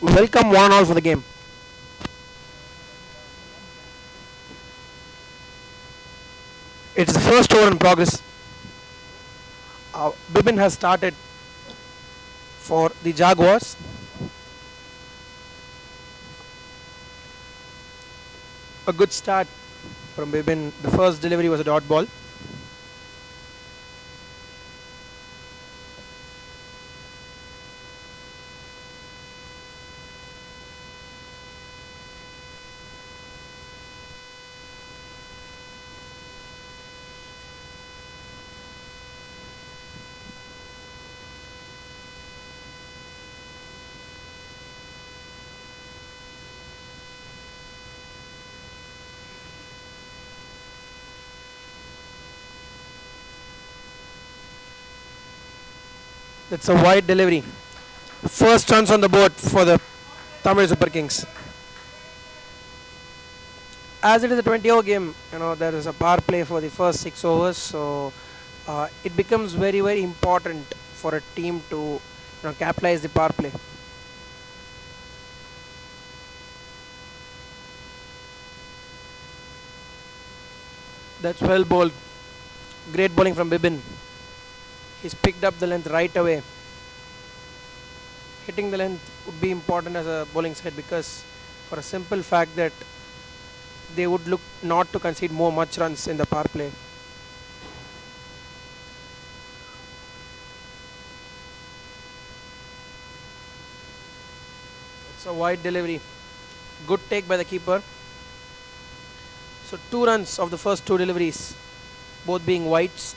Welcome one all for the game. It's the first over in progress. Bibin has started for the Jaguars. A good start from Bibin. The first delivery was a dot ball. That's a wide delivery. First runs on the board for the Tamil Super Kings. As it is a 20-over game, there is a power play for the first 6 overs, so it becomes very, very important for a team to capitalize the power play. That's well bowled. Great bowling from Bibin. He's picked up the length right away. Hitting the length would be important as a bowling side because for a simple fact that they would look not to concede much runs in the power play. It's a wide delivery. Good take by the keeper. So 2 runs of the first 2 deliveries, both being wides.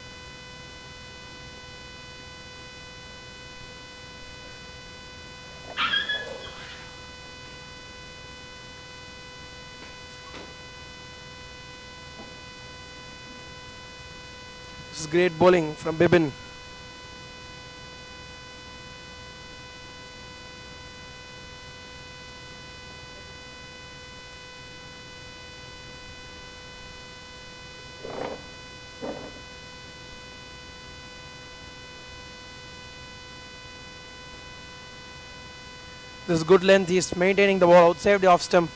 This is great bowling from Bibin. This is good length. He's maintaining the ball outside the off stump.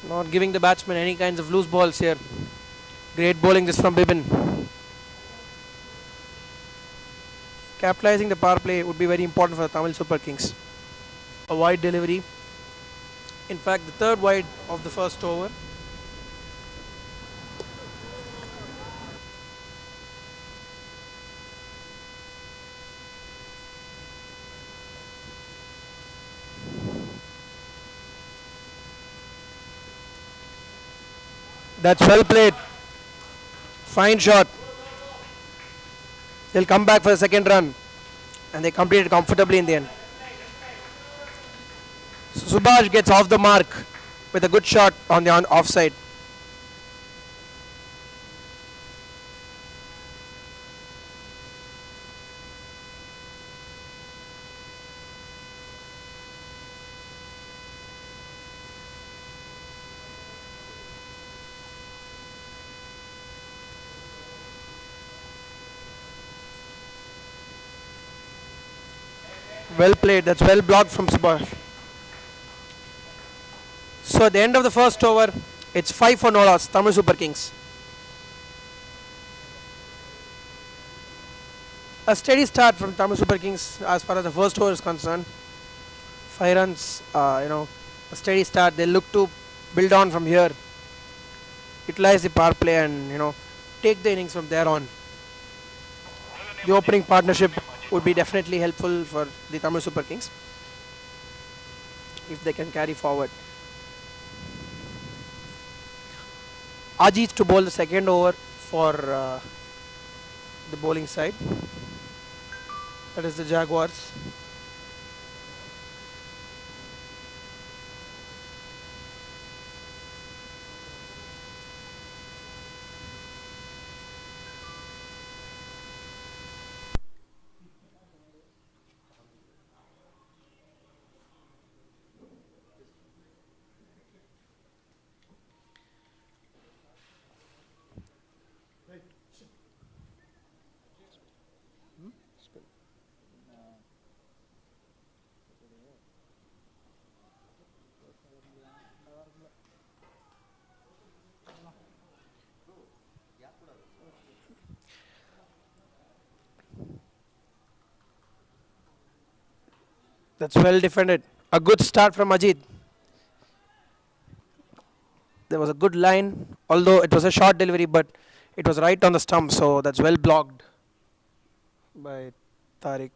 Not giving the batsman any kinds of loose balls here. Great bowling this from Bibin. Capitalizing the power play would be very important for the Tamil Super Kings. A wide delivery. In fact, the third wide of the first over. That's well played. Fine shot. They'll come back for the second run. And they completed comfortably in the end. So Subhash gets off the mark with a good shot on the offside. Well played. That's well blocked from Subhash. So at the end of the first over, it's 5 for no loss, Tamil Super Kings. A steady start from Tamil Super Kings as far as the first over is concerned. 5 runs, a steady start. They look to build on from here, utilize the power play and, take the innings from there on. The opening partnership would be definitely helpful for the Tamil Super Kings if they can carry forward. Ajit to bowl the second over for the bowling side. That is the Jaguars. That's well defended. A good start from Ajit. There was a good line, although it was a short delivery, but it was right on the stump, so that's well blocked by Tariq.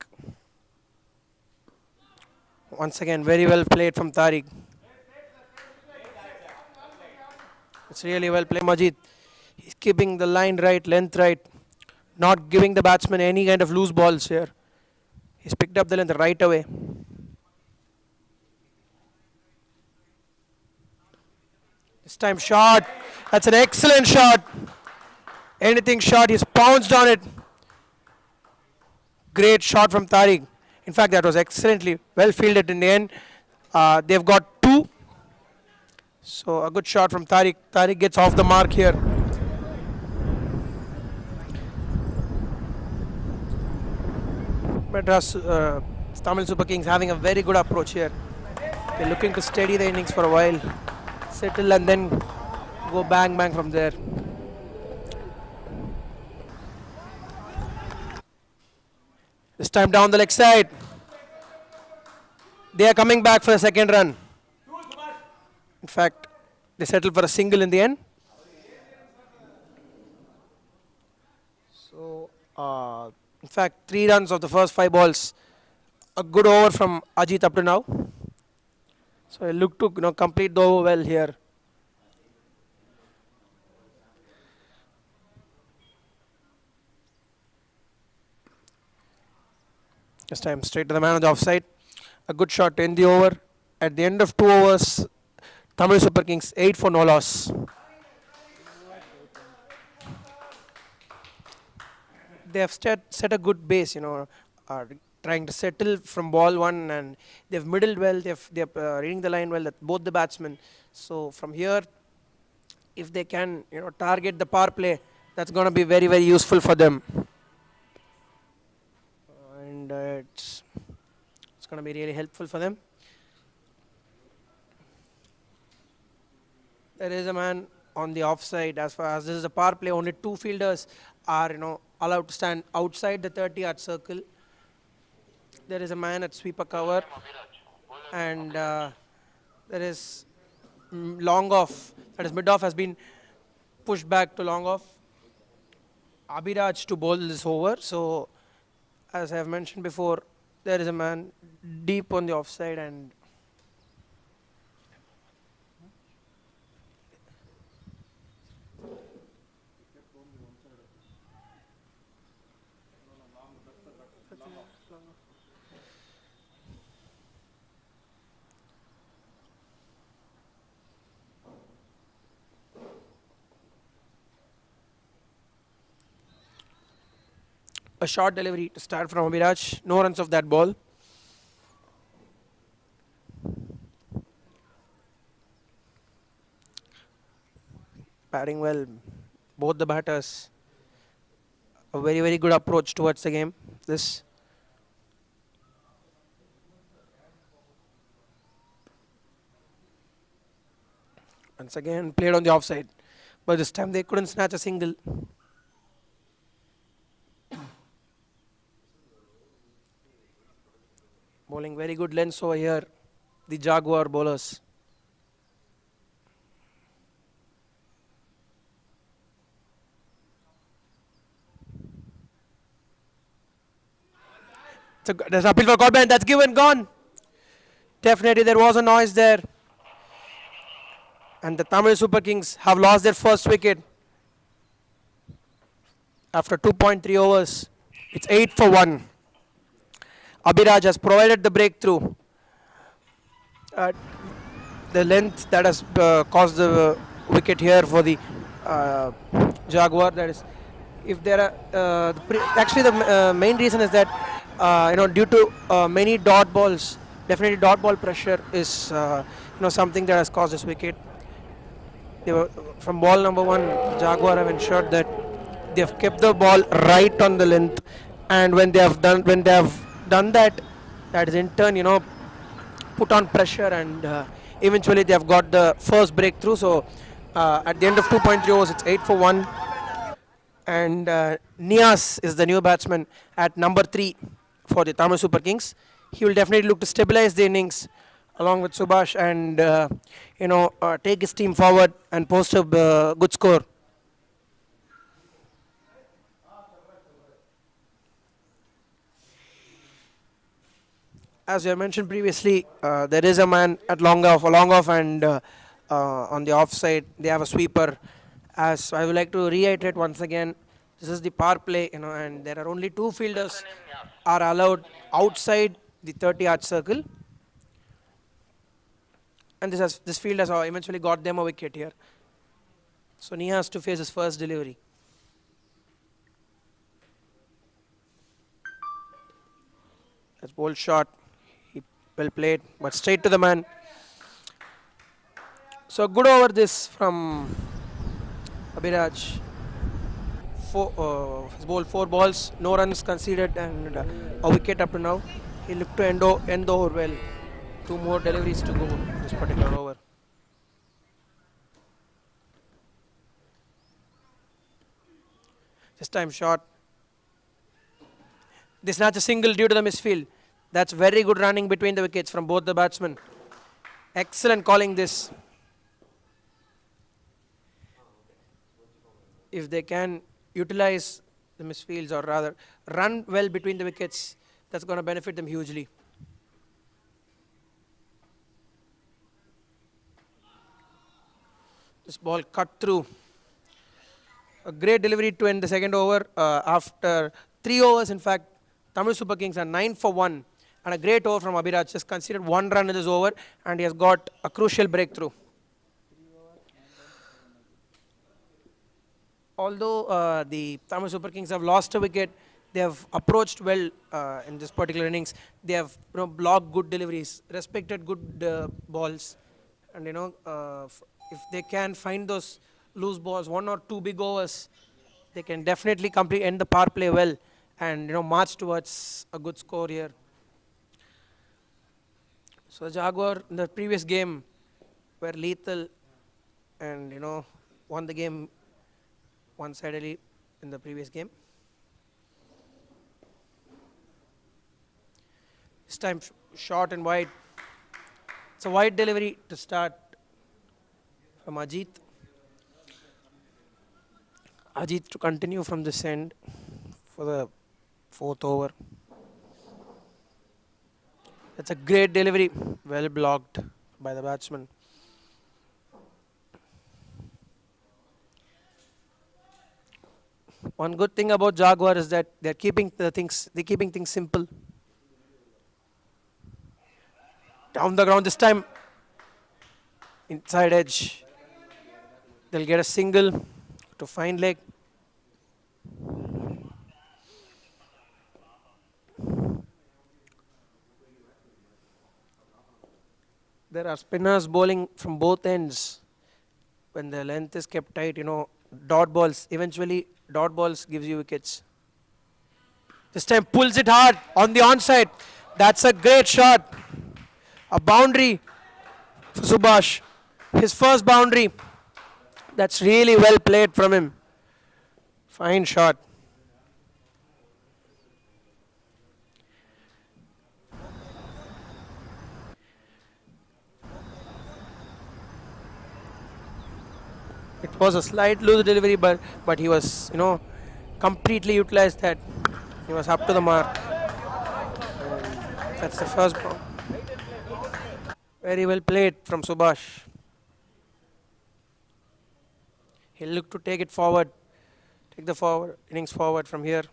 Once again, very well played from Tariq. It's really well played, Majid. He's keeping the line right, length right, not giving the batsman any kind of loose balls here. He's picked up the length right away. This time shot. That's an excellent shot. Anything shot, he's pounced on it. Great shot from Tariq. In fact, that was excellently well fielded in the end. They've got two. So a good shot from Tariq. Tariq gets off the mark here. Madras Tamil Super Kings having a very good approach here. They're looking to steady the innings for a while, settle and then go bang bang from there. This time down the leg side. They are coming back for the second run. In fact, they settled for a single in the end. So, in fact, 3 runs of the first 5 balls. A good over from Ajit up to now. So, he looked to complete the over well here. This time straight to the man on the offside. A good shot to end the over. At the end of 2 overs, Tamil Super Kings 8 for no loss. They have set a good base, trying to settle from ball 1, and they've middled well. They're reading the line well, both the batsmen. So from here, if they can, target the power play, that's going to be very, very useful for them. And it's going to be really helpful for them. There is a man on the offside. As far as this is a power play, only 2 fielders are allowed to stand outside the 30-yard circle. There is a man at sweeper cover, and there is long off. That is mid off has been pushed back to long off. Abhiraj to bowl this over. So, as I have mentioned before, there is a man deep on the offside, and a short delivery to start from Abhiraj. No runs of that ball. Batting well, both the batters. A very, very good approach towards the game. This. Once again, played on the offside. But this time they couldn't snatch a single. Bowling very good lengths over here, the Jaguar bowlers. There's an appeal for call ban. That's given, gone. Definitely there was a noise there. And the Tamil Super Kings have lost their first wicket after 2.3 overs. It's 8 for 1. Abhiraj has provided the breakthrough. The length that has caused the wicket here for the Jaguar. That is, if there are actually the main reason is that due to many dot balls, definitely dot ball pressure is something that has caused this wicket. They were, from ball number 1, Jaguar have ensured that they have kept the ball right on the length, and when they have done that, that is in turn put on pressure, and eventually they have got the first breakthrough. So at the end of 2.3 overs, it's 8 for 1, and Nias is the new batsman at number 3 for the Tamil Super Kings. He will definitely look to stabilize the innings along with Subhash and take his team forward and post a good score. As I mentioned previously, there is a man at long off, and on the off side they have a sweeper. As I would like to reiterate once again, this is the power play, and there are only two fielders are allowed outside the 30-yard circle, and this field has eventually got them a wicket here. So Nia has to face his first delivery. That's bold shot. He well played, but straight to the man. So good over this from Abhiraj. He's bowled 4 balls, no runs conceded, and a wicket up to now. He looked to end the over well. 2 more deliveries to go this particular over. This time shot. This not a single due to the misfield. That's very good running between the wickets from both the batsmen. Excellent calling this. If they can utilize the misfields, or rather run well between the wickets, that's going to benefit them hugely. This ball cut through. A great delivery to end the second over. After 3 overs, in fact, Tamil Super Kings are 9 for 1. And a great over from Abhiraj. Just considered 1 run in this over, and he has got a crucial breakthrough. Although the Tamil Super Kings have lost a wicket, they have approached well in this particular innings. They have blocked good deliveries, respected good balls, and if they can find those loose balls, 1 or 2 big overs, they can definitely complete end the power play well, and march towards a good score here. So the Jaguar in the previous game were lethal, and won the game one-sidedly in the previous game. This time short and wide. It's a wide delivery to start from Ajit. Ajit to continue from this end for the 4th over. That's a great delivery, well blocked by the batsman. One good thing about Jaguar is that they're keeping things simple. Down the ground this time, inside edge. They'll get a single to fine leg. There are spinners bowling from both ends. When the length is kept tight, dot balls. Eventually, dot balls gives you wickets. This time pulls it hard on the onside. That's a great shot. A boundary for Subhash. His first boundary. That's really well played from him. Fine shot. It was a slight loose delivery, but he was, completely utilized that. He was up to the mark. And that's the first ball. Very well played from Subhash. He'll look to take it forward, take the innings forward from here.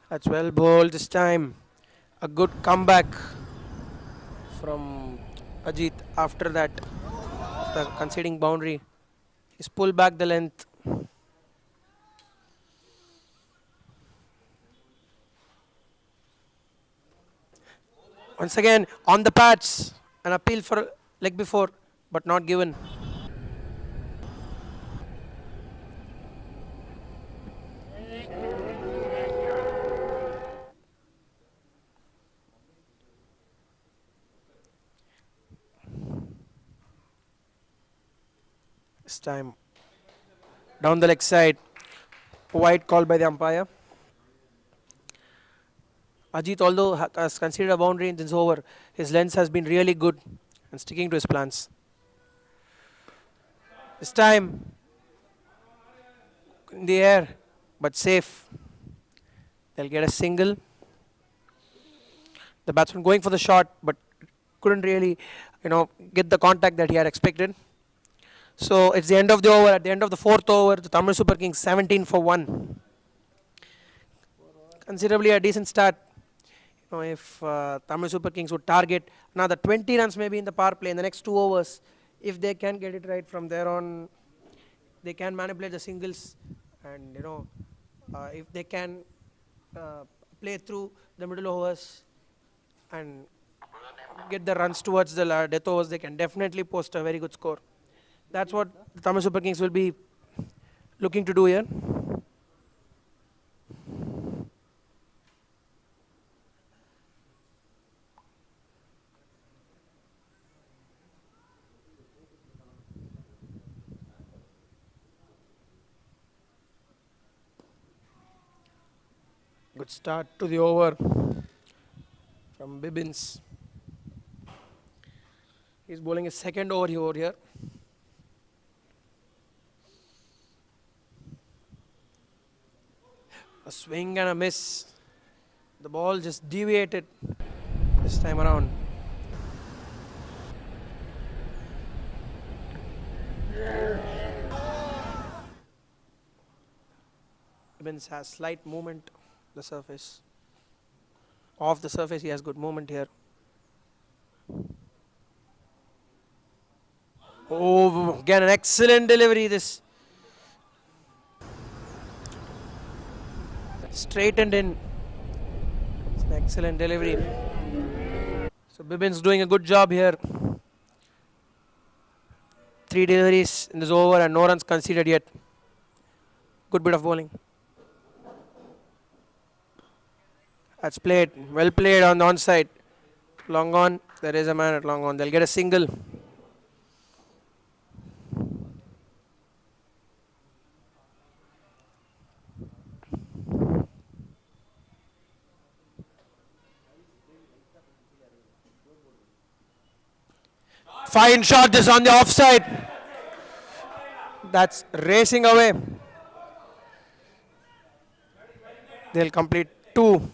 That's well bowled this time. A good comeback from Ajit after that, after conceding boundary. He's pulled back the length. Once again, on the pads, an appeal for leg before, but not given. This time, down the leg side. Wide call by the umpire. Ajit, although has considered a boundary in this over, his lens has been really good and sticking to his plans. This time in the air, but safe. They'll get a single. The batsman going for the shot, but couldn't really, get the contact that he had expected. So it's the end of the over. At the end of the fourth over, the Tamil Super Kings 17 for 1. Considerably a decent start. If Tamil Super Kings would target another 20 runs maybe in the power play in the next 2 overs, if they can get it right from there on, they can manipulate the singles, and if they can play through the middle overs and get the runs towards the death overs, they can definitely post a very good score. That's what the Tamil Super Kings will be looking to do here. Good start to the over from Bibbins. He's bowling his second over here. A swing and a miss. The ball just deviated this time around. Bibbins has slight movement the surface. Off the surface, he has good movement here. Oh, again an excellent delivery. This straightened in. It's an excellent delivery. So Bibbins doing a good job here. 3 deliveries in this over and no runs conceded yet. Good bit of bowling. That's played. Well played on the onside. Long on. There is a man at long on. They'll get a single. Fine shot. This on the offside. That's racing away. They'll complete 2.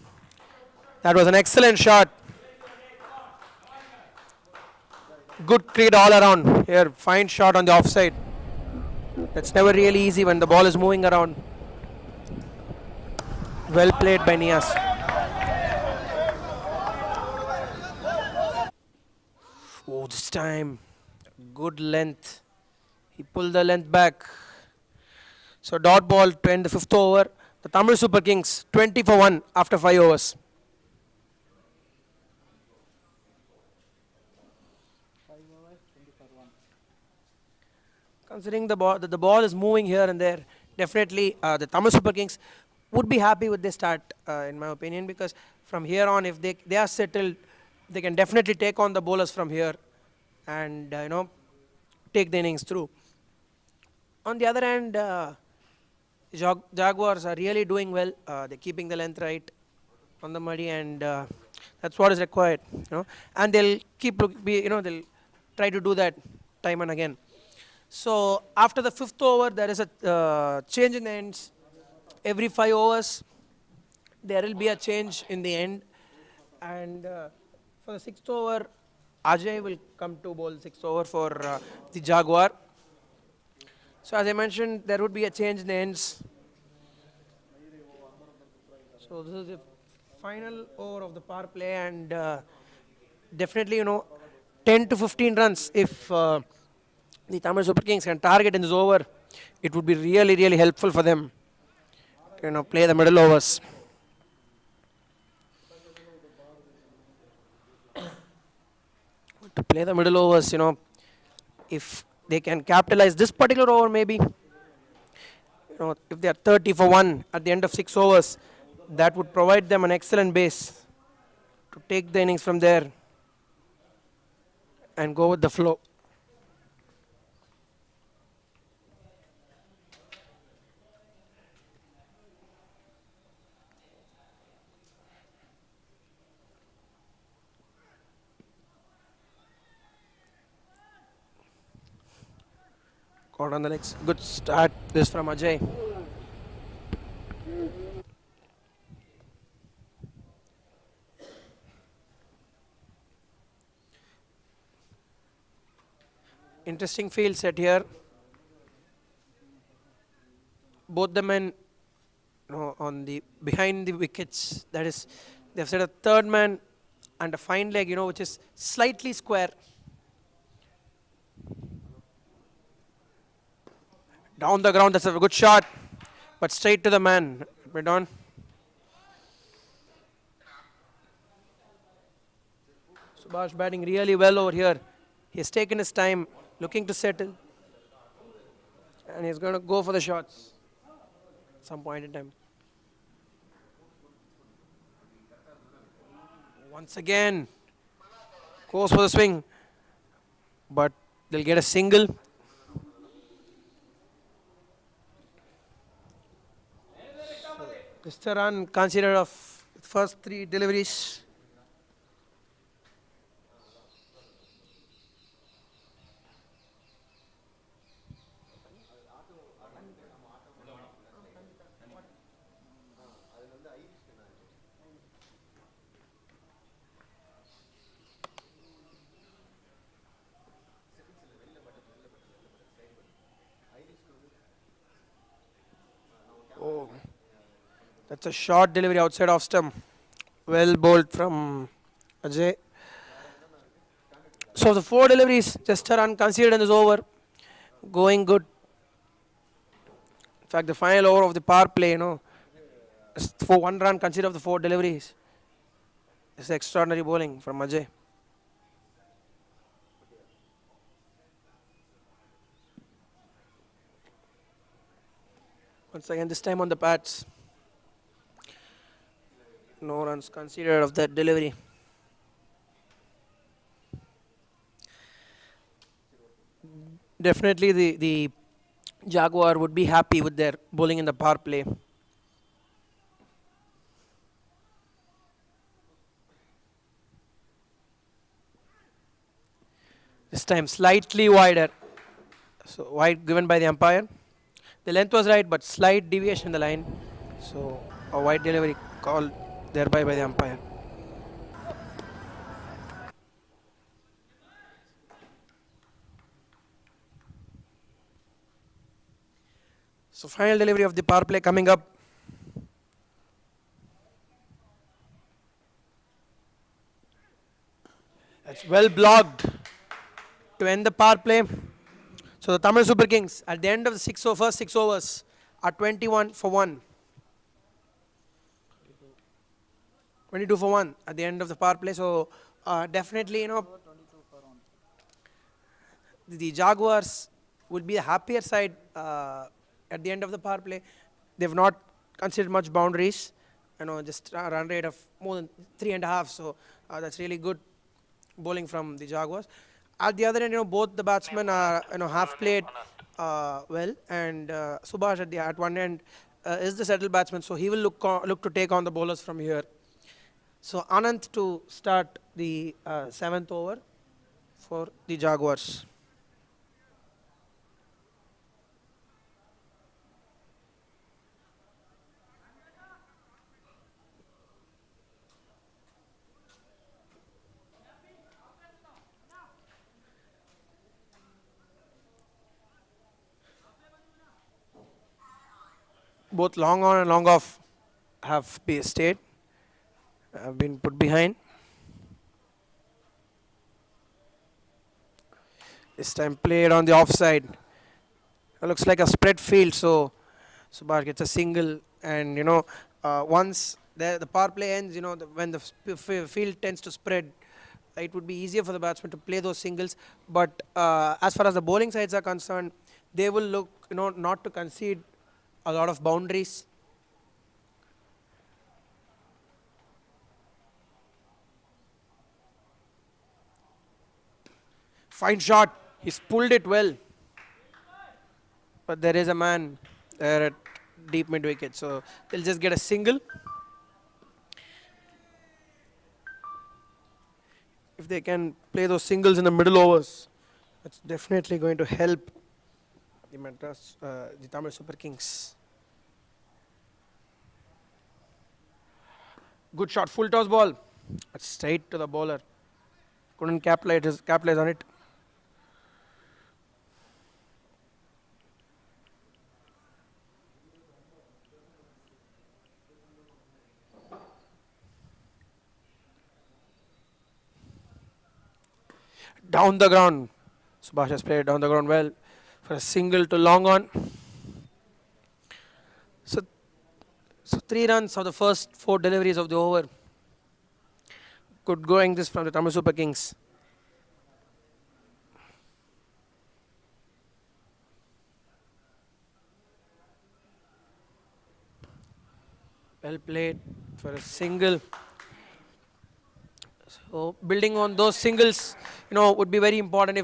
That was an excellent shot. Good cricket all around. Here, fine shot on the offside. That's never really easy when the ball is moving around. Well played by Nias. Oh, this time, good length. He pulled the length back. So dot ball to end the 5th over. The Tamil Super Kings 20 for 1 after 5 overs. Considering the ball is moving here and there, definitely the Tamil Super Kings would be happy with this start, in my opinion, because from here on, if they are settled, they can definitely take on the bowlers from here and take the innings through. On the other hand, Jaguars are really doing well. They're keeping the length right on the muddy, and that's what is required. And they'll they'll try to do that time and again. So after the 5th over, there is a change in the ends. Every 5 overs, there will be a change in the end. And for the 6th over, Ajay will come to bowl 6th over for the Jaguar. So as I mentioned, there would be a change in the ends. So this is the final over of the power play, and definitely 10 to 15 runs if the Tamil Super Kings can target in this over, it would be really, really helpful for them. Play the middle overs. To play the middle overs, if they can capitalize this particular over, maybe, if they are 30 for 1 at the end of 6 overs, that would provide them an excellent base to take the innings from there and go with the flow. Out on the legs. Good start. This from Ajay. Interesting field set here. Both the men, on the behind the wickets. That is, they've set a third man and a fine leg, which is slightly square. Down the ground. That's a good shot, but straight to the man. Mid on. Subhash batting really well over here. He's taken his time, looking to settle, and he's going to go for the shots at some point in time. Once again, goes for the swing, but they'll get a single. Just a run considered of first three deliveries. Oh, that's a short delivery outside off stump. Well bowled from Ajay. So the four deliveries, just a run conceded and is over. Going good. In fact, the final over of the power play, for one run conceded of the four deliveries. It's extraordinary bowling from Ajay. Once again, this time on the pads. No runs conceded of that delivery. Definitely the Jaguar would be happy with their bowling in the power play. This time slightly wider. So wide given by the umpire. The length was right, but slight deviation in the line. So a wide delivery called thereby by the umpire. So final delivery of the power play coming up. That's well blocked to end the power play. So the Tamil Super Kings at the end of the first 6 overs are 21 for 1. 22 for 1 at the end of the power play. So definitely, the Jaguars will be a happier side at the end of the power play. They've not considered much boundaries. Just a run rate of more than 3.5. So that's really good bowling from the Jaguars. At the other end, both the batsmen are, have played well, and Subhash at one end is the settled batsman, so he will look to take on the bowlers from here. So Anand to start the 7th over for the Jaguars. Both long on and long off have stayed, have been put behind. This time played on the offside. It looks like a spread field, so Subhash gets a single, and once the power play ends, when the field tends to spread, it would be easier for the batsman to play those singles. But as far as the bowling sides are concerned, they will look, not to concede a lot of boundaries. Fine shot. He's pulled it well. But there is a man there at deep mid wicket, so they'll just get a single. If they can play those singles in the middle overs, that's definitely going to help the Tamil Super Kings. Good shot, full toss ball. Straight to the bowler. Couldn't capitalize on it. Down the ground. Subhash has played down the ground well for a single to long on. So, so 3 runs of the first 4 deliveries of the over. Good going this from the Tamil Super Kings. Well played for a single. So building on those singles, would be very important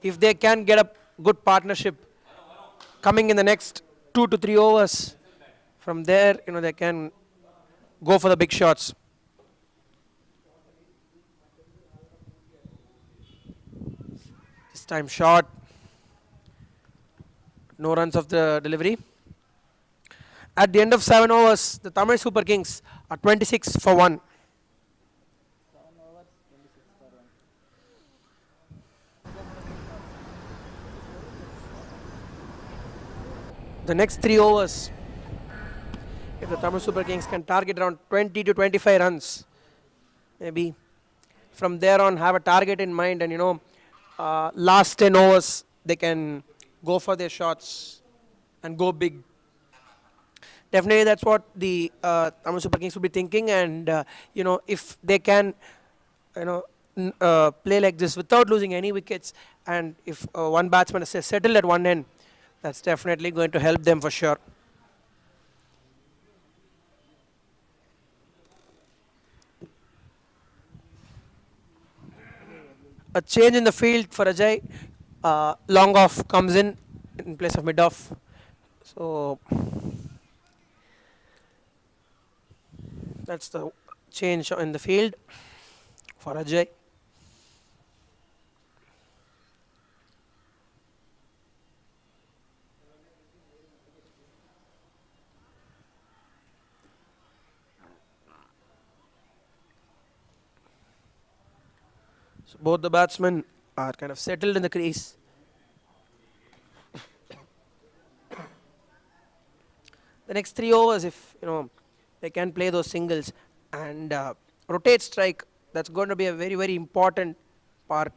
if they can get a good partnership coming in the next 2 to 3 overs. From there, they can go for the big shots. This time short. No runs of the delivery. At the end of 7 overs, the Tamil Super Kings are 26 for 1. The next 3 overs, if the Tamil Super Kings can target around 20 to 25 runs, maybe from there on have a target in mind, and last 10 overs they can go for their shots and go big. Definitely that's what the Tamil Super Kings will be thinking, and if they can play like this without losing any wickets, and if one batsman is settled at one end, that's definitely going to help them for sure. A change in the field for Ajay. Long off comes in place of mid off. So that's the change in the field for Ajay. So both the batsmen are kind of settled in the crease. The next 3 overs, if they can play those singles and rotate strike, that's going to be a very, very important part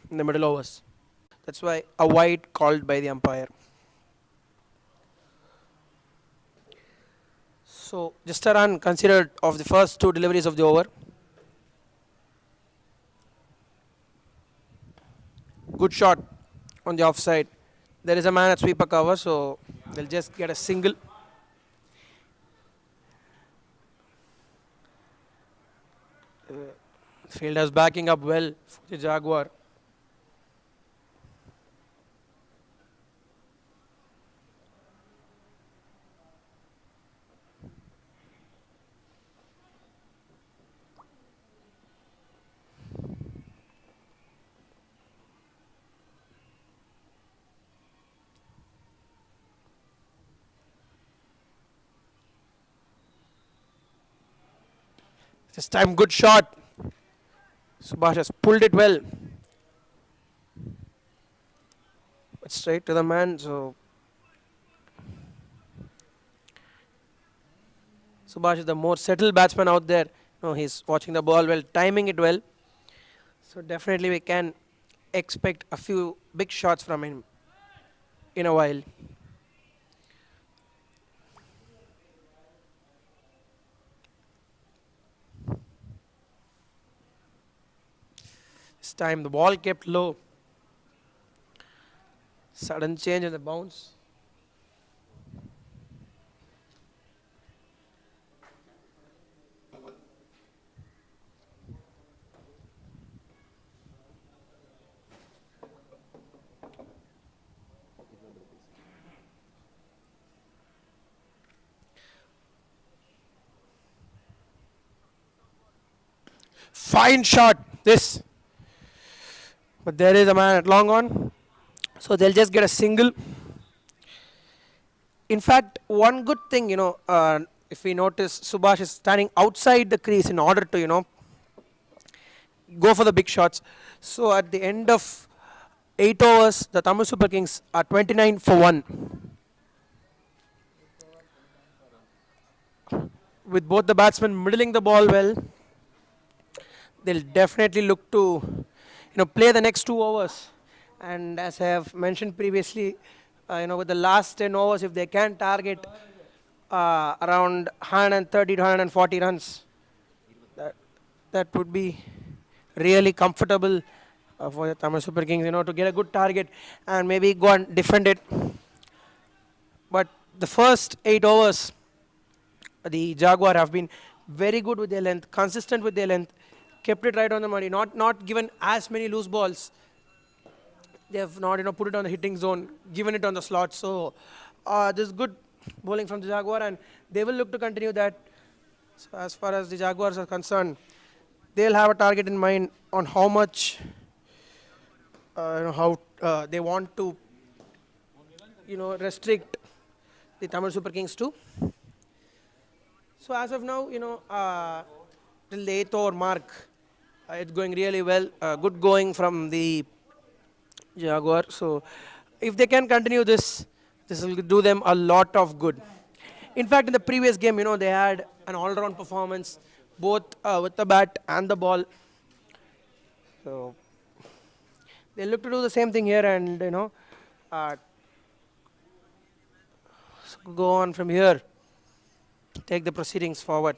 in the middle overs. That's why a wide called by the umpire. So just a run considered of the first 2 deliveries of the over. Good shot on the offside. There is a man at sweeper cover, so they'll just get a single. Fielders backing up well for the Jaguar. This time good shot. Subhash has pulled it well. But straight to the man, so Subhash is the more settled batsman out there. He's watching the ball well, timing it well. So definitely we can expect a few big shots from him in a while. This time the ball kept low. Sudden change in the bounce. Fine shot, this. But there is a man at long on. So they'll just get a single. In fact, one good thing, if we notice, Subhash is standing outside the crease in order to, go for the big shots. So at the end of 8 overs, the Tamil Super Kings are 29 for 1. With both the batsmen middling the ball well, they'll definitely look to, play the next 2 overs. And as I have mentioned previously, with the last 10 overs, if they can target around 130 to 140 runs, that, that would be really comfortable for the Tamil Super Kings, to get a good target and maybe go and defend it. But the first 8 overs, the Jaguar have been very good with their length, consistent with their length, kept it right on the money, not given as many loose balls. They have not put it on the hitting zone, given it on the slot. So this is good bowling from the Jaguar, and they will look to continue that. So as far as the Jaguars are concerned, they'll have a target in mind on how much, how they want to, restrict the Tamil Super Kings to. So as of now, till the 8th over mark, it's going really well. Good going from the Jaguar. So if they can continue this, this will do them a lot of good. In fact, in the previous game, they had an all-round performance, both with the bat and the ball. So they look to do the same thing here, and go on from here, take the proceedings forward.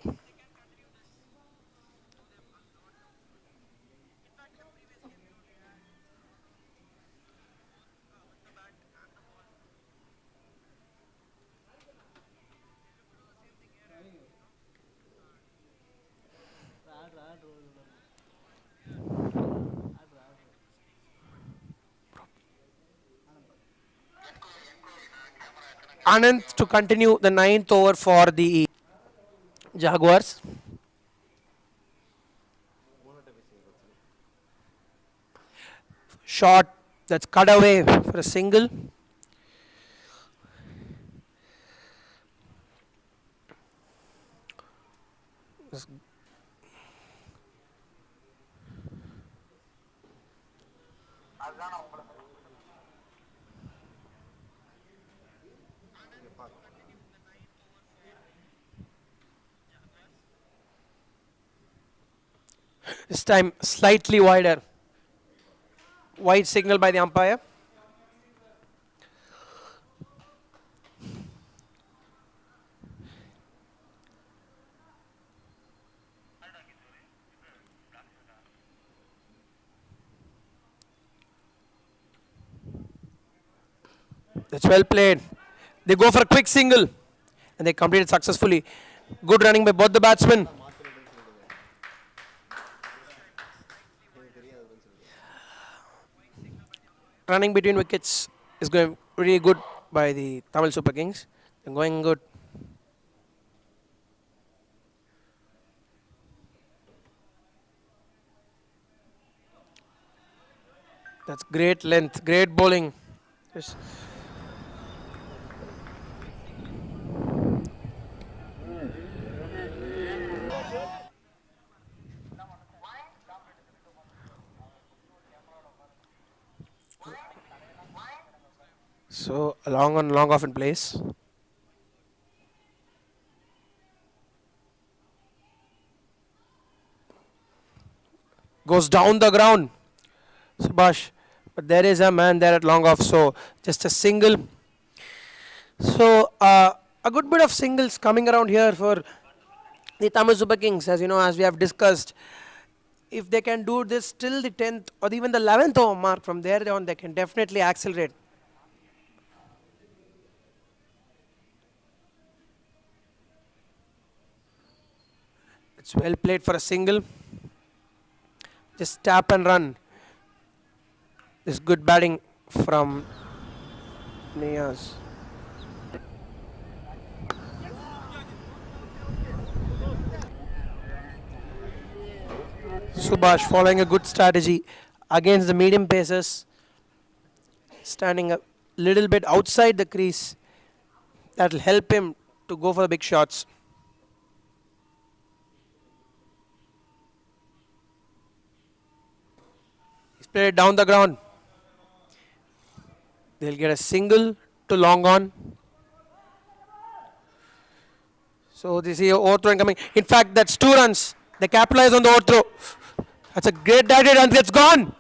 Anand to continue the 9th over for the Jaguars. Shot that's cut away for a single. This time slightly wider. Wide signal by the umpire. That's well played. They go for a quick single and they complete it successfully. Good running by both the batsmen. Running between wickets is going really good by the Tamil Super Kings. They're going good. That's great length, great bowling. Yes. So long on, long off in place. Goes down the ground. Subhash. But there is a man there at long off. So just a single. So a good bit of singles coming around here for the Tamil Super Kings, as as we have discussed. If they can do this till the 10th or even the 11th over mark, from there on they can definitely accelerate. It's well played for a single. Just tap and run. This good batting from Niyaz. Subhash following a good strategy against the medium pacers, standing a little bit outside the crease. that will help him to go for the big shots. He's played it down the ground. They'll get a single to long on. So this is overthrow incoming. In fact, that's 2 runs. They capitalize on the overthrow. That's a great direct and it's gone.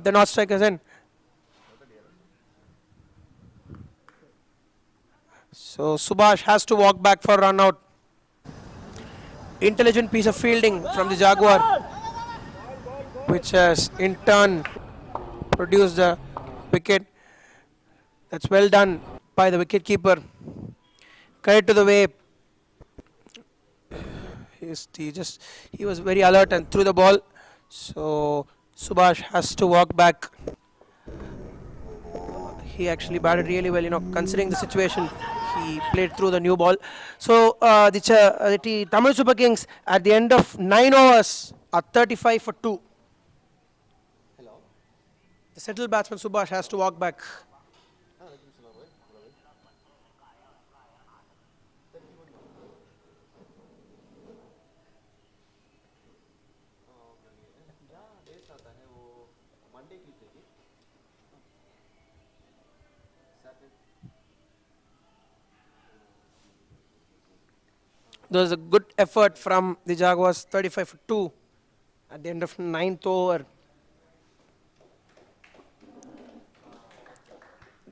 They're not strikers in. So Subhash has to walk back for a run out. Intelligent piece of fielding from the Jaguar, which has in turn produced a wicket. That's well done by the wicket keeper. Credit to the way he was very alert and threw the ball. So Subhash has to walk back. He actually batted really well, considering the situation. He played through the new ball. So the Tamil Super Kings at the end of 9 overs are 35 for 2. The settled batsman Subhash has to walk back. There was a good effort from the Jaguars, 35 for 2 at the end of 9th over.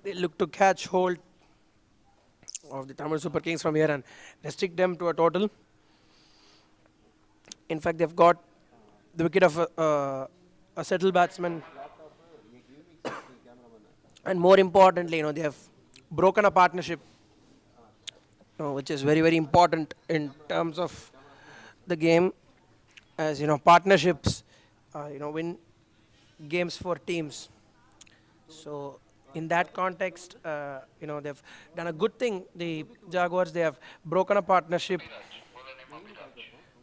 They look to catch hold of the Tamil Super Kings from here and restrict them to a total. In fact, they've got the wicket of a settled batsman. And more importantly, they have broken a partnership, which is very, very important in terms of the game. As partnerships, win games for teams. So in that context, they've done a good thing. The Jaguars, they have broken a partnership.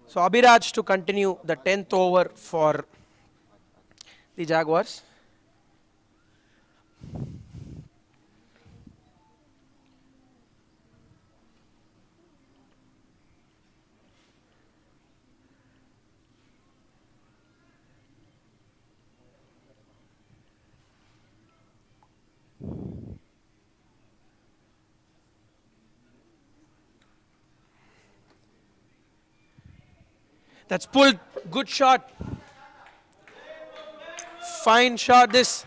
So Abhiraj to continue the 10th over for the Jaguars. That's pulled. Good shot. Fine shot this.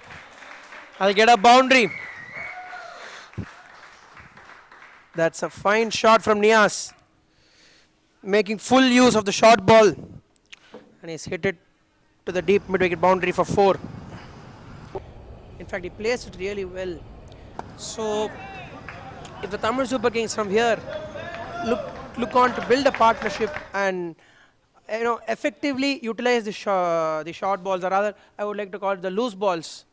I'll get a boundary. That's a fine shot from Nias. Making full use of the short ball. And he's hit it to the deep mid-wicket boundary for 4. In fact, he placed it really well. So, if the Tamil Super Kings from here look on to build a partnership and effectively utilize the short balls, or rather, I would like to call it the loose balls,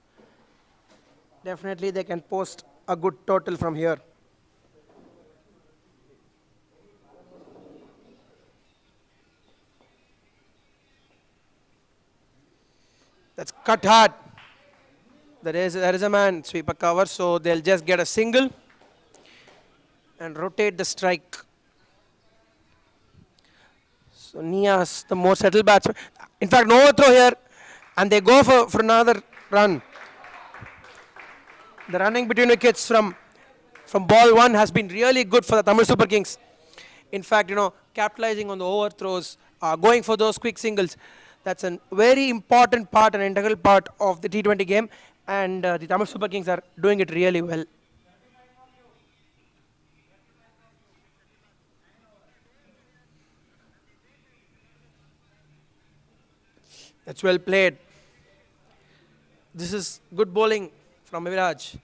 definitely they can post a good total from here. That's cut hard. There is a man, sweep a cover, so they'll just get a single and rotate the strike. So Nias, the more settled batsman. In fact, no overthrow here, and they go for another run. The running between wickets from ball 1 has been really good for the Tamil Super Kings. In fact, capitalizing on the overthrows, going for those quick singles. That's a very important part, an integral part of the T20 game, and the Tamil Super Kings are doing it really well. That's well played. This is good bowling from Abhiraj.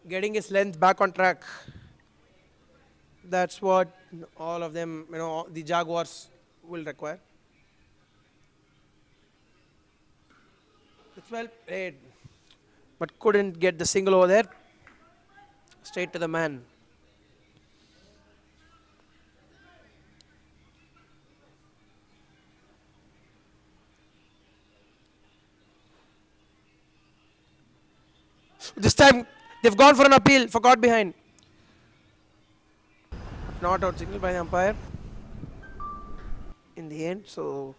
Getting his length back on track. That's what all of them, the Jaguars will require. It's well played, but couldn't get the single over there. Straight to the man. This time, They've gone for an appeal for caught behind. Not out signal by the umpire in the end. So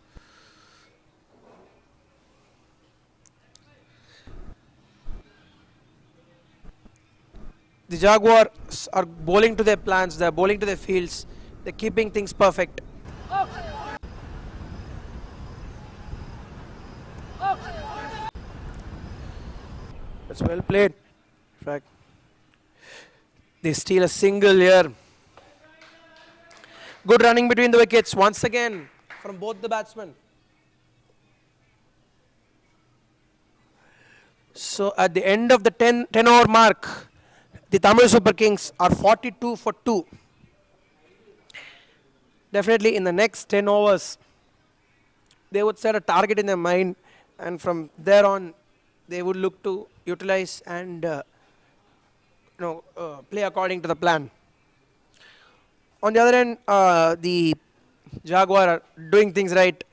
the Jaguars are bowling to their plans. They're bowling to their fields. They're keeping things perfect. That's well played. In fact, they steal a single here. Good running between the wickets once again from both the batsmen. So at the end of the 10 over mark, the Tamil Super Kings are 42 for 2. Definitely in the next 10 overs, they would set a target in their mind, and from there on, they would look to utilize and play according to the plan. On the other end, the Jaguar are doing things right,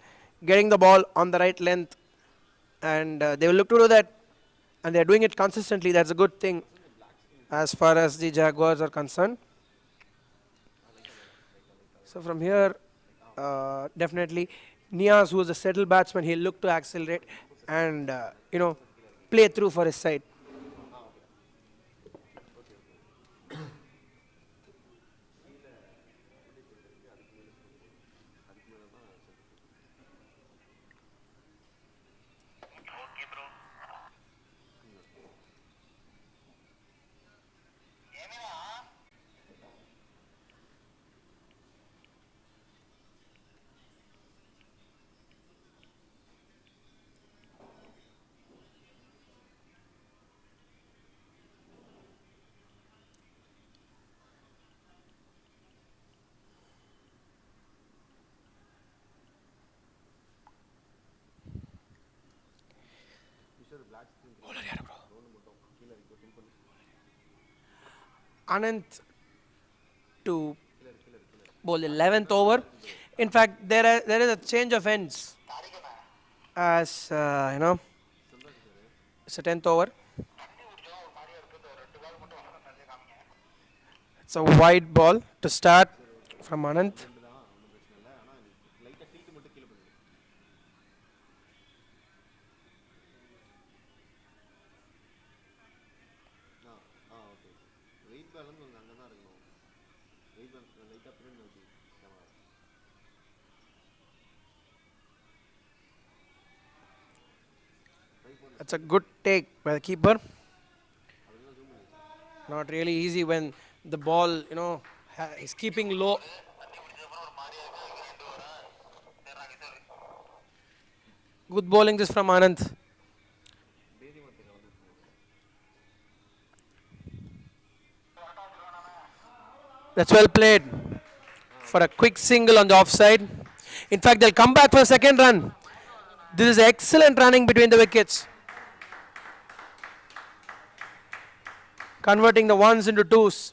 getting the ball on the right length, and they will look to do that, and they are doing it consistently. That's a good thing as far as the Jaguars are concerned. So from here, definitely, Niaz, who is a settled batsman, he'll look to accelerate and play through for his side. Anant to bowl the 11th over. In fact, there is a change of ends as it's a 10th over. It's a wide ball to start from Anant. That's a good take by the keeper. Not really easy when the ball, is keeping low. Good bowling this from Anand. That's well played for a quick single on the offside. In fact, they'll come back for a second run. This is excellent running between the wickets. Converting the ones into twos.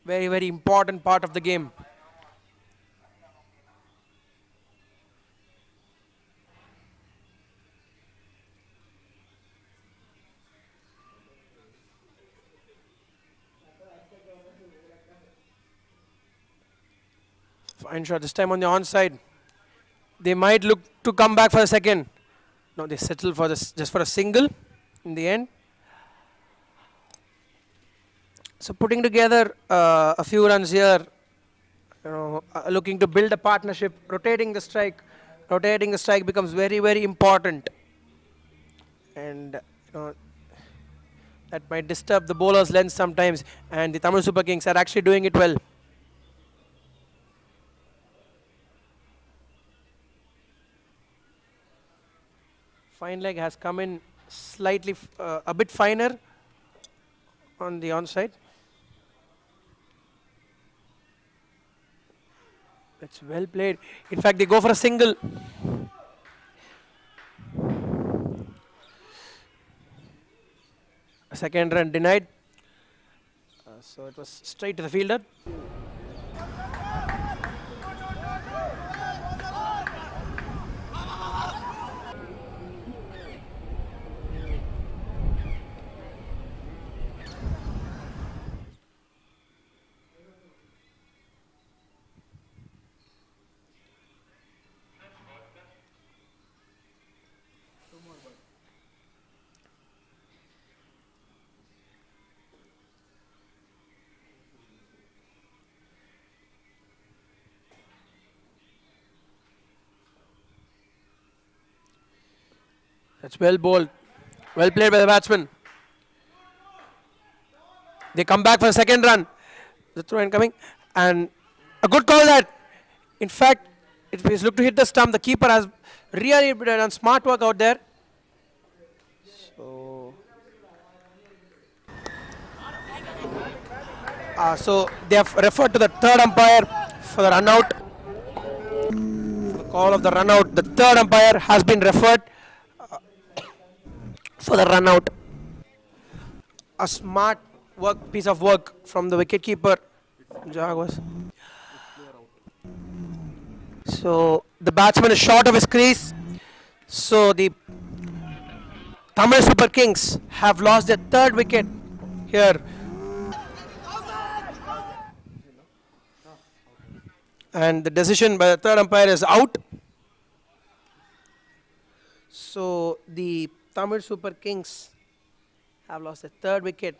Very, very important part of the game. Fine shot this time on the onside. They might look to come back for a second. No, they settle for this just for a single in the end. So putting together a few runs here, looking to build a partnership, rotating the strike. Rotating the strike becomes very, very important, and that might disturb the bowler's length sometimes. And the Tamil Super Kings are actually doing it well. Fine leg has come in slightly, a bit finer on the onside. That's well played. In fact, they go for a single. A second run denied. So it was straight to the fielder. That's well bowled. Well played by the batsman. They come back for the second run. The throw incoming. And a good call that. In fact, if he's looked to hit the stump, the keeper has really done smart work out there. So they have referred to the third umpire for the run out. For the call of the run out, the third umpire has been referred for the run out. A smart piece of work from the wicket keeper. Jaguars. So the batsman is short of his crease. So the Tamil Super Kings have lost their third wicket here. And the decision by the third umpire is out. So the Tamil Super Kings have lost their third wicket.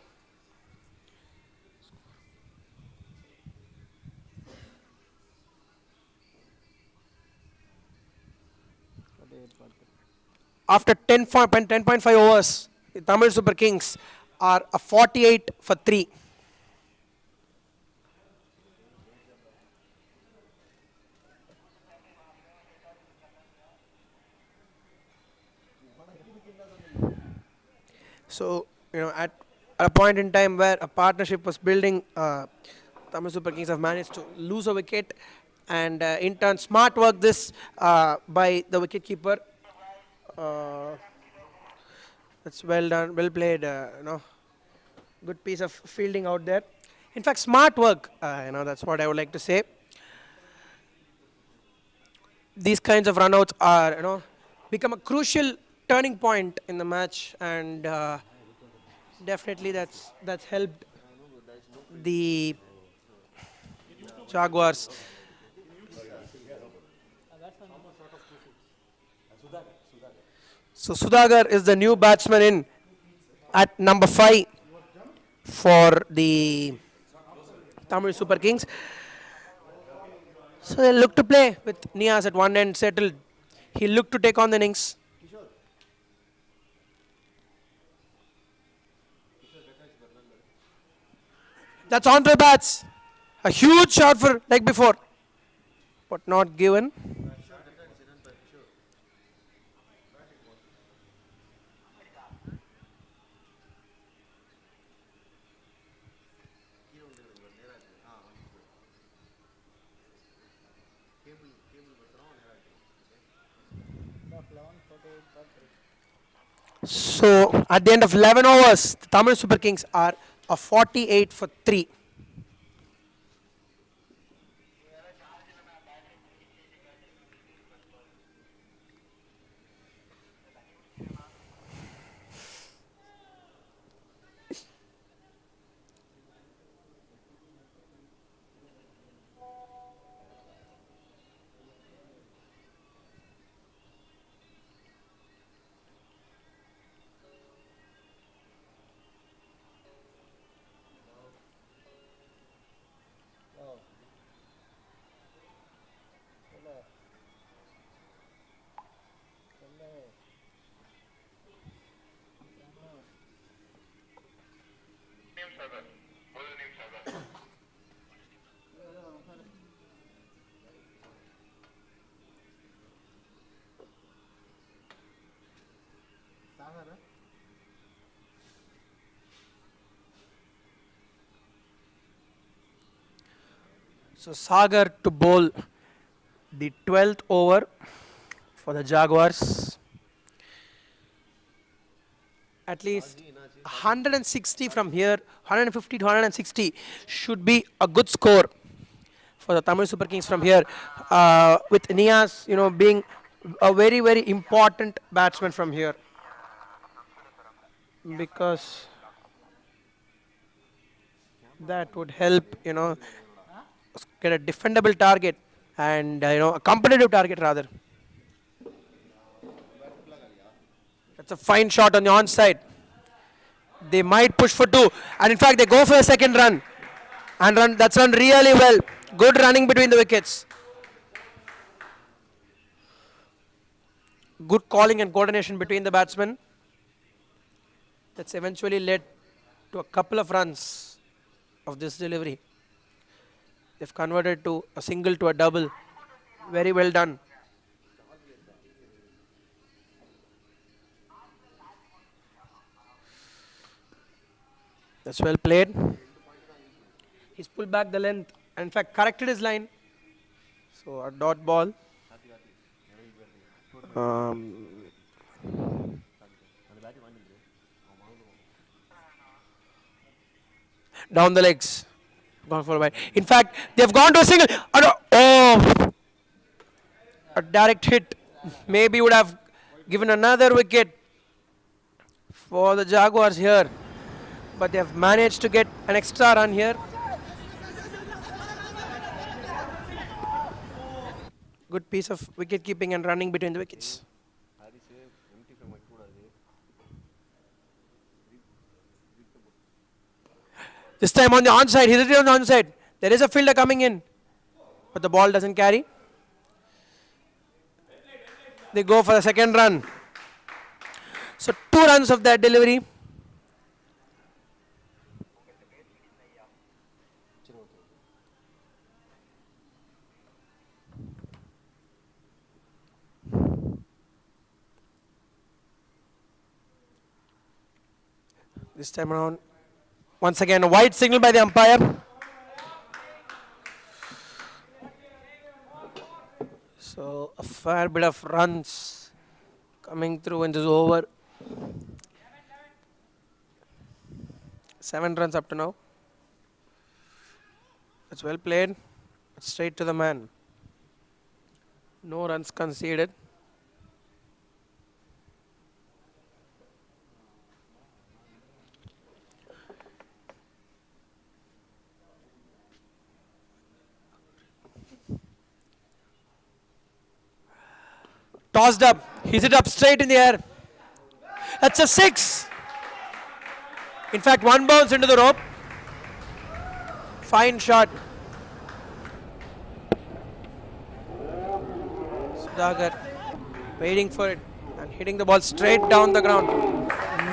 After 10.5 overs, the Tamil Super Kings are a 48 for 3. So, at a point in time where a partnership was building, Tamil Super Kings have managed to lose a wicket, and in turn, smart work this by the wicket keeper. That's well done, well played. Good piece of fielding out there. In fact, smart work. That's what I would like to say. These kinds of runouts are, become a crucial turning point in the match, and definitely that's helped the Jaguars. So Sudhagar is the new batsman in at number 5 for the Tamil Super Kings. So they look to play with Niaz at one end settled. He looked to take on the innings. That's on to the bats. A huge shot for like before, but not given. So at the end of 11 overs, the Tamil Super Kings are a 48 for 3. So Sagar to bowl the 12th over for the Jaguars. At least 160 from here, 150 to 160 should be a good score for the Tamil Super Kings from here. With Niaz, being a very, very important batsman from here, because that would help, get a defendable target and a competitive target rather. That's a fine shot on the onside. They might push for 2, and in fact they go for a second run, and that's run really well. Good running between the wickets. Good calling and coordination between the batsmen. That's eventually led to a couple of runs of this delivery. They've converted to a single to a double. Very well done. That's well played. He's pulled back the length. In fact, corrected his line. So a dot ball. Um, Down the legs. Gone for a wide. In fact, they've gone to a single. Oh, no. Oh, a direct hit. Maybe would have given another wicket for the Jaguars here. But they have managed to get an extra run here. Good piece of wicket keeping and running between the wickets. This time on the onside, he's on the onside. There is a fielder coming in, but the ball doesn't carry. They go for the second run. So 2 runs of that delivery. This time around, once again a wide signal by the umpire. So a fair bit of runs coming through in this over. 7 runs up to now. That's well played. Straight to the man. No runs conceded. Tossed up. He's it up straight in the air. That's a 6. In fact, one bounce into the rope. Fine shot. Sudhakar waiting for it and hitting the ball straight down the ground.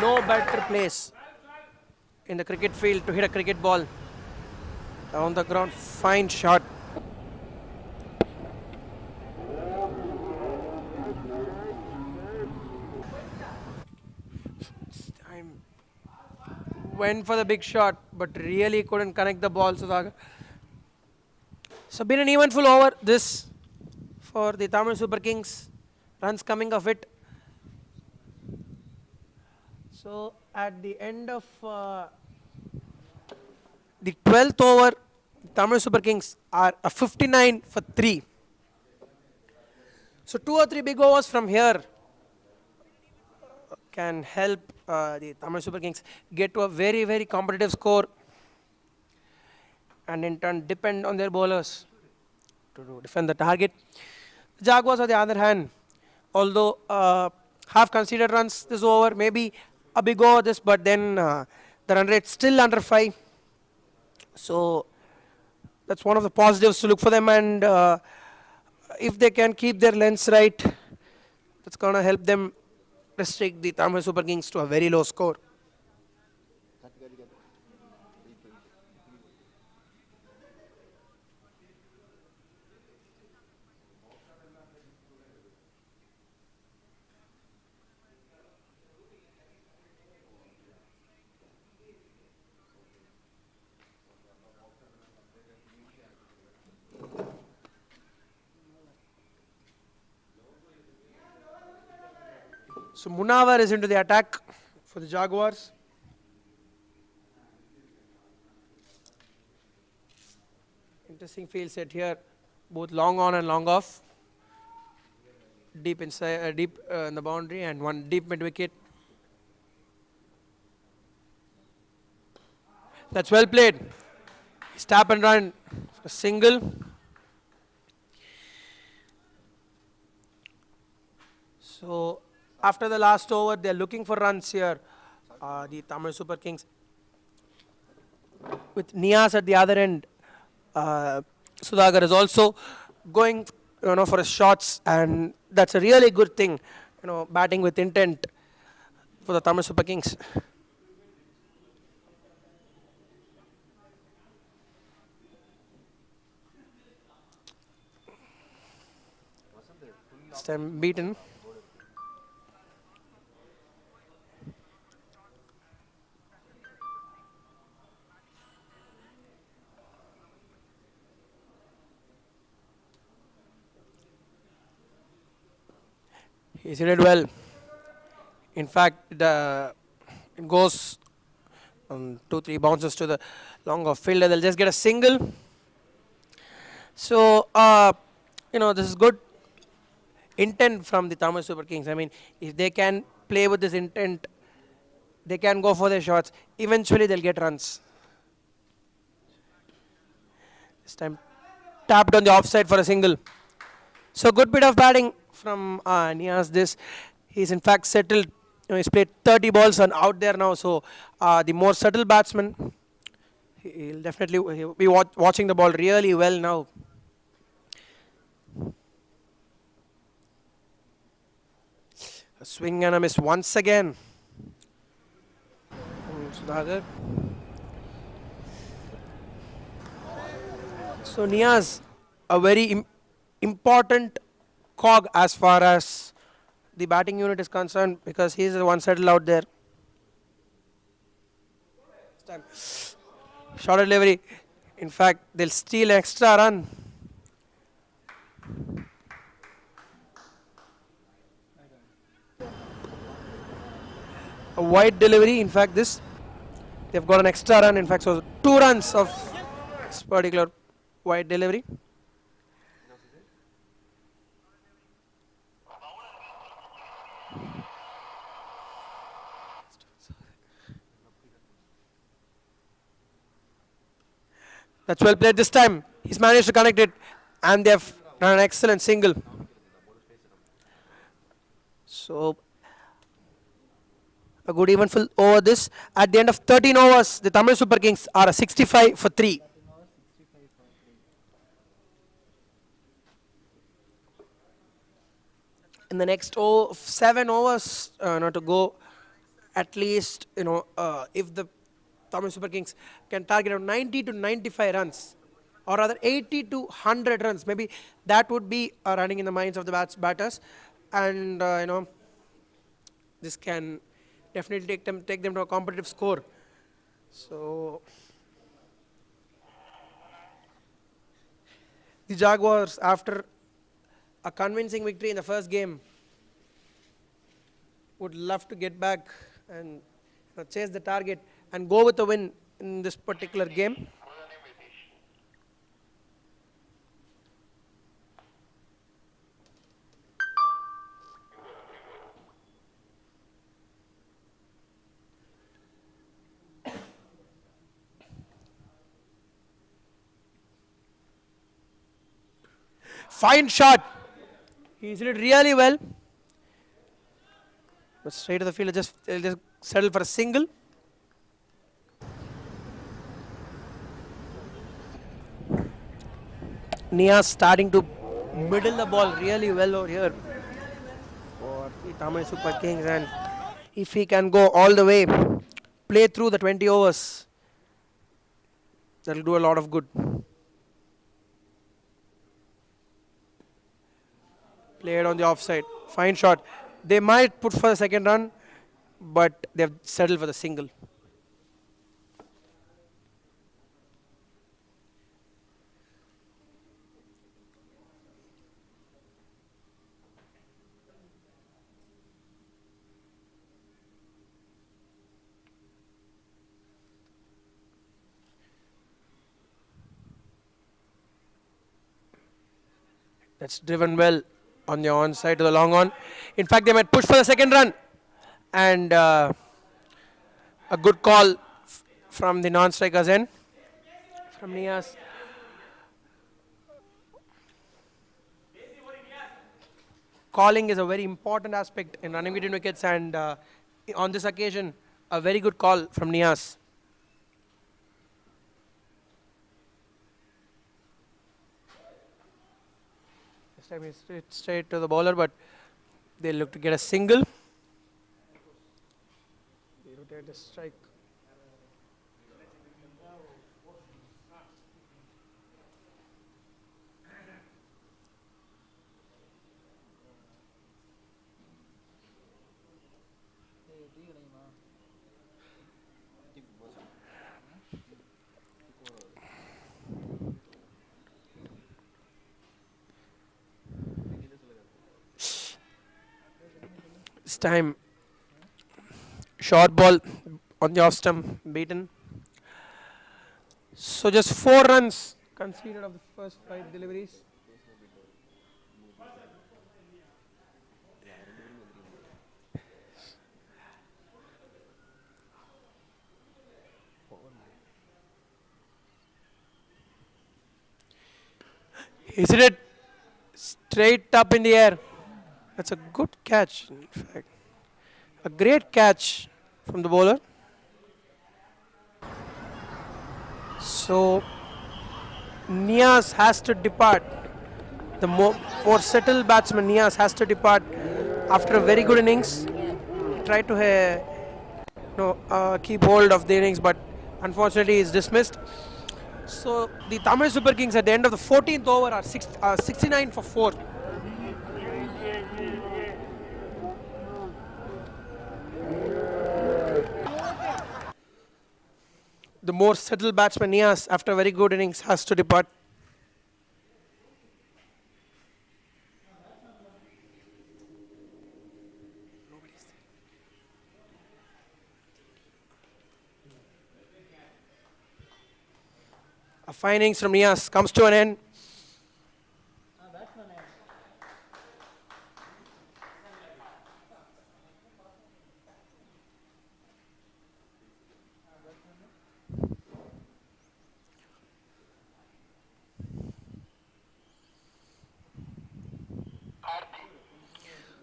No better place in the cricket field to hit a cricket ball. Down the ground. Fine shot. Went for the big shot, but really couldn't connect the ball, Sudhakar. So been an eventful over this for the Tamil Super Kings. Runs coming of it. So at the end of the 12th over, Tamil Super Kings are a 59 for 3. So 2 or 3 big overs from here can help the Tamil Super Kings get to a very, very competitive score and in turn depend on their bowlers to defend the target. The Jaguars, on the other hand, although have conceded runs this over, maybe a big over this, but then the run rate still under 5. So that's one of the positives to look for them, and if they can keep their lengths right, that's going to help them restrict the Tamil Super Kings to a very low score. So Munawar is into the attack for the Jaguars. Interesting field set here, both long on and long off. Deep inside, deep in the boundary, and one deep mid wicket. That's well played. Tap and run, a single. So after the last over, they are looking for runs here. The Tamil Super Kings, with Niaz at the other end. Sudhakar is also going, for his shots, and that's a really good thing. batting with intent for the Tamil Super Kings. This time beaten. He's hit it well. In fact, it goes 2-3 bounces to the long off fielder. They'll just get a single. So, this is good intent from the Tamil Super Kings. I mean, if they can play with this intent, they can go for their shots. Eventually, they'll get runs. This time, tapped on the offside for a single. So, good bit of batting from Niaz. He's in fact settled. He's played 30 balls and out there now. So, the more subtle batsman, he'll definitely he'll be watching the ball really well now. A swing and a miss once again. Sudhakar. So Niaz, a very important cog as far as the batting unit is concerned because he's the one settled out there. This time, short delivery. In fact, they'll steal an extra run. A wide delivery. In fact, they've got an extra run. In fact, so 2 runs of this particular wide delivery. That's well played this time. He's managed to connect it, and they've done an excellent single. So, a good eventful over this. At the end of 13 overs, the Tamil Super Kings are a 65 for 3. In the next 7 overs, to go, at least, if the Tamil Super Kings can target around 90 to 95 runs, or rather 80 to 100 runs, maybe that would be running in the minds of the batters, and this can definitely take them to a competitive score. So the Jaguars, after a convincing victory in the first game, would love to get back and chase the target and go with the win in this particular game. Fine shot. He's hit it really well. But straight to the field, they'll just settle for a single. Niaz starting to middle the ball really well over here for the Tamil Super Kings, and if he can go all the way, play through the 20 overs, that'll do a lot of good. Played on the offside. Fine shot. They might put for the second run, but they've settled for the single. That's driven well on the onside to the long on. In fact, they might push for the second run. And a good call from the non-strikers end, from Niaz. Calling is a very important aspect in running between wickets, and on this occasion, a very good call from Niaz. This time he's straight to the bowler, but They look to get a single. They rotate the strike. This time, short ball on the off stump, beaten. So just 4 runs conceded of the first 5 deliveries. He hit it straight up in the air. That's a good catch, in fact. A great catch from the bowler. So Niaz has to depart. The more settled batsman Niaz has to depart after a very good innings. Tried to keep hold of the innings, but unfortunately is dismissed. So the Tamil Super Kings at the end of the 14th over are 69 for 4. The more settled batsman Niaz, after a very good innings, has to depart. A fine innings from Niaz comes to an end.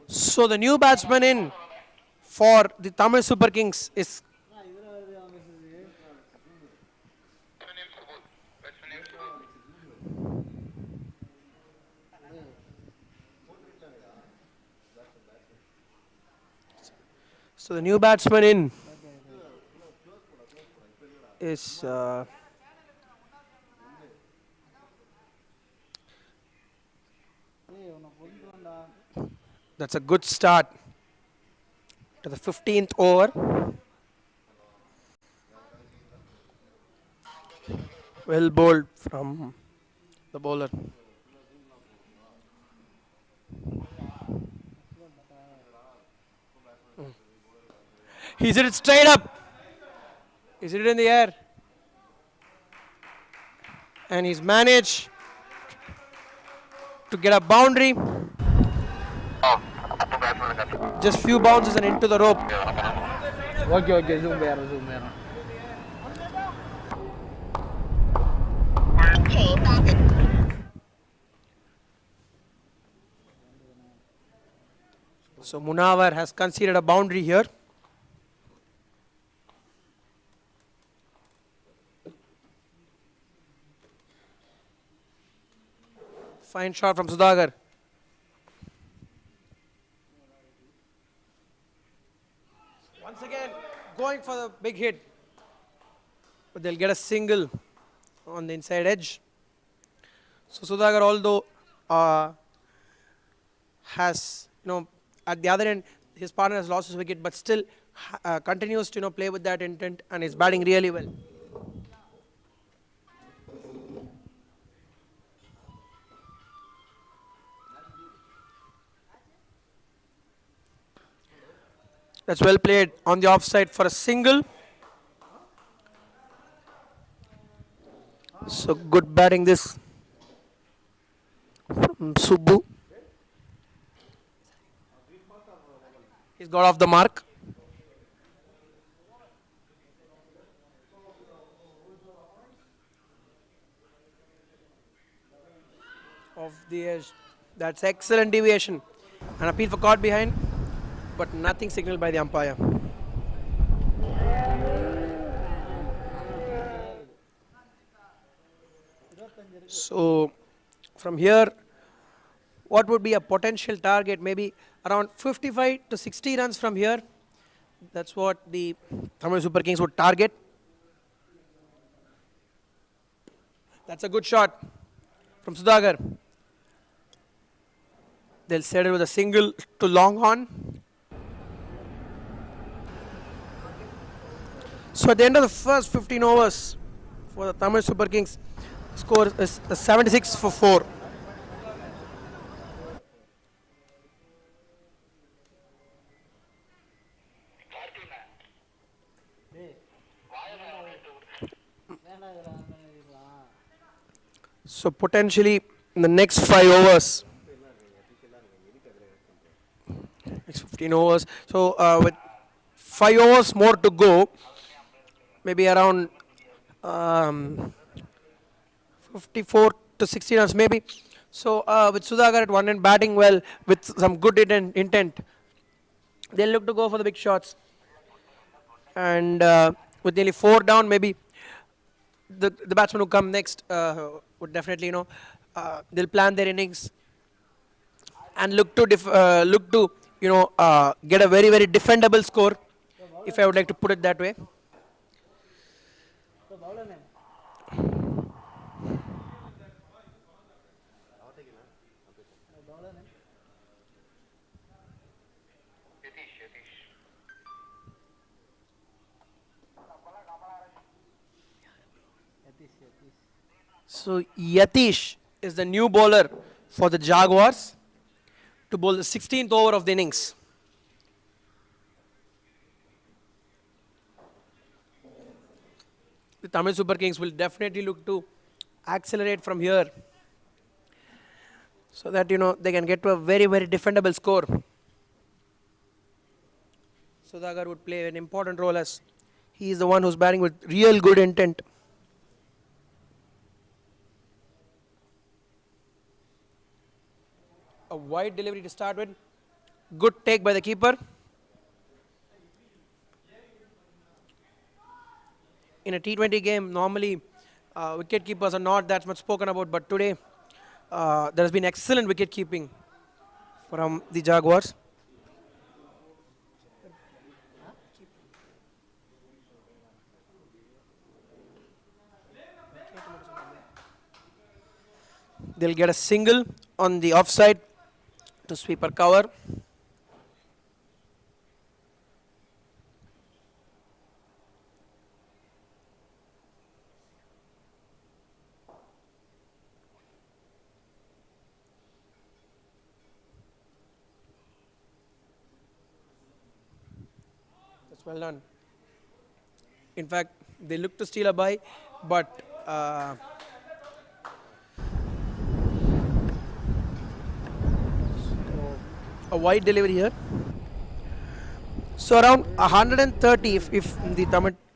So the new batsman in for the Tamil Super Kings is the new batsman in is that's a good start to the 15th over. Well bowled from the bowler. He's hit it straight up. He's hit it in the air. And he's managed to get a boundary. Just few bounces and into the rope. Okay, zoom there. So Munawar has conceded a boundary here. Fine shot from Sudhagar. Once again, going for the big hit. But they'll get a single on the inside edge. So Sudhagar, although has, at the other end, his partner has lost his wicket, but still continues to, play with that intent and is batting really well. That's well played on the offside for a single. So good batting this from Subbu. He's got off the mark. Off the edge. That's excellent deviation. An appeal for caught behind, but nothing signaled by the umpire. So from here, what would be a potential target? Maybe around 55 to 60 runs from here. That's what the Tamil Super Kings would target. That's a good shot from Sudhakar. They'll set it with a single to long on. So at the end of the first 15 overs for the Tamil Super Kings, score is 76 for 4. So potentially in the next 5 overs, next 15 overs. So with 5 overs more to go, maybe around 54 to 60 runs maybe. So with Sudhakar at one end batting well with some good intent, they'll look to go for the big shots. And with nearly 4 down, maybe the batsman who come next would definitely, they'll plan their innings and look to get a very very defendable score, if I would like to put it that way. So Yatish is the new bowler for the Jaguars to bowl the 16th over of the innings. The Tamil Super Kings will definitely look to accelerate from here so that they can get to a very very defendable score. Sudhakar would play an important role as he is the one who's batting with real good intent. A wide delivery to start with. Good take by the keeper. In a T20 game, normally wicket keepers are not that much spoken about, but today there has been excellent wicket keeping from the Jaguars. They'll get a single on the offside to sweeper cover. That's well done. In fact, they look to steal a bye, but a wide delivery here. So around 130 if the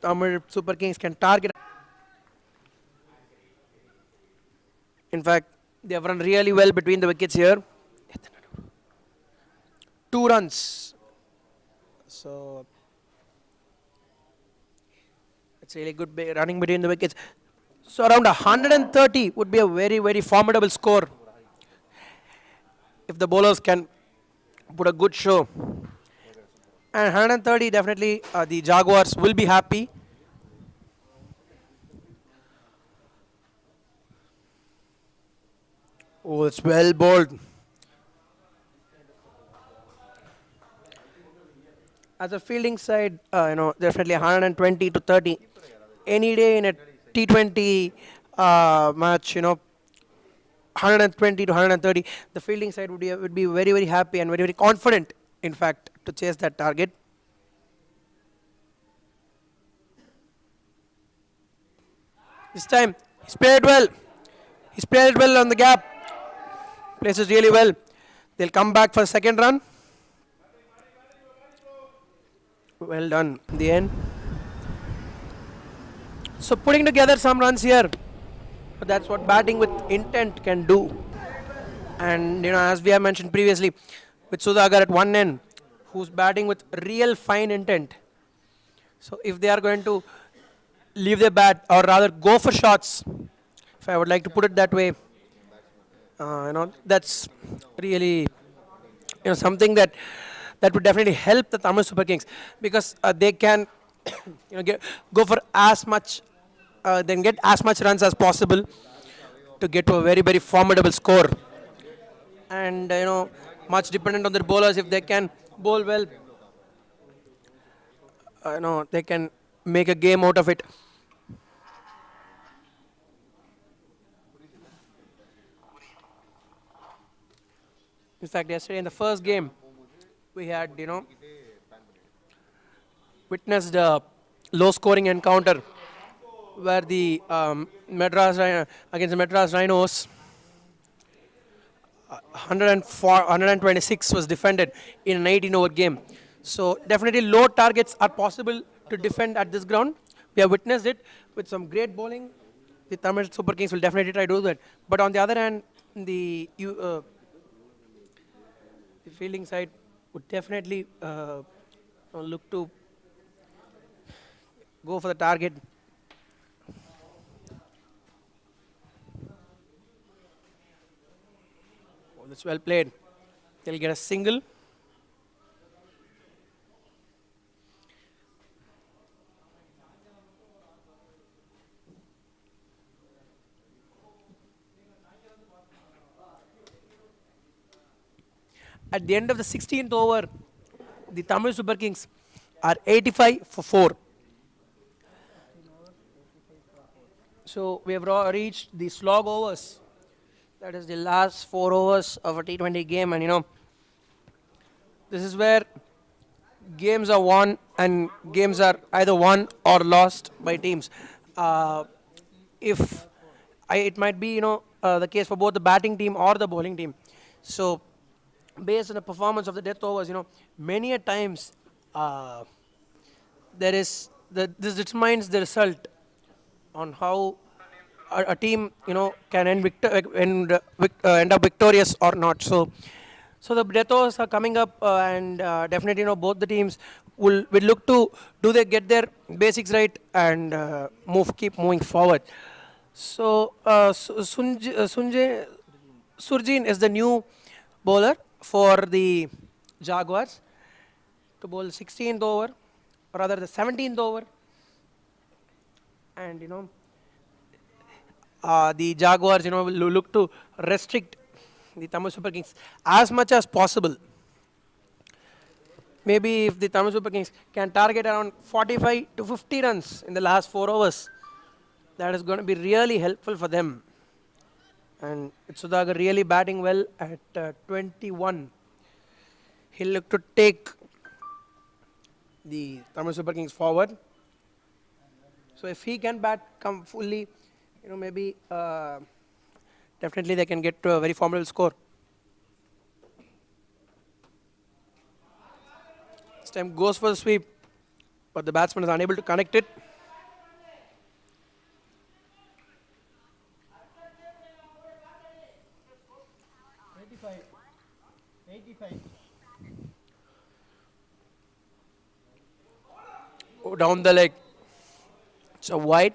Tamil Super Kings can target. In fact, they have run really well between the wickets here. 2 runs. So it's really good running between the wickets. So around 130 would be a very very formidable score if the bowlers can put a good show. And 130 definitely the Jaguars will be happy. Oh, it's well bowled. As a fielding side, definitely 120 to 30. Any day in a T20 match, 120 to 130, the fielding side would be very very happy and very very confident, in fact, to chase that target. This time he's played well. He's played well on the gap. Places really well. They'll come back for a second run. Well done in the end. So putting together some runs here. But that's what batting with intent can do. And as we have mentioned previously, with Sudhakar at one end, who's batting with real fine intent. So if they are going to leave their bat, or rather go for shots, if I would like to put it that way, That's really something that would definitely help the Tamil Super Kings because they can go for as much then get as much runs as possible to get to a very very formidable score, and much dependent on their bowlers. If they can bowl well, they can make a game out of it. In fact, yesterday in the first game, we had witnessed a low-scoring encounter where the against the Madras Rhinos, 104, 126 was defended in an 18-over game. So definitely low targets are possible to defend at this ground. We have witnessed it with some great bowling. The Tamil Super Kings will definitely try to do that. But on the other hand, the fielding side would definitely look to go for the target. Oh, that's well played. They'll get a single. At the end of the 16th over, the Tamil Super Kings are 85 for 4. So we have reached the slog overs. That is the last 4 overs of a T20 game, and this is where games are won and games are either won or lost by teams. If it might be the case for both the batting team or the bowling team. So based on the performance of the death overs, many a times this determines the result on how a team can end up victorious or not. So the death overs are coming up, and definitely both the teams will look to do they get their basics right and keep moving forward. So Surjeen is the new bowler for the Jaguars to bowl 16th over, or rather the 17th over, and the Jaguars will look to restrict the Tamil Super Kings as much as possible. Maybe if the Tamil Super Kings can target around 45 to 50 runs in the last 4 overs, that is going to be really helpful for them. And Sudhakar really batting well at 21. He'll look to take the Tamil Super Kings forward. So if he can come fully, maybe definitely they can get to a very formidable score. This time goes for the sweep, but the batsman is unable to connect it. Oh, down the leg. It's a wide.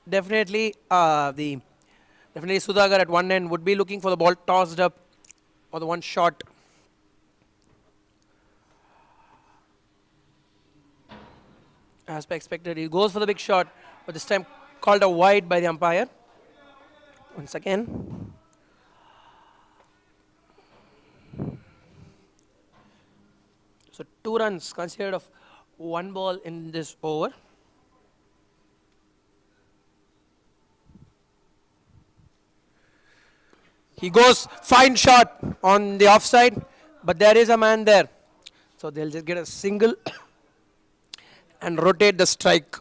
Definitely, definitely Sudhakar at one end would be looking for the ball tossed up or the one shot. As expected, he goes for the big shot, but this time called a wide by the umpire. Once again. So 2 runs considered of 1 ball in this over. He goes, fine shot on the offside, but there is a man there. So they'll just get a single and rotate the strike.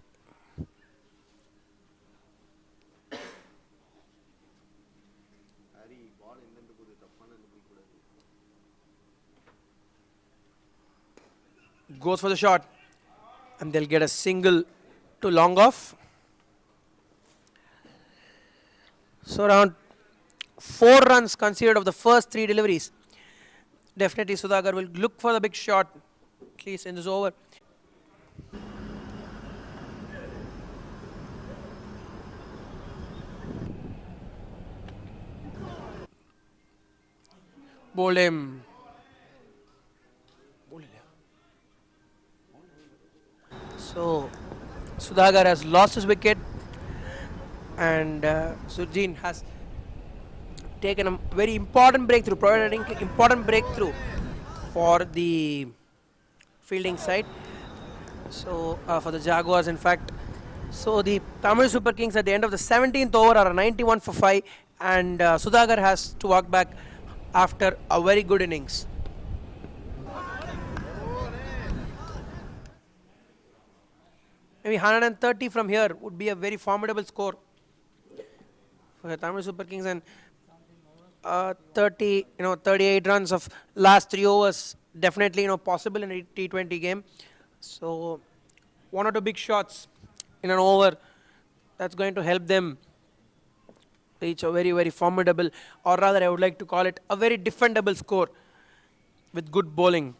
Goes for the shot, and they'll get a single to long off. So around 4 runs considered of the first 3 deliveries. Definitely Sudhakar will look for the big shot, at least in this over. Bowled him. So Sudhagar has lost his wicket, and Sujin has taken a very important breakthrough, providing important breakthrough for the fielding side. So for the Jaguars, in fact, so the Tamil Super Kings at the end of the 17th over are 91 for 5, and Sudhagar has to walk back after a very good innings. Maybe 130 from here would be a very formidable score for the Tamil Super Kings, and 30, 38 runs of last 3 overs, definitely, possible in a T20 game. So one or two big shots in an over, that's going to help them reach a very, very formidable, or rather, I would like to call it a very defendable score with good bowling.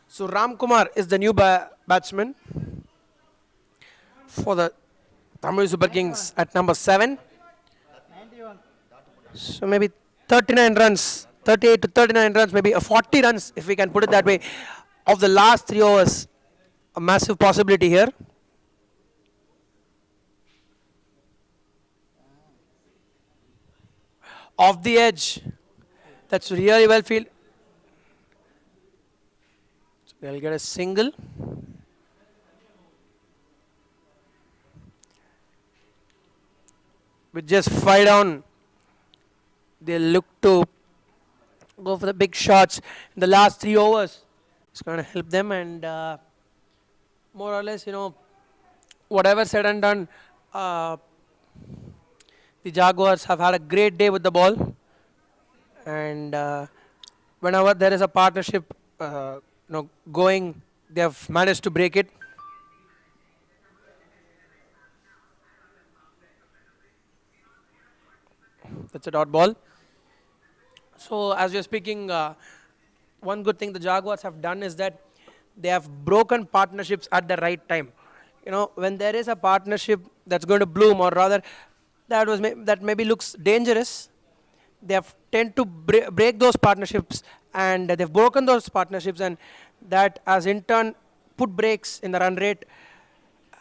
So Ram Kumar is the new batsman for the Tamil Super Kings at number 7. So maybe 39 runs, 38 to 39 runs, maybe a 40 runs, if we can put it that way, of the last 3 overs. A massive possibility here. Off the edge. That's really well fielded. So they'll get a single. With just 5 down, they'll look to go for the big shots in the last 3 overs. It's going to help them, and more or less, whatever said and done, the Jaguars have had a great day with the ball, and whenever there is a partnership, going, they have managed to break it. That's a dot ball. So as you're speaking, one good thing the Jaguars have done is that they have broken partnerships at the right time. When there is a partnership that's going to bloom, or rather, that maybe looks dangerous, they have tend to break those partnerships, and they've broken those partnerships, and that has in turn put brakes in the run rate,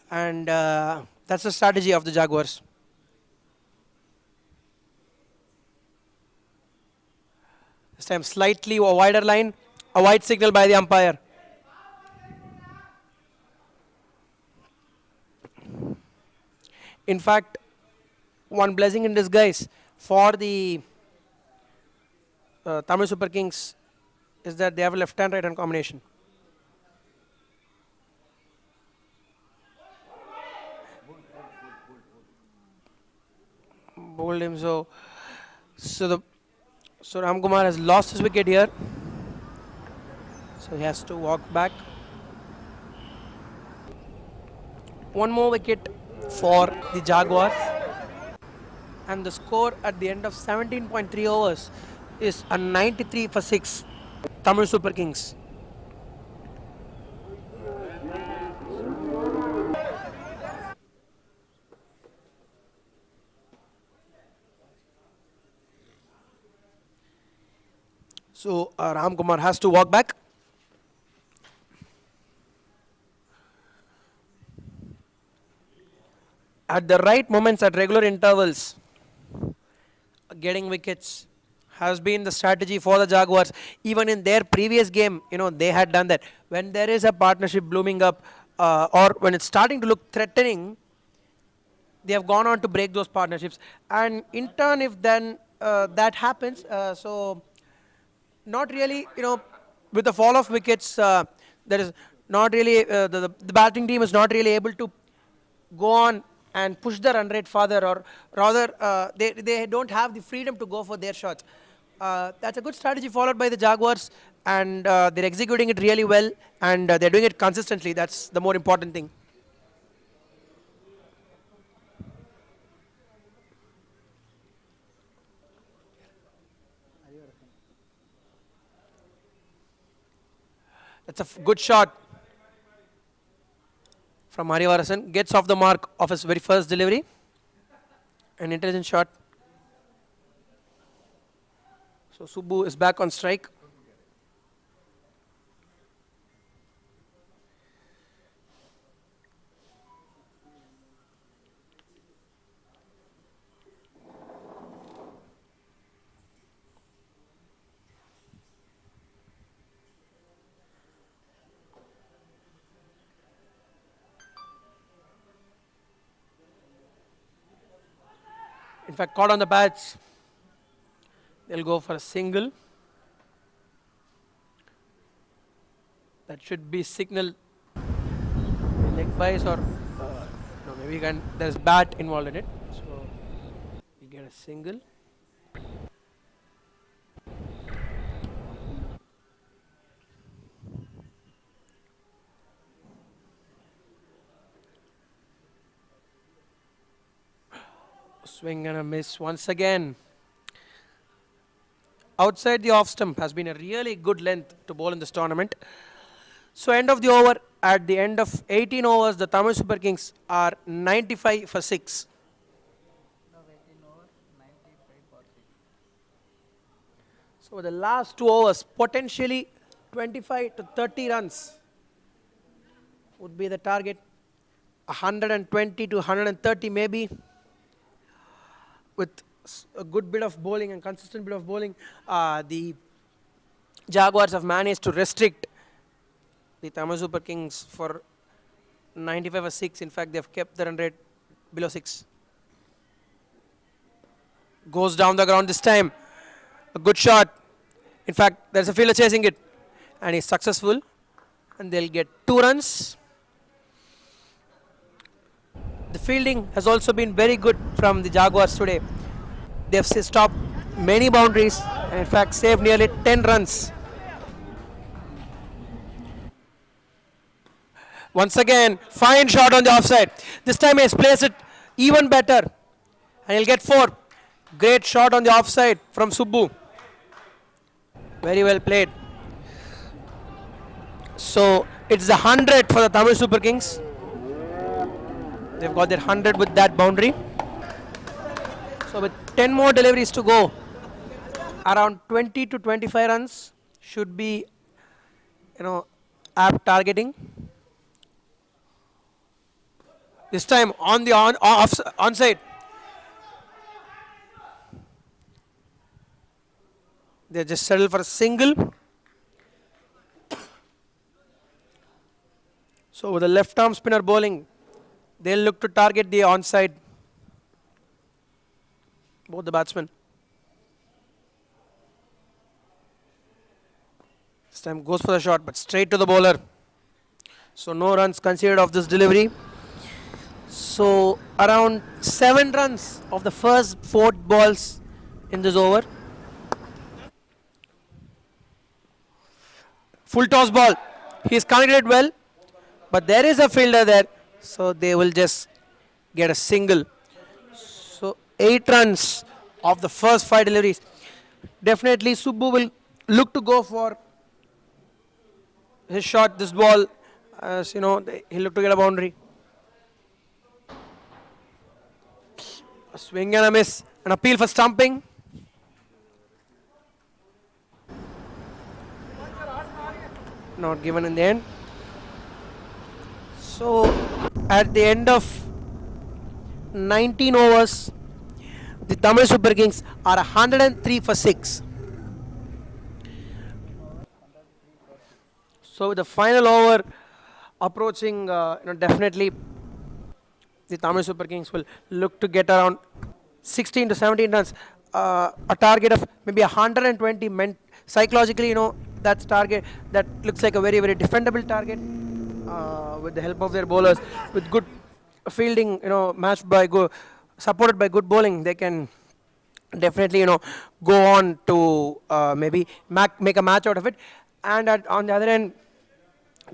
and that's the strategy of the Jaguars. This time slightly a wider line, a wide signal by the umpire. In fact, one blessing in disguise for the Tamil Super Kings is that they have a left-hand right-hand combination. Bowled him, so Ram Kumar has lost his wicket here, so he has to walk back. One more wicket for the Jaguars, and the score at the end of 17.3 overs is a 93 for 6 Tamil Super Kings. So Ram Kumar has to walk back. At the right moments, at regular intervals, getting wickets has been the strategy for the Jaguars. Even in their previous game, they had done that. When there is a partnership blooming up, or when it's starting to look threatening, they have gone on to break those partnerships. And in turn, if then that happens, so not really, with the fall of wickets, there is not really the batting team is not really able to go on and push the run rate further, or rather, they don't have the freedom to go for their shots. That's a good strategy followed by the Jaguars, and they're executing it really well, and they're doing it consistently. That's the more important thing. That's a good shot from Harivarasan. Gets off the mark of his very first delivery. An intelligent shot. So Subbu is back on strike. In fact, caught on the bats. They'll go for a single. That should be signal leg bias, or no, maybe there's bat involved in it. So we get a single. Swing and a miss once again. Outside the off stump has been a really good length to bowl in this tournament. So end of the over, at the end of 18 overs, the Tamil Super Kings are 95 for 6. So the last 2 overs, potentially 25 to 30 runs would be the target. 120 to 130 maybe. With a good bit of bowling and consistent bit of bowling, the Jaguars have managed to restrict the Tamil Super Kings for 95 or 6. In fact, they've kept the run rate below 6. Goes down the ground this time. A good shot. In fact, there's a fielder chasing it, and he's successful. And they'll get 2 runs. The fielding has also been very good from the Jaguars today. They've stopped many boundaries and in fact saved nearly 10 runs. Once again, fine shot on the offside. This time he's placed it even better and he'll get 4. Great shot on the offside from Subbu. Very well played. So it's the 100 for the Tamil Super Kings. They've got their 100 with that boundary. So with 10 more deliveries to go, around 20 to 25 runs should be, apt targeting. This time on the onside. They just settle for a single. So with the left arm spinner bowling, they'll look to target the onside. Both the batsmen. This time goes for the shot, but straight to the bowler. So no runs considered of this delivery. So around 7 runs of the first 4 balls in this over. Full toss ball. He's connected well, but there is a fielder there, so they will just get a single. So 8 runs of the first 5 deliveries. Definitely Subbu will look to go for his shot, this ball, as he'll look to get a boundary. A swing and a miss. An appeal for stumping. Not given in the end. So at the end of 19 overs, the Tamil Super Kings are 103 for 6. So with the final over approaching, definitely the Tamil Super Kings will look to get around 16 to 17 runs. A target of maybe 120 psychologically, that's target that looks like a very very defendable target with the help of their bowlers with good fielding, matched by good, supported by good bowling. They can definitely go on to maybe make a match out of it. And on the other end,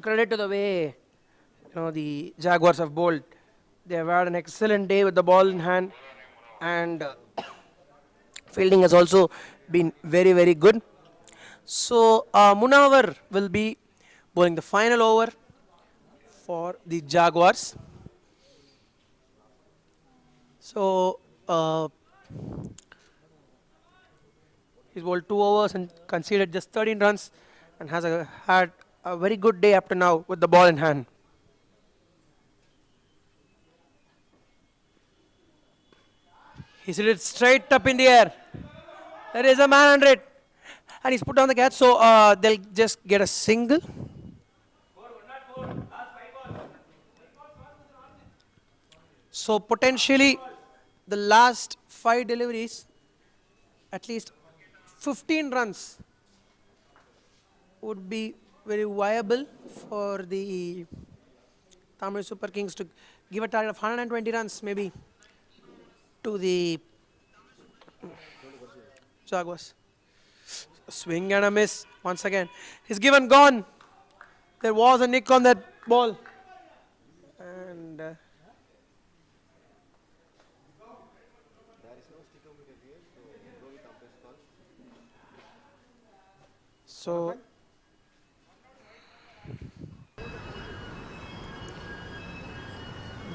credit to the way the Jaguars have bowled. They have had an excellent day with the ball in hand, and fielding has also been very very good. So Munawar will be bowling the final over for the Jaguars. So he's bowled 2 overs and conceded just 13 runs, and has had a very good day up to now with the ball in hand. He's hit it straight up in the air. There is a man under it, and he's put down the catch. So they'll just get a single. So potentially, the last 5 deliveries, at least 15 runs would be very viable for the Tamil Super Kings to give a target of 120 runs maybe to the Jaguars. Swing and a miss once again. He's given gone. There was a nick on that ball. And so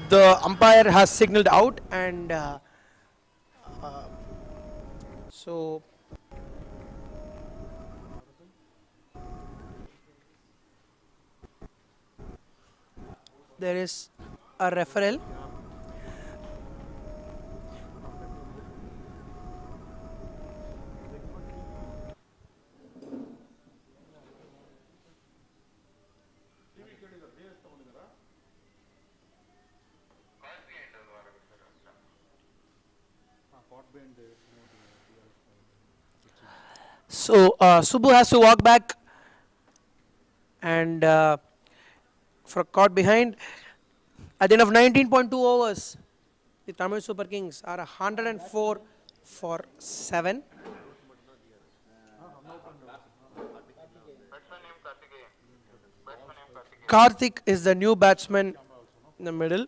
the umpire has signaled out, and so there is a referral. So Subbu has to walk back, and for caught behind. At the end of 19.2 overs, the Tamil Super Kings are 104 for 7. Karthik is the new batsman in the middle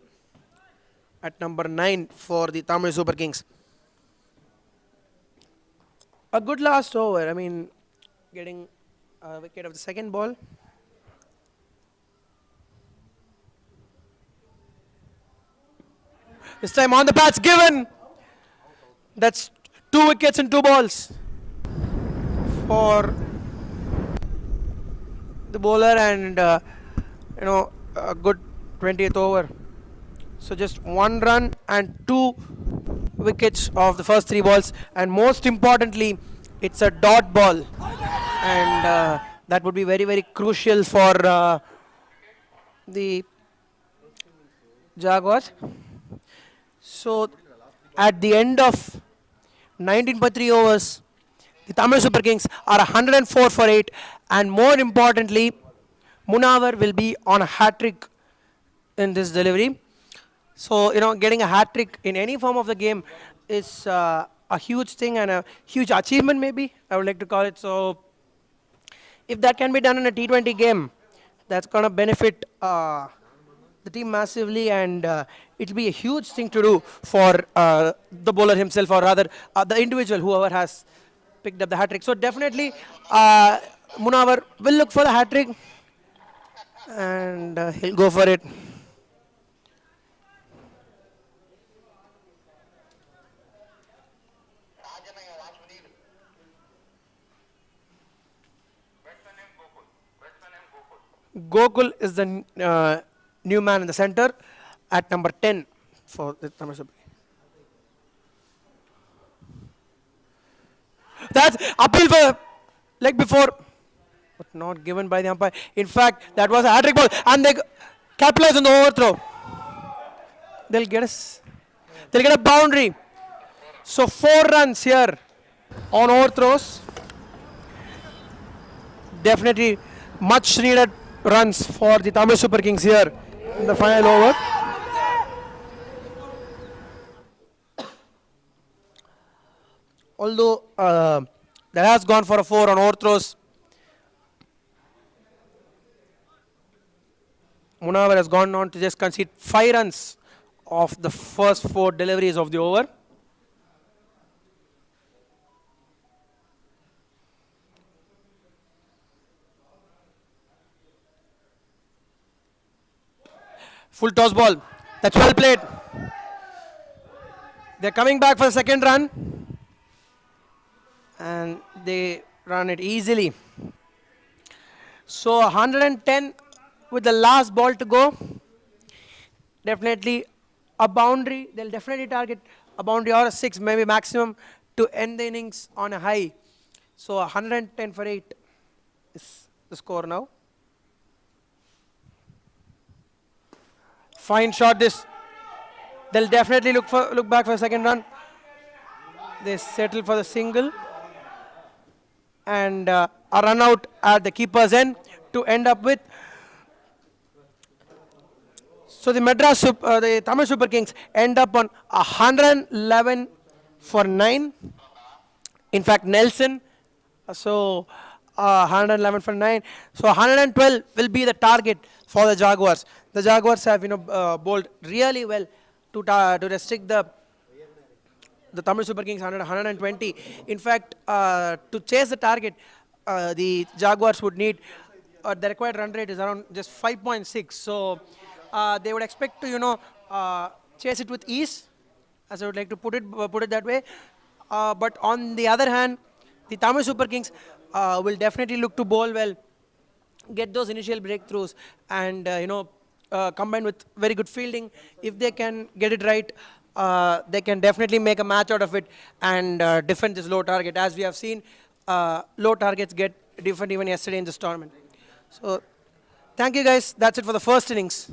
at number 9 for the Tamil Super Kings. A good last over. I mean, getting a wicket of the second ball. This time on the patch, given. That's 2 wickets and 2 balls for the bowler, and a good 20th over. So just 1 run and 2 wickets of the first 3 balls, and most importantly, it's a dot ball, and that would be very very crucial for the Jaguars. So at the end of 19.3 overs, the Tamil Super Kings are 104 for 8, and more importantly, Munawar will be on a hat-trick in this delivery. So, getting a hat-trick in any form of the game is a huge thing and a huge achievement, maybe, I would like to call it. So, if that can be done in a T20 game, that's going to benefit the team massively, and it will be a huge thing to do for the bowler himself, or rather the individual, whoever has picked up the hat-trick. So definitely Munawar will look for the hat-trick, and he'll go for it. Gokul is the new man in the center at number 10 for the Tamil Super. That's appeal for leg before, but not given by the umpire. In fact, that was a hat-trick ball, and they capitalize on the overthrow. They'll get a boundary. So 4 runs here on overthrows. Definitely much needed runs for the Tamil Super Kings here in the final over. Although that has gone for a 4 on overthrows. Munawar has gone on to just concede 5 runs of the first 4 deliveries of the over. Full toss ball. That's well played. They're coming back for the second run. And they run it easily. So 110 with the last ball to go. Definitely a boundary. They'll definitely target a boundary or a 6, maybe maximum, to end the innings on a high. So 110 for 8 is the score now. Fine shot this. They'll definitely look back for a second run. They settle for the single. And a run out at the keeper's end to end up with. So the Tamil Super Kings end up on 111 for 9. In fact, Nelson, 111 for 9. So 112 will be the target for the Jaguars. The Jaguars have bowled really well to restrict the Tamil Super Kings 120. In fact, to chase the target, the Jaguars would need the required run rate is around just 5.6. So they would expect to chase it with ease, as I would like to put it that way. But on the other hand, the Tamil Super Kings will definitely look to bowl well, get those initial breakthroughs, and combined with very good fielding. If they can get it right, they can definitely make a match out of it and defend this low target. As we have seen, low targets get defended even yesterday in this tournament. So thank you guys. That's it for the first innings.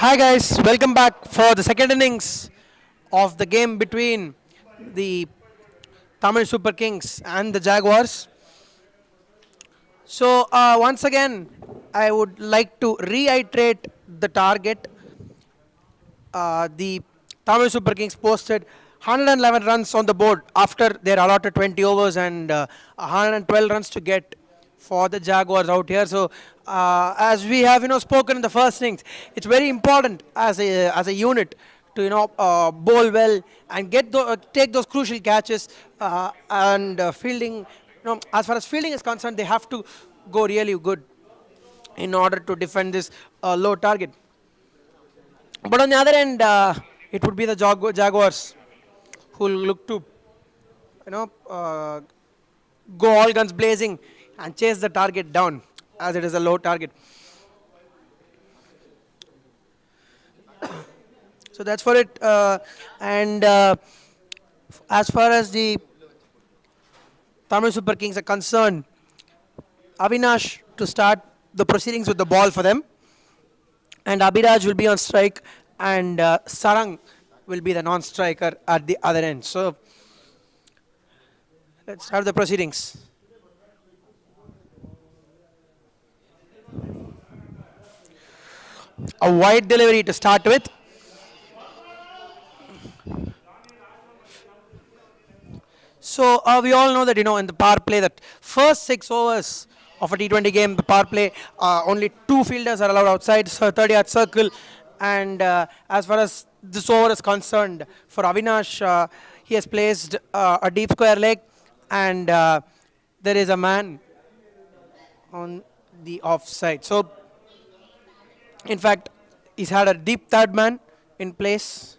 Hi guys, welcome back for the second innings of the game between the Tamil Super Kings and the Jaguars. So once again, I would like to reiterate the target. The Tamil Super Kings posted 111 runs on the board after their allotted 20 overs and 112 runs to get for the Jaguars out here. So as we have spoken in the first innings, it's very important as a unit to bowl well and take those crucial catches and fielding. As far as fielding is concerned, they have to go really good in order to defend this low target. But on the other end, it would be the Jaguars who will look to, go all guns blazing and chase the target down, as it is a low target. So that's for it. And as far as the Tamil Super Kings are concerned, Avinash to start the proceedings with the ball for them, and Abhiraj will be on strike, and Sarang will be the non-striker at the other end. So let's start the proceedings. A wide delivery to start with. So we all know that in the power play, that first 6 overs of a T20 game, the power play, only 2 fielders are allowed outside 30-yard circle. And as far as this over is concerned, for Avinash, he has placed a deep square leg, and there is a man on the offside. So, in fact, he's had a deep third man in place.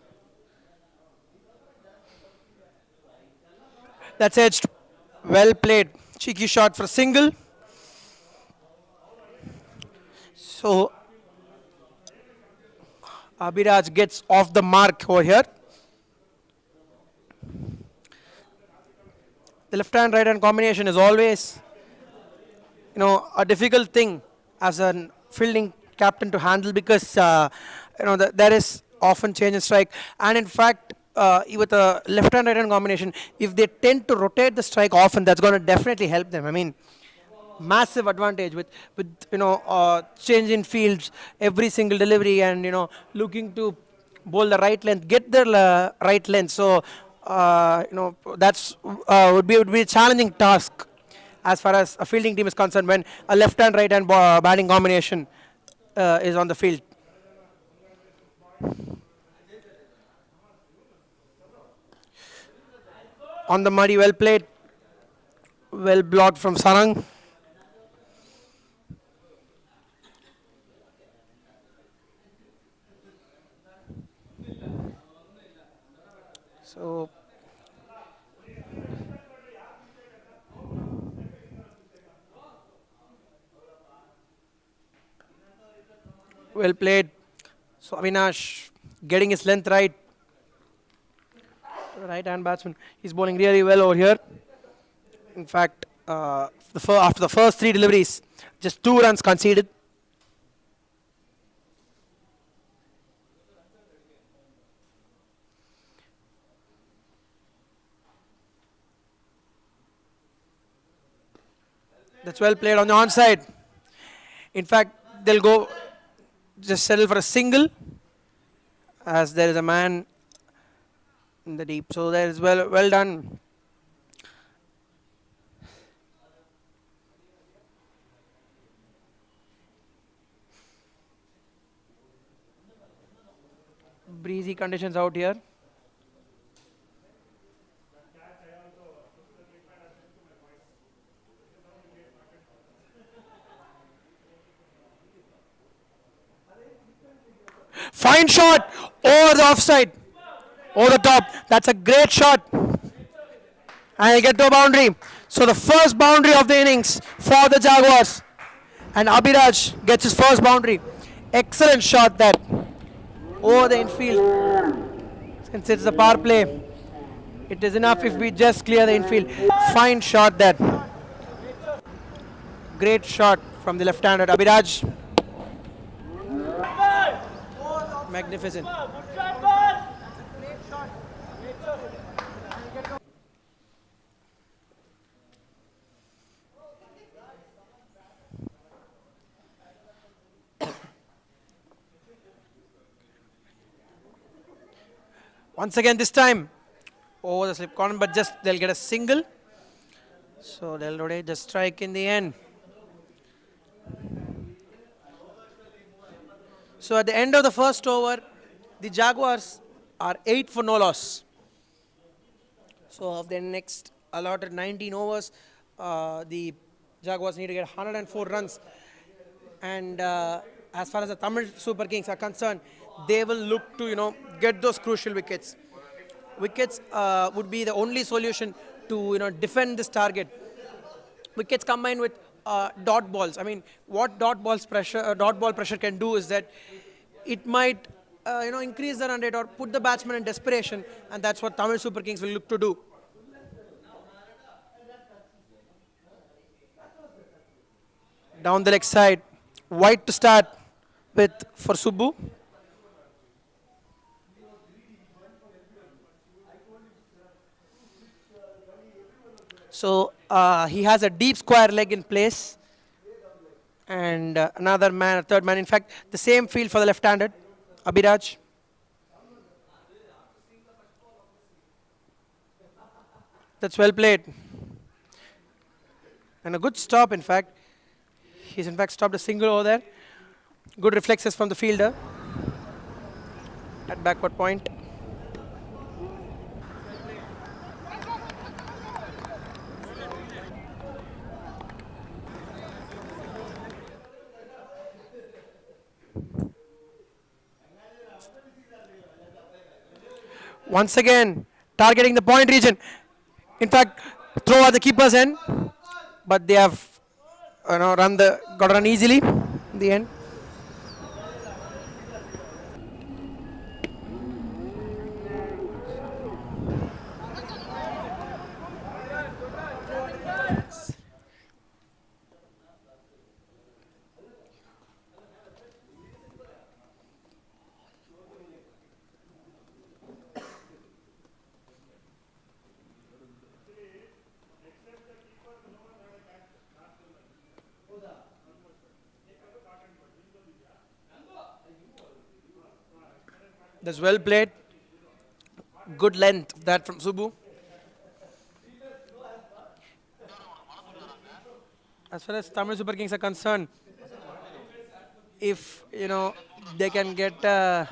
That's edged. Well played. Cheeky shot for a single. So, Abhiraj gets off the mark over here. The left hand right hand combination is always a difficult thing as a fielding captain to handle, because there is often change in strike, and in fact with a left hand right hand combination, if they tend to rotate the strike often, that's going to definitely help them. I mean, massive advantage with change in fields every single delivery, and looking to bowl the right length, get the right length. So that's would be a challenging task as far as a fielding team is concerned when a left hand right hand batting combination is on the field. On the muddy, well played, well blocked from Sarang. So well played. So Avinash getting his length right. The right hand batsman, he's bowling really well over here. In fact, after the first 3 deliveries, just 2 runs conceded. That's well played on the onside. In fact, they'll go just settle for a single, as there is a man in the deep. So that is well done. Breezy conditions out here. Fine shot over the offside, over the top. That's a great shot. And he'll get to a boundary. So the first boundary of the innings for the Jaguars. And Abhiraj gets his first boundary. Excellent shot there over the infield. Since it's a power play, it is enough if we just clear the infield. Fine shot there. Great shot from the left-hander Abhiraj. Magnificent. Once again, this time over the slip corner, but just they'll get a single. So they'll rotate the strike in the end. So at the end of the first over, the Jaguars are 8 for no loss. So of their next allotted 19 overs, the Jaguars need to get 104 runs. And as far as the Tamil Super Kings are concerned, they will look to get those crucial wickets. Wickets would be the only solution to defend this target. Wickets combined with dot balls. I mean, what dot ball pressure can do is that it might increase the run rate or put the batsman in desperation, and that's what Tamil Super Kings will look to do. Down the leg side, White to start with for Subbu. So he has a deep square leg in place, and another man, a third man. In fact, the same field for the left-handed, Abhiraj. That's well played. And a good stop, in fact. He's in fact stopped a single over there. Good reflexes from the fielder at backward point. Once again, targeting the point region. In fact, throw at the keeper's end, but they have got to run easily in the end. That's well played. Good length that from Subbu. As far as Tamil Super Kings are concerned, if they can get a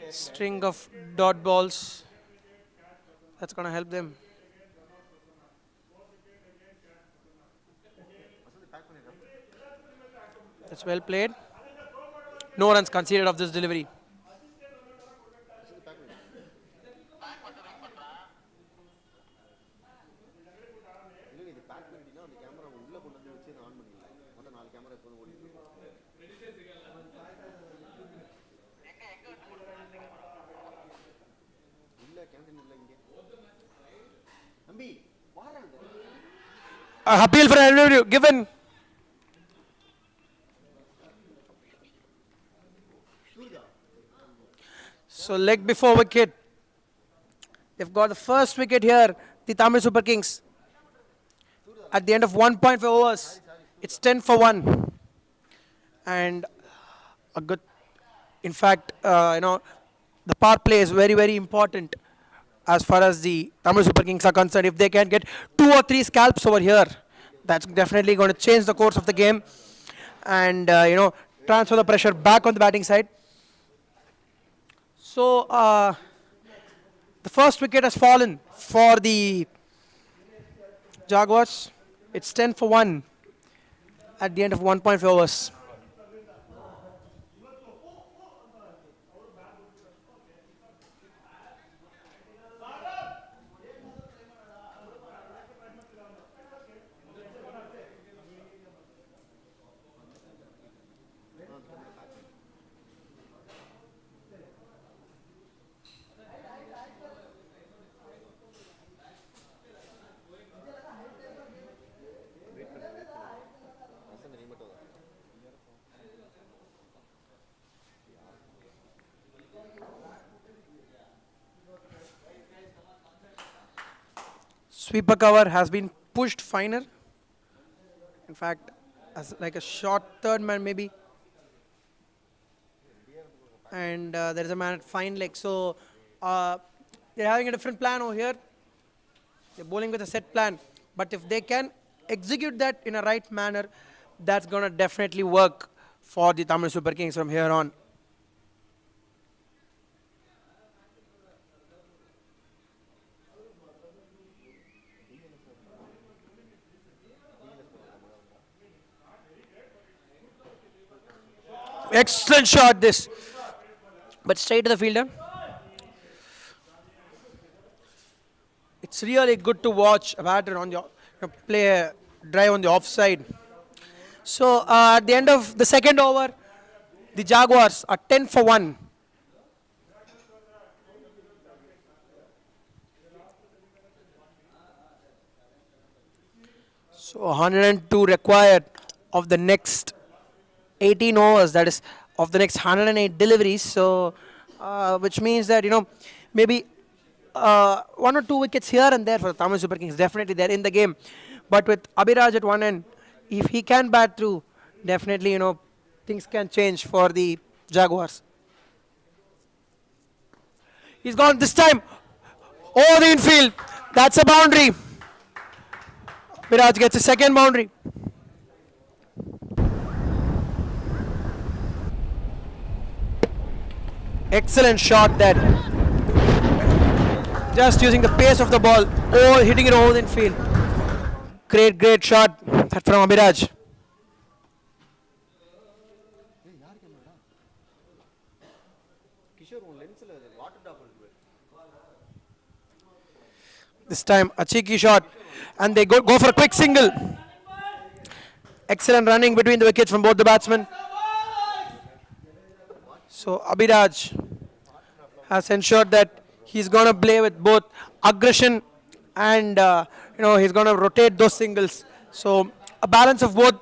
string of dot balls, that's going to help them. That's well played. No runs conceded of this delivery. Appeal for an interview given. So leg before wicket. They've got the first wicket here, the Tamil Super Kings. At the end of 1.5 overs, it's 10 for 1. And a good, in fact, the power play is very, very important as far as the Tamil Super Kings are concerned. If they can get 2 or 3 scalps over here, that's definitely going to change the course of the game and, transfer the pressure back on the batting side. So, the first wicket has fallen for the Jaguars. It's 10 for 1 at the end of 1.5 overs. Sweeper cover has been pushed finer. In fact, as like a short third man maybe. And there is a man at fine leg. So they're having a different plan over here. They're bowling with a set plan. But if they can execute that in a right manner, that's going to definitely work for the Tamil Super Kings from here on. Excellent shot this. But straight to the fielder. It's really good to watch a batter on the play a drive on the offside. So at the end of the second over, the Jaguars are 10 for 1. So 102 required of the next 18 overs, that is of the next 108 deliveries. So which means that, maybe one or two wickets here and there for the Tamil Super Kings. Definitely they're in the game. But with Abhiraj at one end, if he can bat through, definitely, things can change for the Jaguars. He's gone this time. Over the infield. That's a boundary. Abhiraj gets a second boundary. Excellent shot there. Just using the pace of the ball, or hitting it over the infield. Great shot that from Abhiraj. This time a cheeky shot, and they go for a quick single. Excellent running between the wickets from both the batsmen. So Abhiraj has ensured that he's going to play with both aggression and he's going to rotate those singles. So a balance of both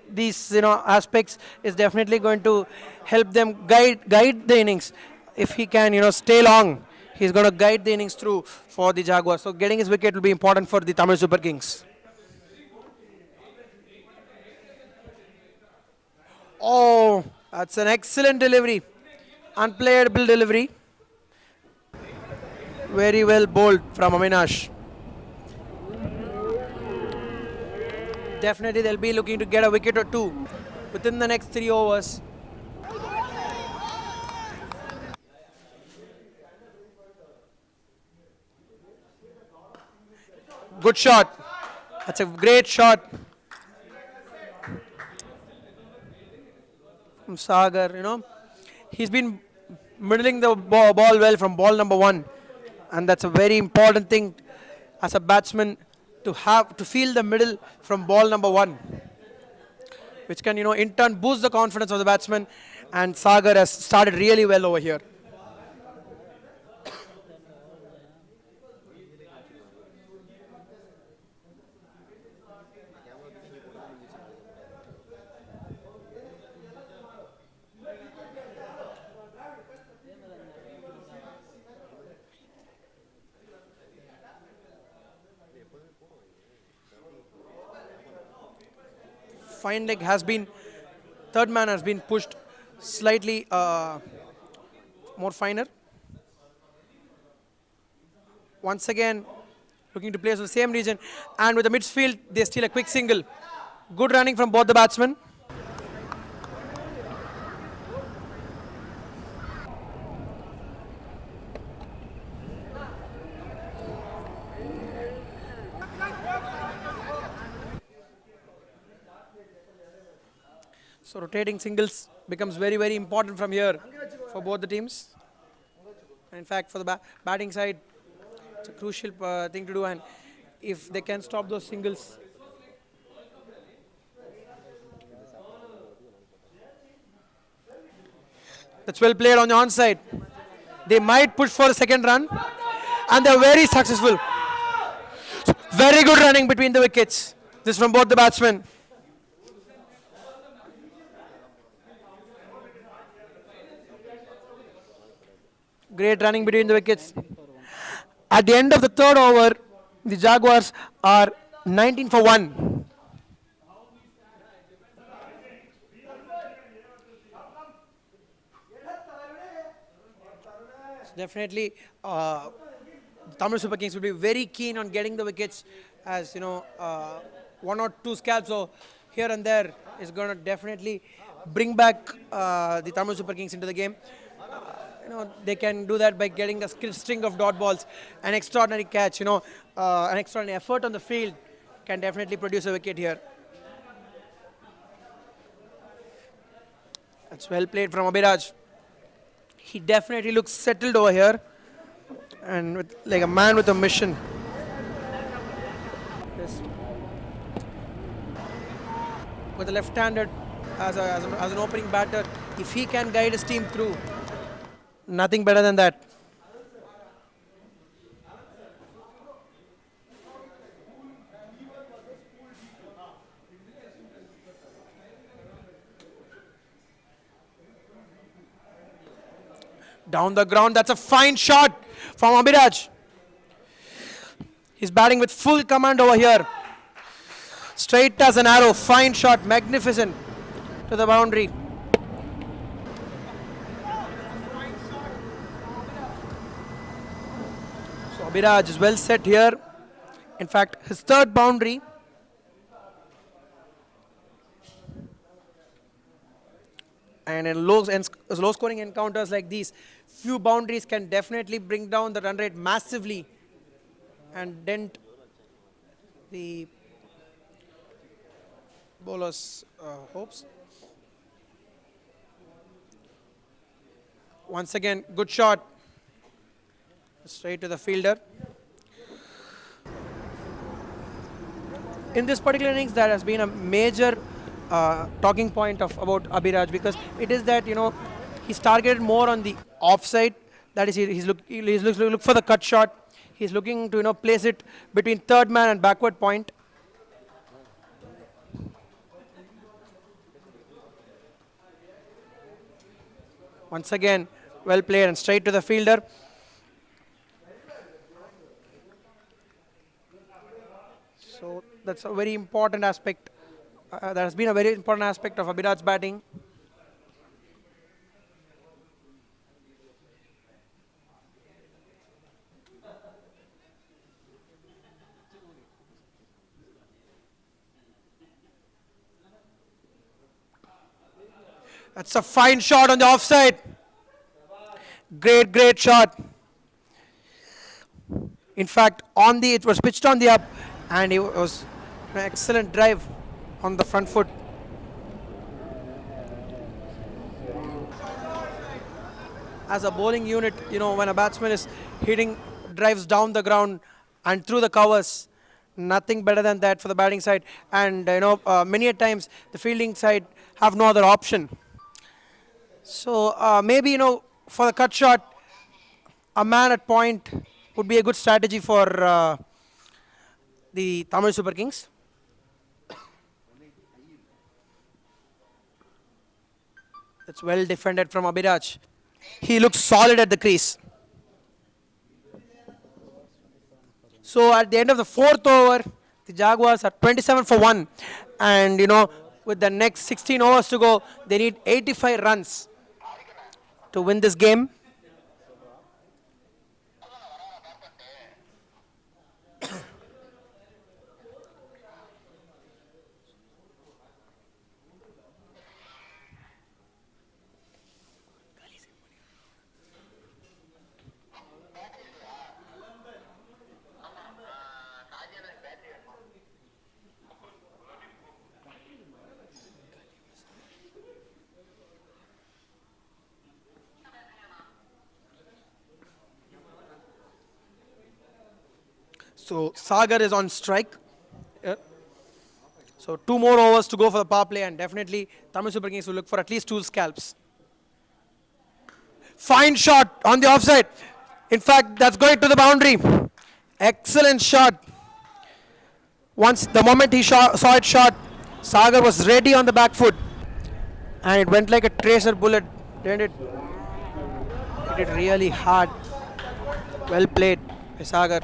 these aspects is definitely going to help them guide the innings. If he can stay long, he's going to guide the innings through for the Jaguars. So getting his wicket will be important for the Tamil Super Kings. Oh, that's an excellent delivery. Unplayable delivery. Very well bowled from Avinash. Definitely they'll be looking to get a wicket or two within the next 3 overs. Good shot. That's a great shot from Sagar. He's been middling the ball well from ball number 1. And that's a very important thing as a batsman to feel the middle from ball number 1, which can in turn boost the confidence of the batsman. And Sagar has started really well over here. Fine leg third man has been pushed slightly more finer. Once again, looking to place the same region, and with the midfield, they steal a quick single. Good running from both the batsmen. So rotating singles becomes very, very important from here for both the teams. And in fact, for the batting side, it's a crucial thing to do. And if they can stop those singles, that's well played on the onside. They might push for a second run, and they're very successful. Very good running between the wickets. This from both the batsmen. Great running between the wickets. At the end of the third over, The Jaguars are 19 for 1. Definitely, Tamil Super Kings will be very keen on getting the wickets, as one or two scalps or here and there is going to definitely bring back the Tamil Super Kings into the game. They can do that by getting a string of dot balls, an extraordinary catch, an extraordinary effort on the field can definitely produce a wicket here. That's well played from Abhiraj. He definitely looks settled over here and like a man with a mission. Yes. With a left-handed as an opening batter, if he can guide his team through, nothing better than that. Down the ground, that's a fine shot from Abhiraj. He's batting with full command over here. Straight as an arrow, fine shot, magnificent to the boundary. So Abhiraj is well set here. In fact, his third boundary. And in low scoring encounters like these, few boundaries can definitely bring down the run rate massively and dent the bowler's hopes. Once again, good shot. Straight to the fielder. In this particular innings, there has been a major talking point about Abhiraj, because it is that he's targeted more on the offside. That is, he's look for the cut shot. He's looking to place it between third man and backward point. Once again, well played and straight to the fielder. So that's a very important aspect. That has been a very important aspect of Abhiraj's batting. That's a fine shot on the offside. Great shot. In fact, it was pitched on the up, and it was an excellent drive on the front foot. As a bowling unit, when a batsman is hitting drives down the ground and through the covers, nothing better than that for the batting side. And many a times the fielding side have no other option. So maybe for the cut shot, a man at point would be a good strategy for the Tamil Super Kings. That's well defended from Abhiraj. He looks solid at the crease. So at the end of the fourth over, the Jaguars are 27 for 1. And with the next 16 overs to go, they need 85 runs to win this game. So Sagar is on strike. Yeah. So 2 more overs to go for the power play, and definitely Tamil Super Kings will look for at least 2 scalps. Fine shot on the offside. In fact, that's going to the boundary. Excellent shot. The moment he saw it shot, Sagar was ready on the back foot, and it went like a tracer bullet. Didn't it? Hit it really hard. Well played by Sagar.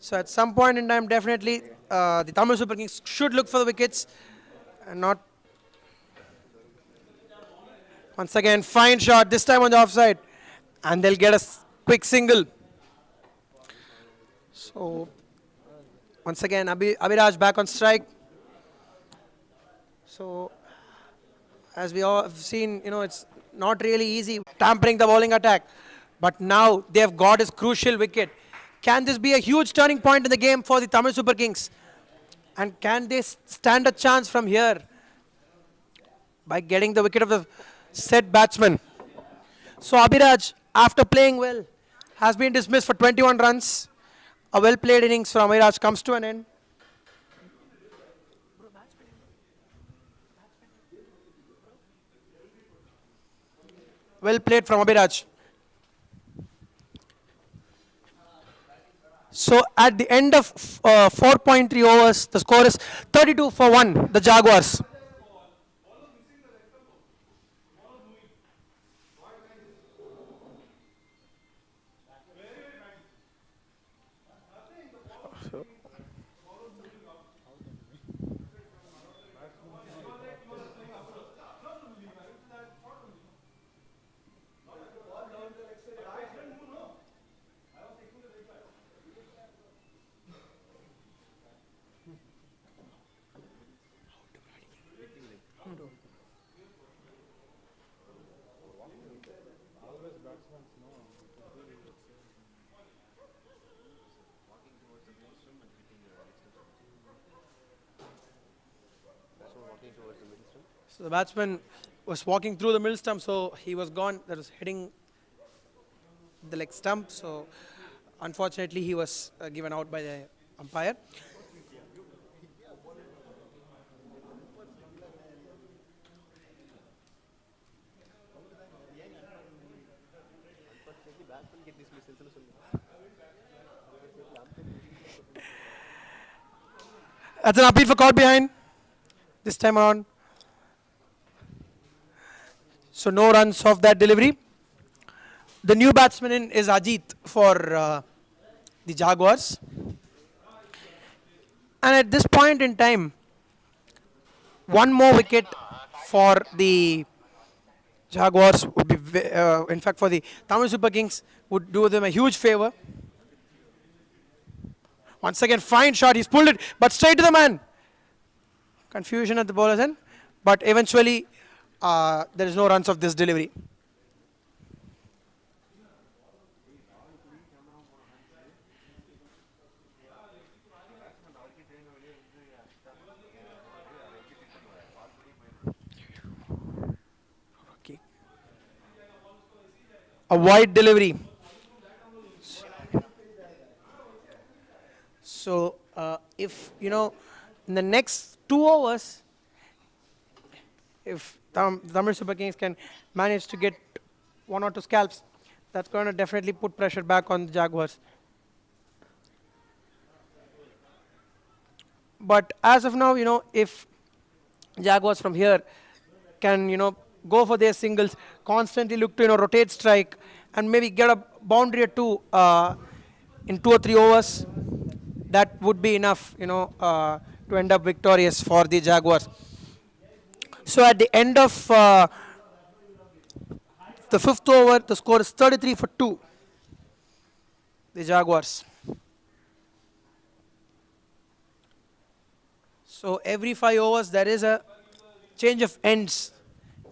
So at some point in time, definitely the Tamil Super Kings should look for the wickets and not. Once again, fine shot, this time on the offside. And they'll get a quick single. So once again, Abhiraj back on strike. So as we all have seen, it's not really easy tampering the bowling attack. But now they have got his crucial wicket. Can this be a huge turning point in the game for the Tamil Super Kings? And can they stand a chance from here by getting the wicket of the said batsman? So Abhiraj, after playing well, has been dismissed for 21 runs. A well-played innings from Abhiraj comes to an end. Well played from Abhiraj. So at the end of 4.3 overs, the score is 32 for 1, the Jaguars. So the batsman was walking through the middle stump, so he was gone. That was hitting the leg stump. So unfortunately, he was given out by the umpire. That's an appeal for caught behind this time around. So no runs off that delivery. The new batsman in is Ajit for the Jaguars. And at this point in time, one more wicket for the Jaguars would be, in fact, for the Tamil Super Kings, would do them a huge favor. Once again, fine shot. He's pulled it, but straight to the man. Confusion at the bowler's end. But eventually, there is no runs of this delivery. Okay. A wide delivery. So, if, in the next 2 overs, if Tamil Super Kings can manage to get 1 or 2 scalps, that's going to definitely put pressure back on the Jaguars. But as of now, if Jaguars from here can, go for their singles, constantly look to, rotate strike, and maybe get a boundary or two in 2 or 3 overs, that would be enough, to end up victorious for the Jaguars. So at the end of the 5th over, the score is 33 for 2, the Jaguars. So every 5 overs, there is a change of ends.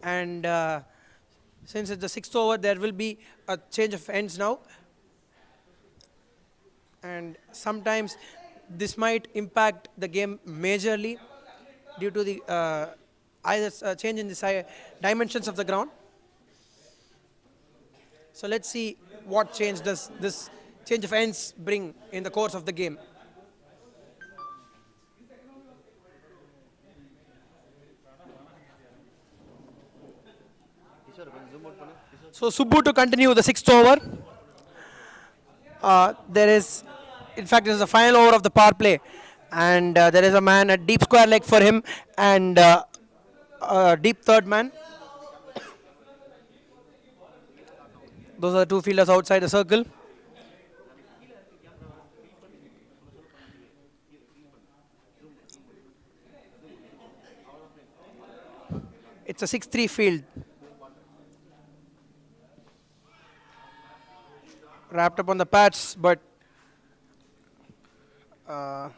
And since it's the 6th over, there will be a change of ends now. And sometimes this might impact the game majorly due to the either change in the dimensions of the ground. So let's see what change does this change of ends bring in the course of the game. So Subbu to continue the 6th over. There is, in fact, this is the final over of the power play, and there is a man at deep square leg for him, and a deep third man. Those are the 2 fielders outside the circle. a 6-3 field. Wrapped up on the patch, but uh,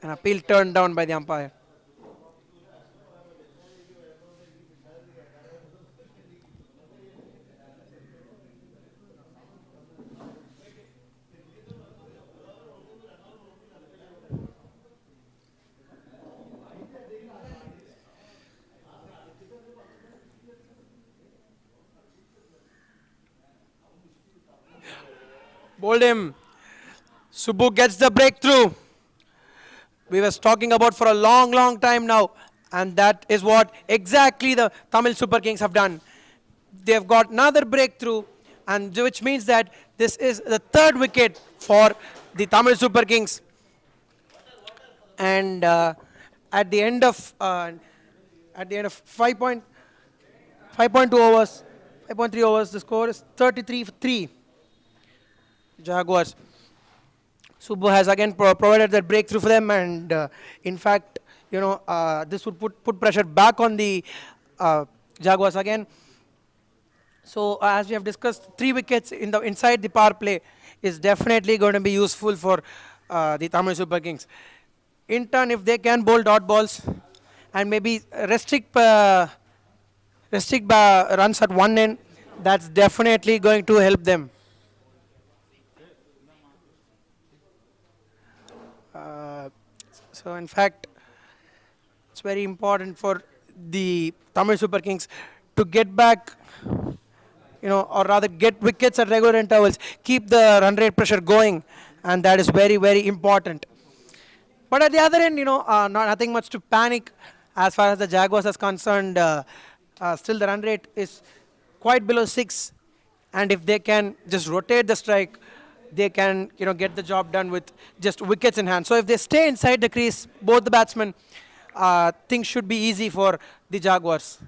an appeal turned down by the umpire. Bowled him. Subbu gets the breakthrough. We was talking about for a long, long time now, and that is what exactly the Tamil Super Kings have done. They've got another breakthrough, and which means that this is the third wicket for the Tamil Super Kings. And at the end of 5.2 overs, 5.3 overs, the score is 33 for 3. Jaguars. Subbu has again provided that breakthrough for them, and in fact, this would put pressure back on the Jaguars again. So as we have discussed, 3 wickets inside the power play is definitely going to be useful for the Tamil Super Kings. In turn, if they can bowl dot balls and maybe restrict runs at one end, that's definitely going to help them. So in fact, it's very important for the Tamil Super Kings to get back, or rather get wickets at regular intervals, keep the run rate pressure going, and that is very, very important. But at the other end, nothing much to panic as far as the Jaguars is concerned. Still, the run rate is quite below 6, and if they can just rotate the strike, they can get the job done with just wickets in hand. So if they stay inside the crease, both the batsmen, things should be easy for the Jaguars.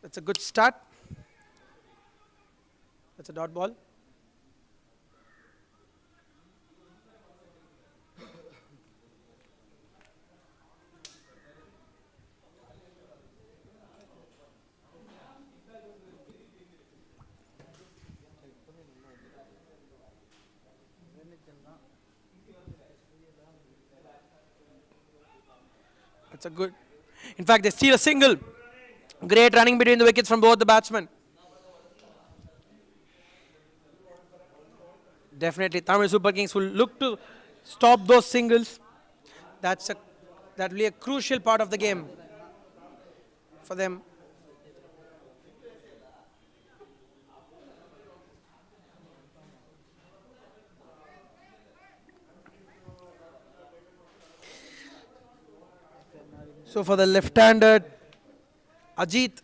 That's a good start. That's a dot ball. That's a good. In fact, they steal a single. Great running between the wickets from both the batsmen. Definitely, Tamil Super Kings will look to stop those singles. That will be a crucial part of the game for them. So for the left-handed Ajit,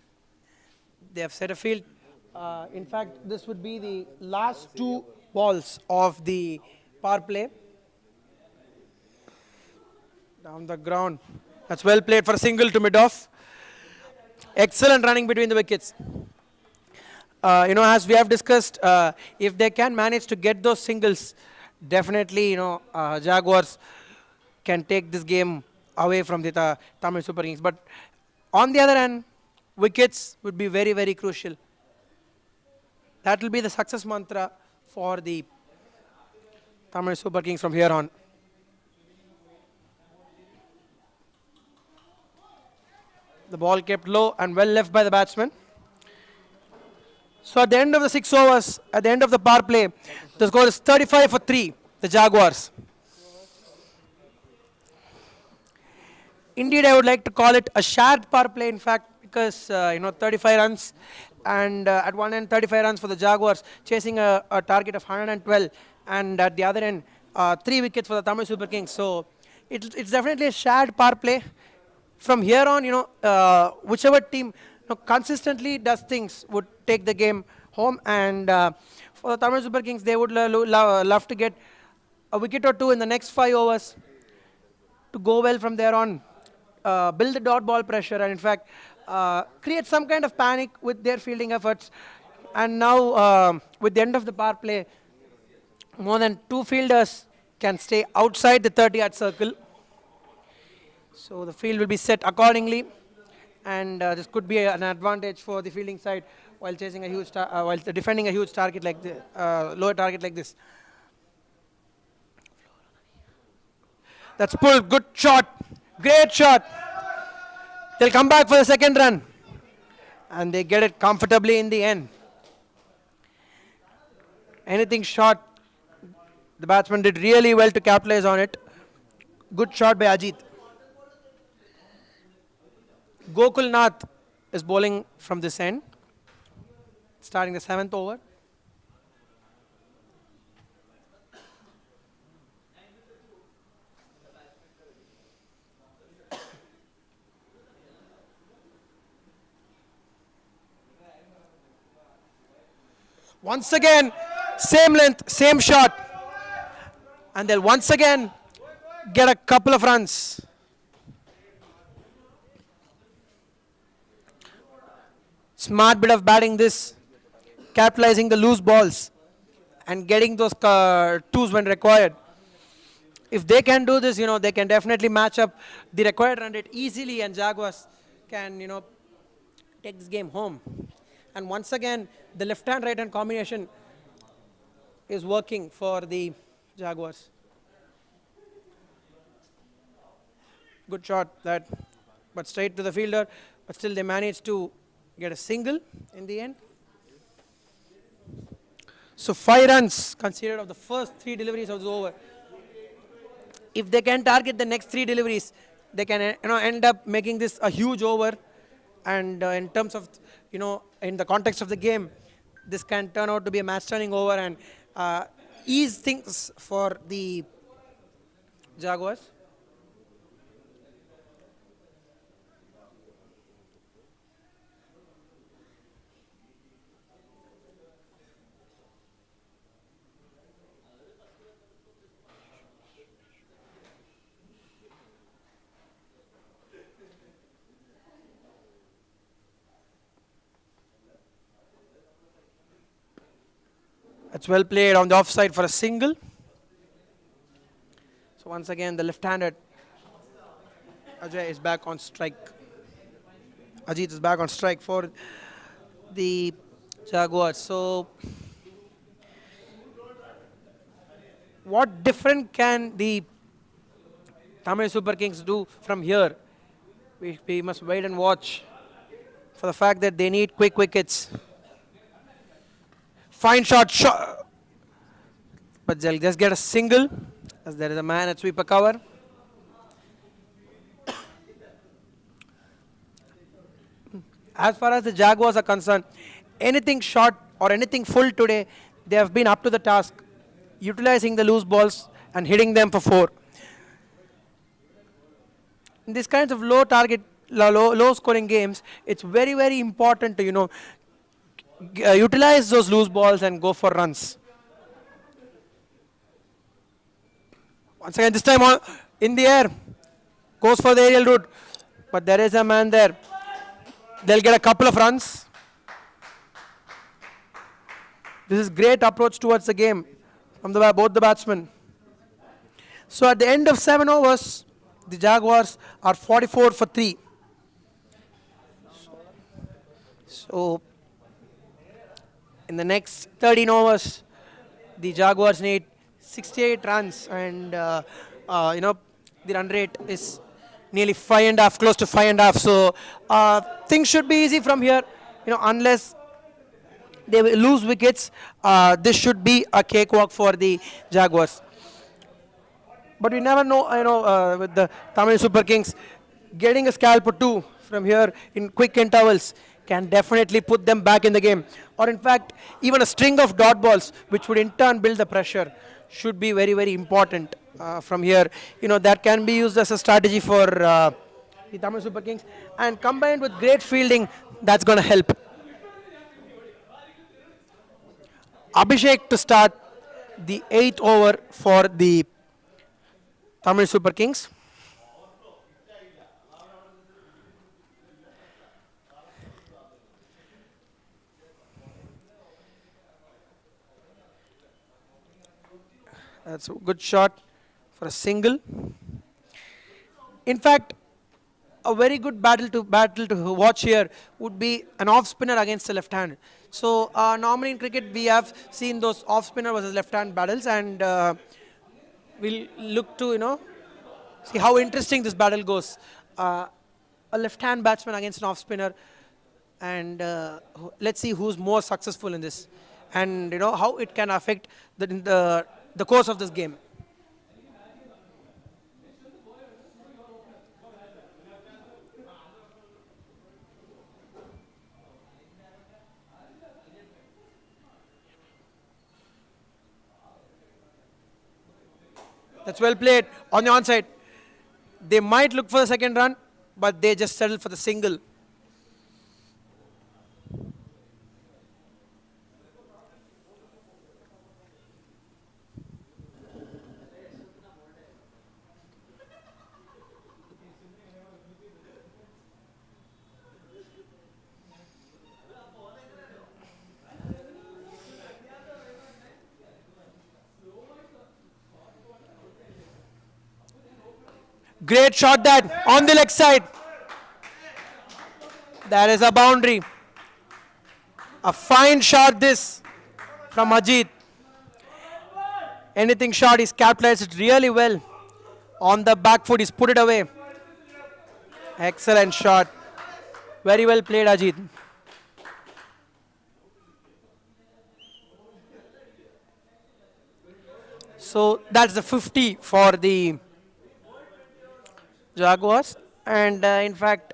they have set a field. In fact, this would be the last 2 balls of the power play. Down the ground. That's well played for a single to mid-off. Excellent running between the wickets. As we have discussed, if they can manage to get those singles, definitely, Jaguars can take this game away from the Tamil Super Kings. But on the other hand, wickets would be very, very crucial. That will be the success mantra for the Tamil Super Kings from here on. The ball kept low and well left by the batsman. So at the end of the 6 overs, at the end of the power play, the score is 35 for 3, the Jaguars. Indeed, I would like to call it a shared power play, in fact, because 35 runs, and at one end 35 runs for the Jaguars, chasing a target of 112, and at the other end 3 wickets for the Tamil Super Kings. So it's definitely a shared power play. From here on, whichever team consistently does things would take the game home, and for the Tamil Super Kings, they would love to get a wicket or 2 in the next 5 overs to go well from there on. Build the dot ball pressure, and in fact create some kind of panic with their fielding efforts. And now, with the end of the power play, more than 2 fielders can stay outside the 30-yard circle. So the field will be set accordingly, and this could be an advantage for the fielding side while chasing a huge, while defending a huge target like the lower target like this. That's pulled. Good shot. Great shot. They'll come back for the second run, and they get it comfortably in the end. Anything short, the batsman did really well to capitalize on it. Good shot by Ajit. Gokul Nath is bowling from this end, starting the 7th over. Once again, same length, same shot. And they'll once again get a couple of runs. Smart bit of batting this, capitalizing the loose balls and getting those twos when required. If they can do this, they can definitely match up the required run rate easily, and Jaguars can, take this game home. And once again, the left-hand, right-hand combination is working for the Jaguars. Good shot that, but straight to the fielder. But still, they managed to get a single in the end. So 5 runs considered of the first 3 deliveries of the over. If they can target the next 3 deliveries, they can end up making this a huge over. And in terms of, in the context of the game, this can turn out to be a match-turning over and ease things for the Jaguars. That's well played on the offside for a single. So once again, the left-handed Ajay is back on strike. Ajit is back on strike for the Jaguars. So what different can the Tamil Super Kings do from here? We must wait and watch for the fact that they need quick wickets. Fine shot, but they'll just get a single as there is a man at sweeper cover. As far as the Jaguars are concerned, anything short or anything full today, they have been up to the task, utilizing the loose balls and hitting them for 4. In these kinds of low scoring games, it's very, very important to, utilize those loose balls and go for runs. Once again, this time in the air, goes for the aerial route, but there is a man there. They'll get a couple of runs. This is great approach towards the game from both the batsmen. So at the end of 7 overs, the Jaguars are 44 for 3. So in the next 13 overs, the Jaguars need 68 runs, and the run rate is nearly 5.5, close to 5.5. So things should be easy from here. Unless they will lose wickets, this should be a cakewalk for the Jaguars. But we never know. With the Tamil Super Kings, getting a scalp or 2 from here in quick intervals can definitely put them back in the game. Or in fact, even a string of dot balls, which would in turn build the pressure, should be very, very important from here. That can be used as a strategy for the Tamil Super Kings. And combined with great fielding, that's going to help. Abhishek to start the 8th over for the Tamil Super Kings. That's a good shot for a single. In fact, a very good battle to watch here would be an off spinner against a left hand. So normally in cricket we have seen those off spinner versus left hand battles, and we'll look to see how interesting this battle goes. Uh, a left hand batsman against an off spinner, and let's see who's more successful in this, and how it can affect the course of this game. That's well played on the onside. They might look for the second run, but they just settle for the single. Great shot that on the leg side. That is a boundary. A fine shot this from Ajit. Anything shot, he's capitalized it really well. On the back foot, he's put it away. Excellent shot. Very well played, Ajit. So that's the 50 for the Jaguars. And in fact,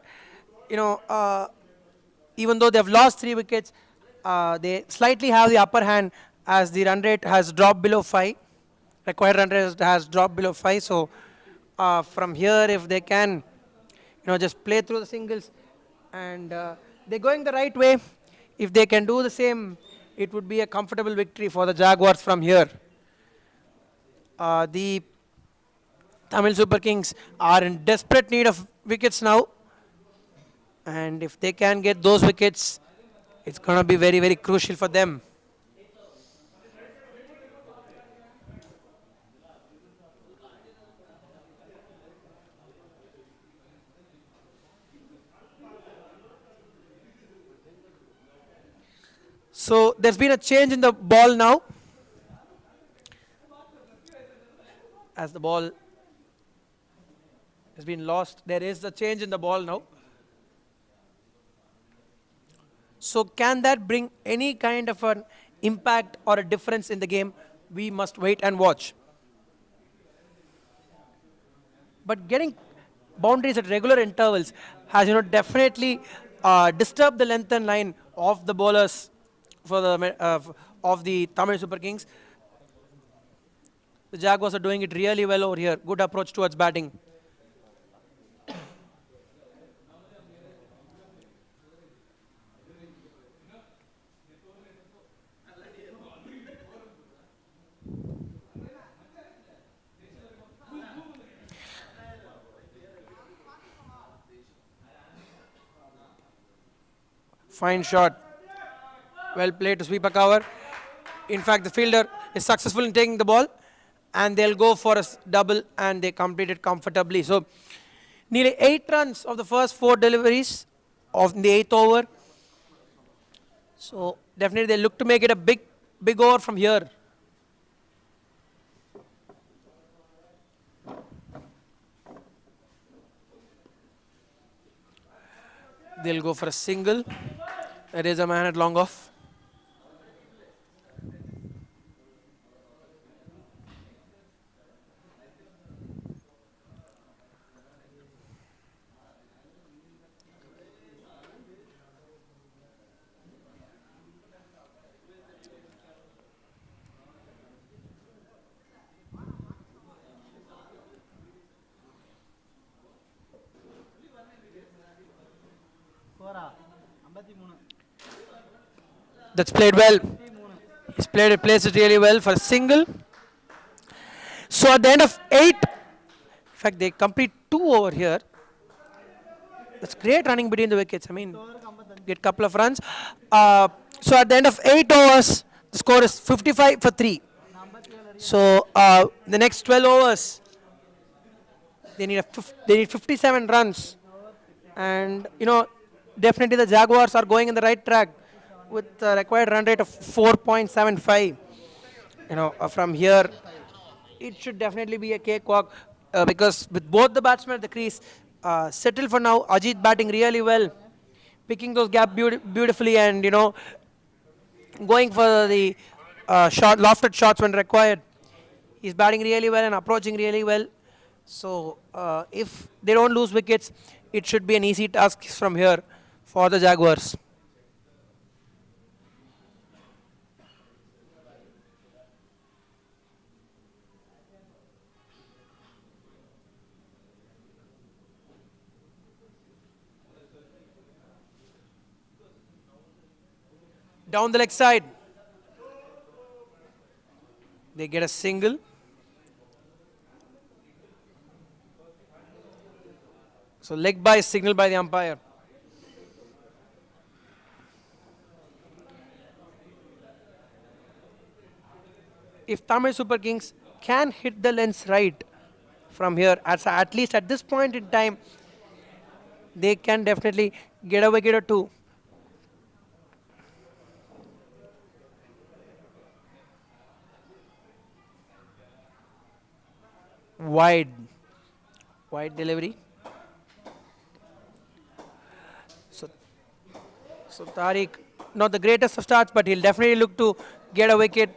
even though they've lost 3 wickets, they slightly have the upper hand as the run rate has dropped below 5. Required run rate has dropped below 5. So from here, if they can, just play through the singles, and they're going the right way. If they can do the same, it would be a comfortable victory for the Jaguars from here. The Tamil Super Kings are in desperate need of wickets now, and if they can get those wickets, it's going to be very, very crucial for them. So there's been a change in the ball now, as the ball has been lost. There is a change in the ball now. So can that bring any kind of an impact or a difference in the game? We must wait and watch. But getting boundaries at regular intervals has definitely disturbed the length and line of the bowlers for of the Tamil Super Kings. The Jaguars are doing it really well over here. Good approach towards batting. Fine shot. Well played to sweep a cover. In fact, the fielder is successful in taking the ball, and they'll go for a double, and they complete it comfortably. So nearly 8 runs of the first 4 deliveries of the 8th over. So definitely they look to make it a big over from here. They'll go for a single. There is a man at long off. That's played well. He's plays it really well for a single. So at the end of 8, in fact, they complete 2 over here. That's great running between the wickets. I mean, get a couple of runs. So at the end of 8 overs, the score is 55 for 3. So the next 12 overs, they need 57 runs, and definitely the Jaguars are going in the right track with the required run rate of 4.75. From here it should definitely be a cakewalk, because with both the batsmen at the crease, settle for now. Ajit batting really well, picking those gap beautifully, and going for the lofted shots when required. He's batting really well and approaching really well. So if they don't lose wickets, it should be an easy task from here for the Jaguars. Down the leg side, they get a single. So leg by is signaled by the umpire. If Tamil Super Kings can hit the lens right from here, at least at this point in time, they can definitely get a wicket or two. Wide, wide delivery. So, so Tariq, not the greatest of starts, but he'll definitely look to get a wicket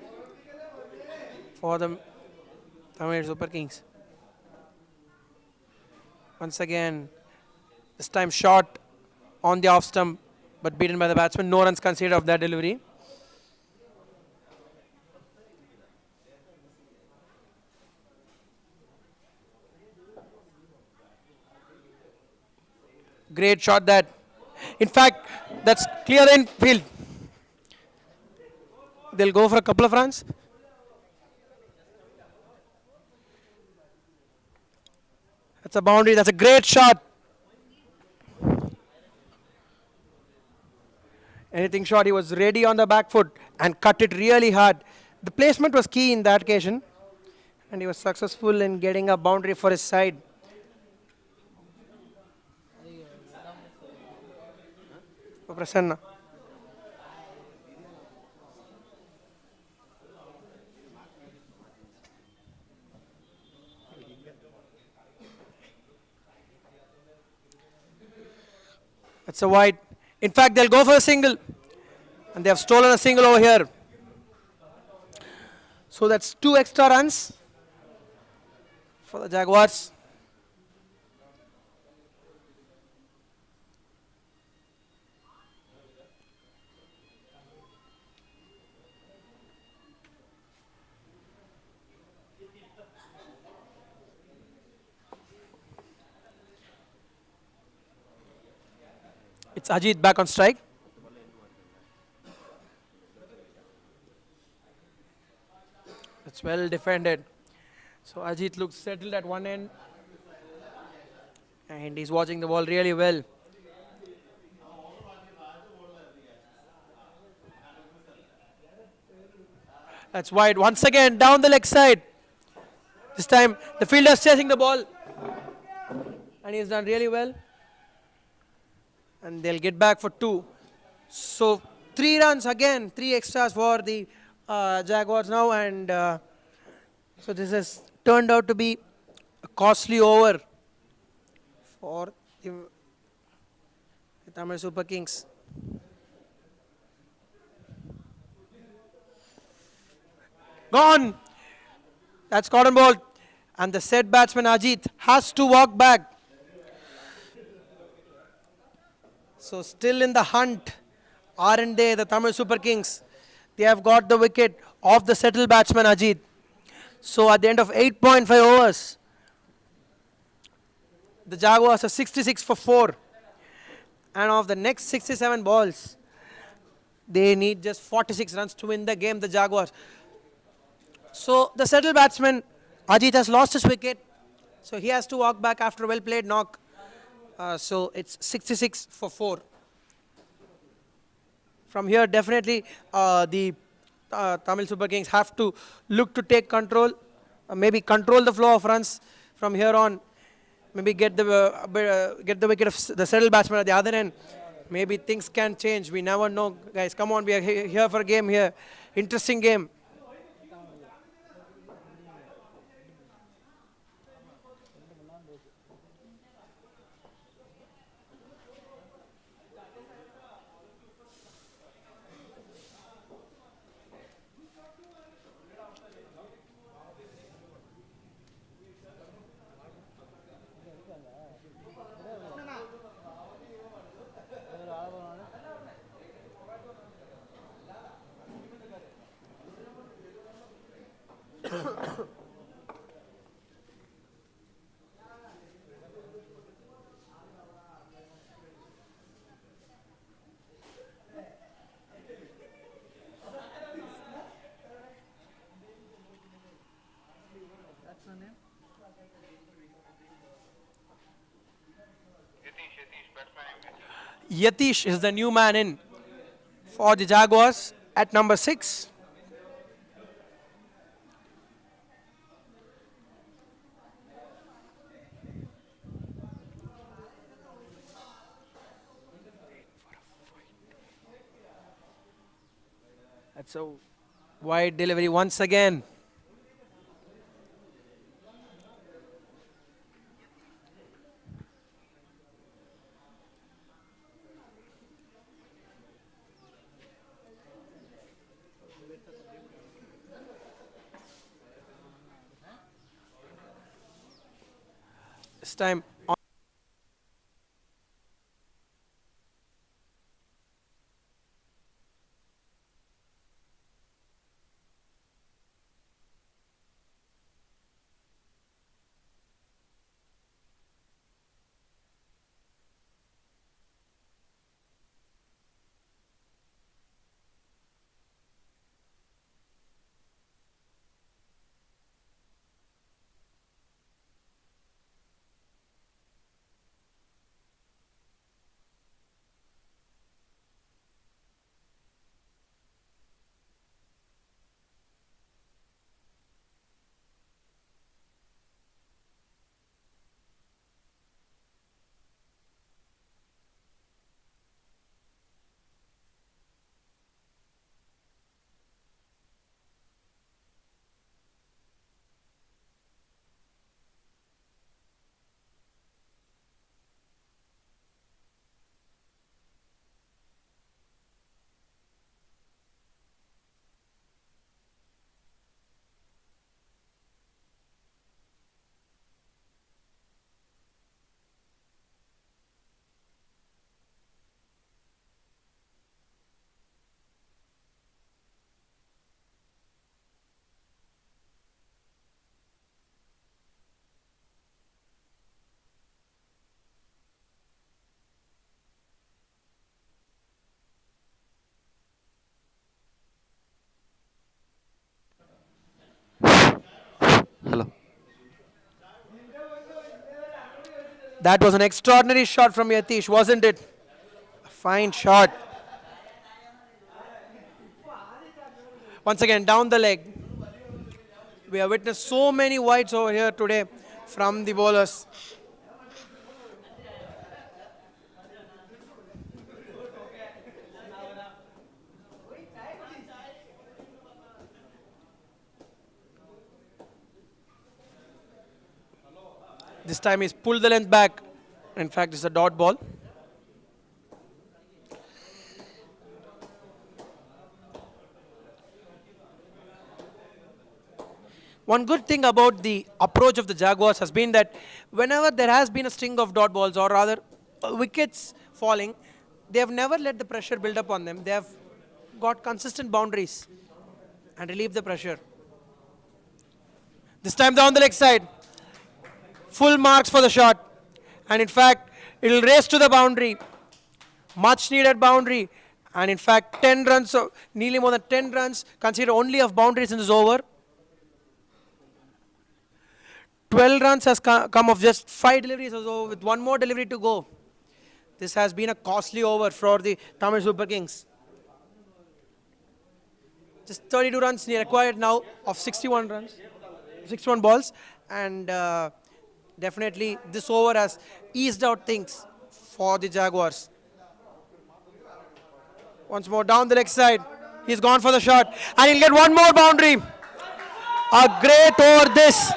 for the Tamil Super Kings. Once again, this time shot on the off stump, but beaten by the batsman. No runs conceded of that delivery. Great shot that. In fact, that's clear in field. They'll go for a couple of runs. That's a boundary. That's a great shot. Anything shot. He was ready on the back foot and cut it really hard. The placement was key in that occasion, and he was successful in getting a boundary for his side. Prasanna. That's a wide. In fact, they'll go for a single, and they have stolen a single over here. So that's 2 extra runs for the Jaguars. It's Ajit back on strike. It's well defended. So Ajit looks settled at one end, and he's watching the ball really well. That's wide. Once again, down the leg side. This time, the fielder's chasing the ball, and he's done really well. And they'll get back for 2. So 3 runs again, 3 extras for the Jaguars now, and so this has turned out to be a costly over for the Tamil Super Kings. Gone. That's cotton ball, and the said batsman Ajit has to walk back. So still in the hunt, aren't they, the Tamil Super Kings? They have got the wicket of the settled batsman Ajit. So at the end of 8.5 overs, the Jaguars are 66 for 4. And of the next 67 balls, they need just 46 runs to win the game, the Jaguars. So the settled batsman Ajit has lost his wicket. So he has to walk back after a well played knock. So it's 66 for 4. From here, definitely the Tamil Super Kings have to look to take control, maybe control the flow of runs from here on. Maybe get the wicket of the settled batsman at the other end. Maybe things can change. We never know, guys. Come on, we are here for a game here. Interesting game. Yatish is the new man in for the Jaguars at number 6. That's a wide delivery once again. This time on Hello. that was an extraordinary shot from Yatish, wasn't it? A fine shot. Once again, down the leg. We have witnessed so many wides over here today from the bowlers. This time he's pulled the length back. In fact, it's a dot ball. One good thing about the approach of the Jaguars has been that whenever there has been a string of dot balls, or rather wickets falling, they have never let the pressure build up on them. They have got consistent boundaries and relieved the pressure. This time down the leg side, full marks for the shot. And in fact, it will race to the boundary. Much needed boundary. And in fact, 10 runs, so nearly more than 10 runs, considered only of boundaries in this over. 12 runs has come of just 5 deliveries, so with one more delivery to go. This has been a costly over for the Tamil Super Kings. Just 32 runs required now of 61 runs, 61 balls, and definitely this over has eased out things for the Jaguars. Once more down the leg side. He's gone for the shot, and he'll get one more boundary. A great over this.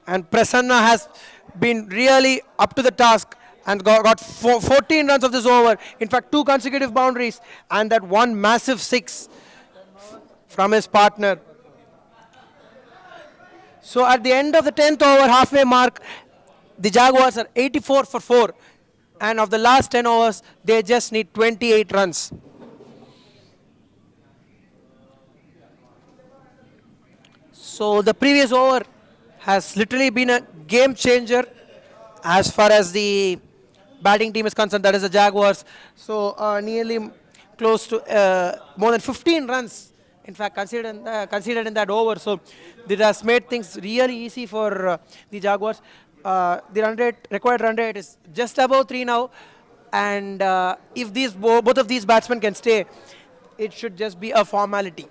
And Prasanna has been really up to the task and got 14 runs of this over. In fact, two consecutive boundaries and that one massive six from his partner. So at the end of the 10th over, halfway mark, the Jaguars are 84 for 4. And of the last 10 overs, they just need 28 runs. So the previous over has literally been a game changer as far as the batting team is concerned. That is the Jaguars. So nearly close to more than 15 runs, in fact, considered in that over. So this has made things really easy for the Jaguars. The required run rate is just above 3 now. And if both of these batsmen can stay, it should just be a formality.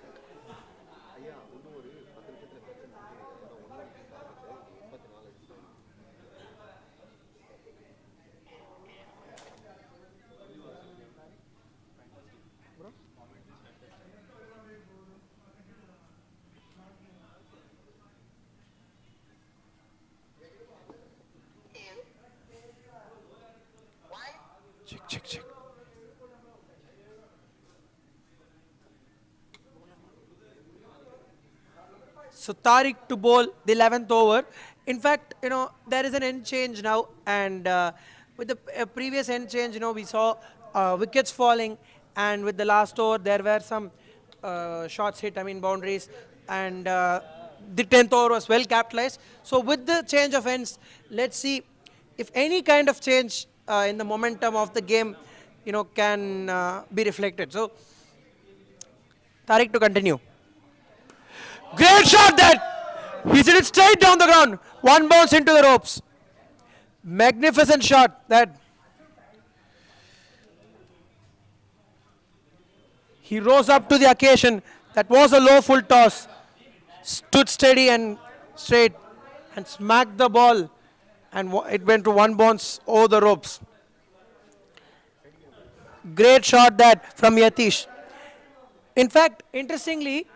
Check. So Tariq to bowl the 11th over. In fact, there is an end change now, and with the previous end change, we saw wickets falling, and with the last over, there were some shots hit, boundaries, and the 10th over was well capitalized. So with the change of ends, let's see if any kind of change in the momentum of the game, can be reflected. So Tariq to continue. Great shot that! He hit it straight down the ground. One bounce into the ropes. Magnificent shot that. He rose up to the occasion. That was a low full toss. Stood steady and straight and smacked the ball. And it went to one bounce over the ropes. Great shot that from Yatish. In fact, interestingly,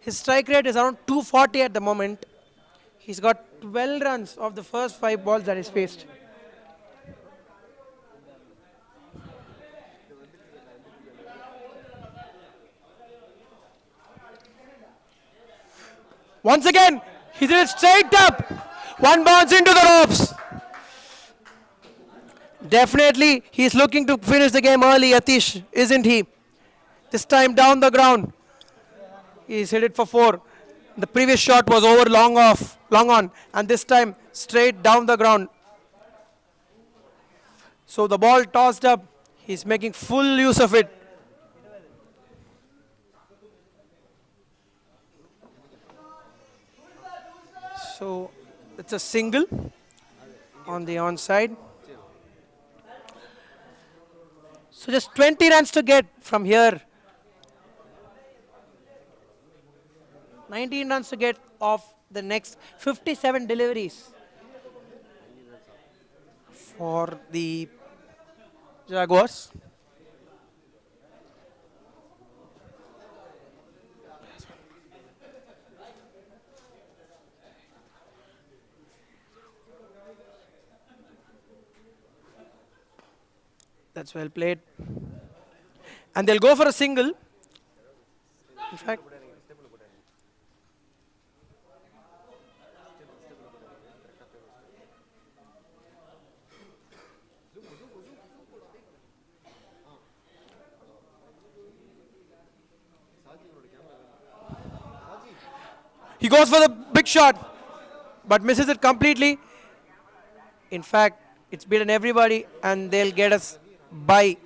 his strike rate is around 240 at the moment. He's got 12 runs of the first 5 balls that he's faced. Once again, he did it straight up. One bounce into the ropes. Definitely, he's looking to finish the game early, Yatish, isn't he? This time down the ground. He's hit it for 4. The previous shot was over long on, and this time straight down the ground. So the ball tossed up. He's making full use of it. So it's a single on the onside. So just 20 runs to get from here. 19 runs to get off the next 57 deliveries for the Jaguars. That's well played. And they'll go for a single. In fact, he goes for the big shot, but misses it completely. In fact, it's beaten everybody, and they'll get us by.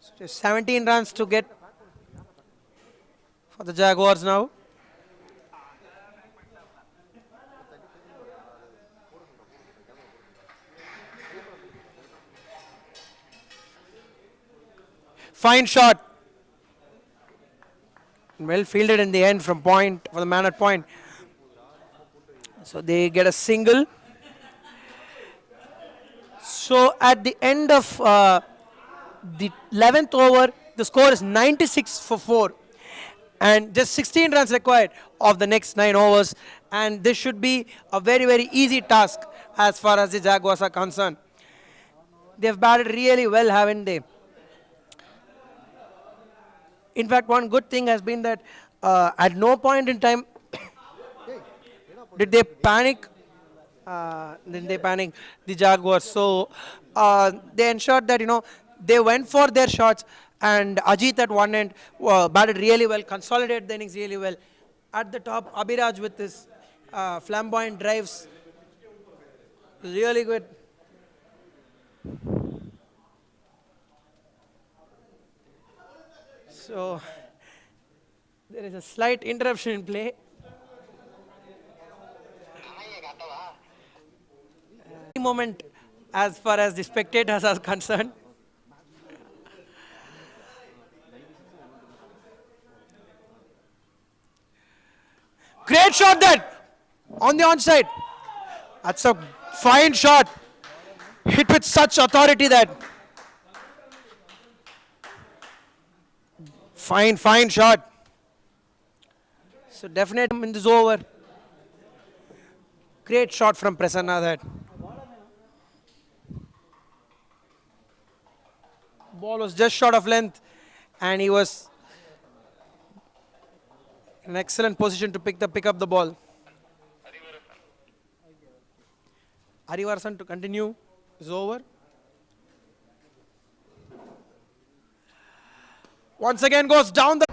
So just 17 runs to get for the Jaguars now. Fine shot. Well fielded in the end from point for the man at point. So they get a single. So at the end of the 11th over, the score is 96 for 4. And just 16 runs required of the next 9 overs. And this should be a very, very easy task as far as the Jaguars are concerned. They've batted really well, haven't they? In fact, one good thing has been that at no point in time did they panic. The Jaguars. So they ensured that they went for their shots, and Ajit at one end batted really well, consolidated the innings really well. At the top, Abhiraj with his flamboyant drives, really good. So there is a slight interruption in play. Moment as far as the spectators are concerned. Great shot that on the onside. That's a fine shot. Hit with such authority that. Fine shot. So definitely in this over. Great shot from Prasanna that. Ball was just short of length, and he was in an excellent position to pick up the ball. Arivarasan to continue is over. Once again goes down the.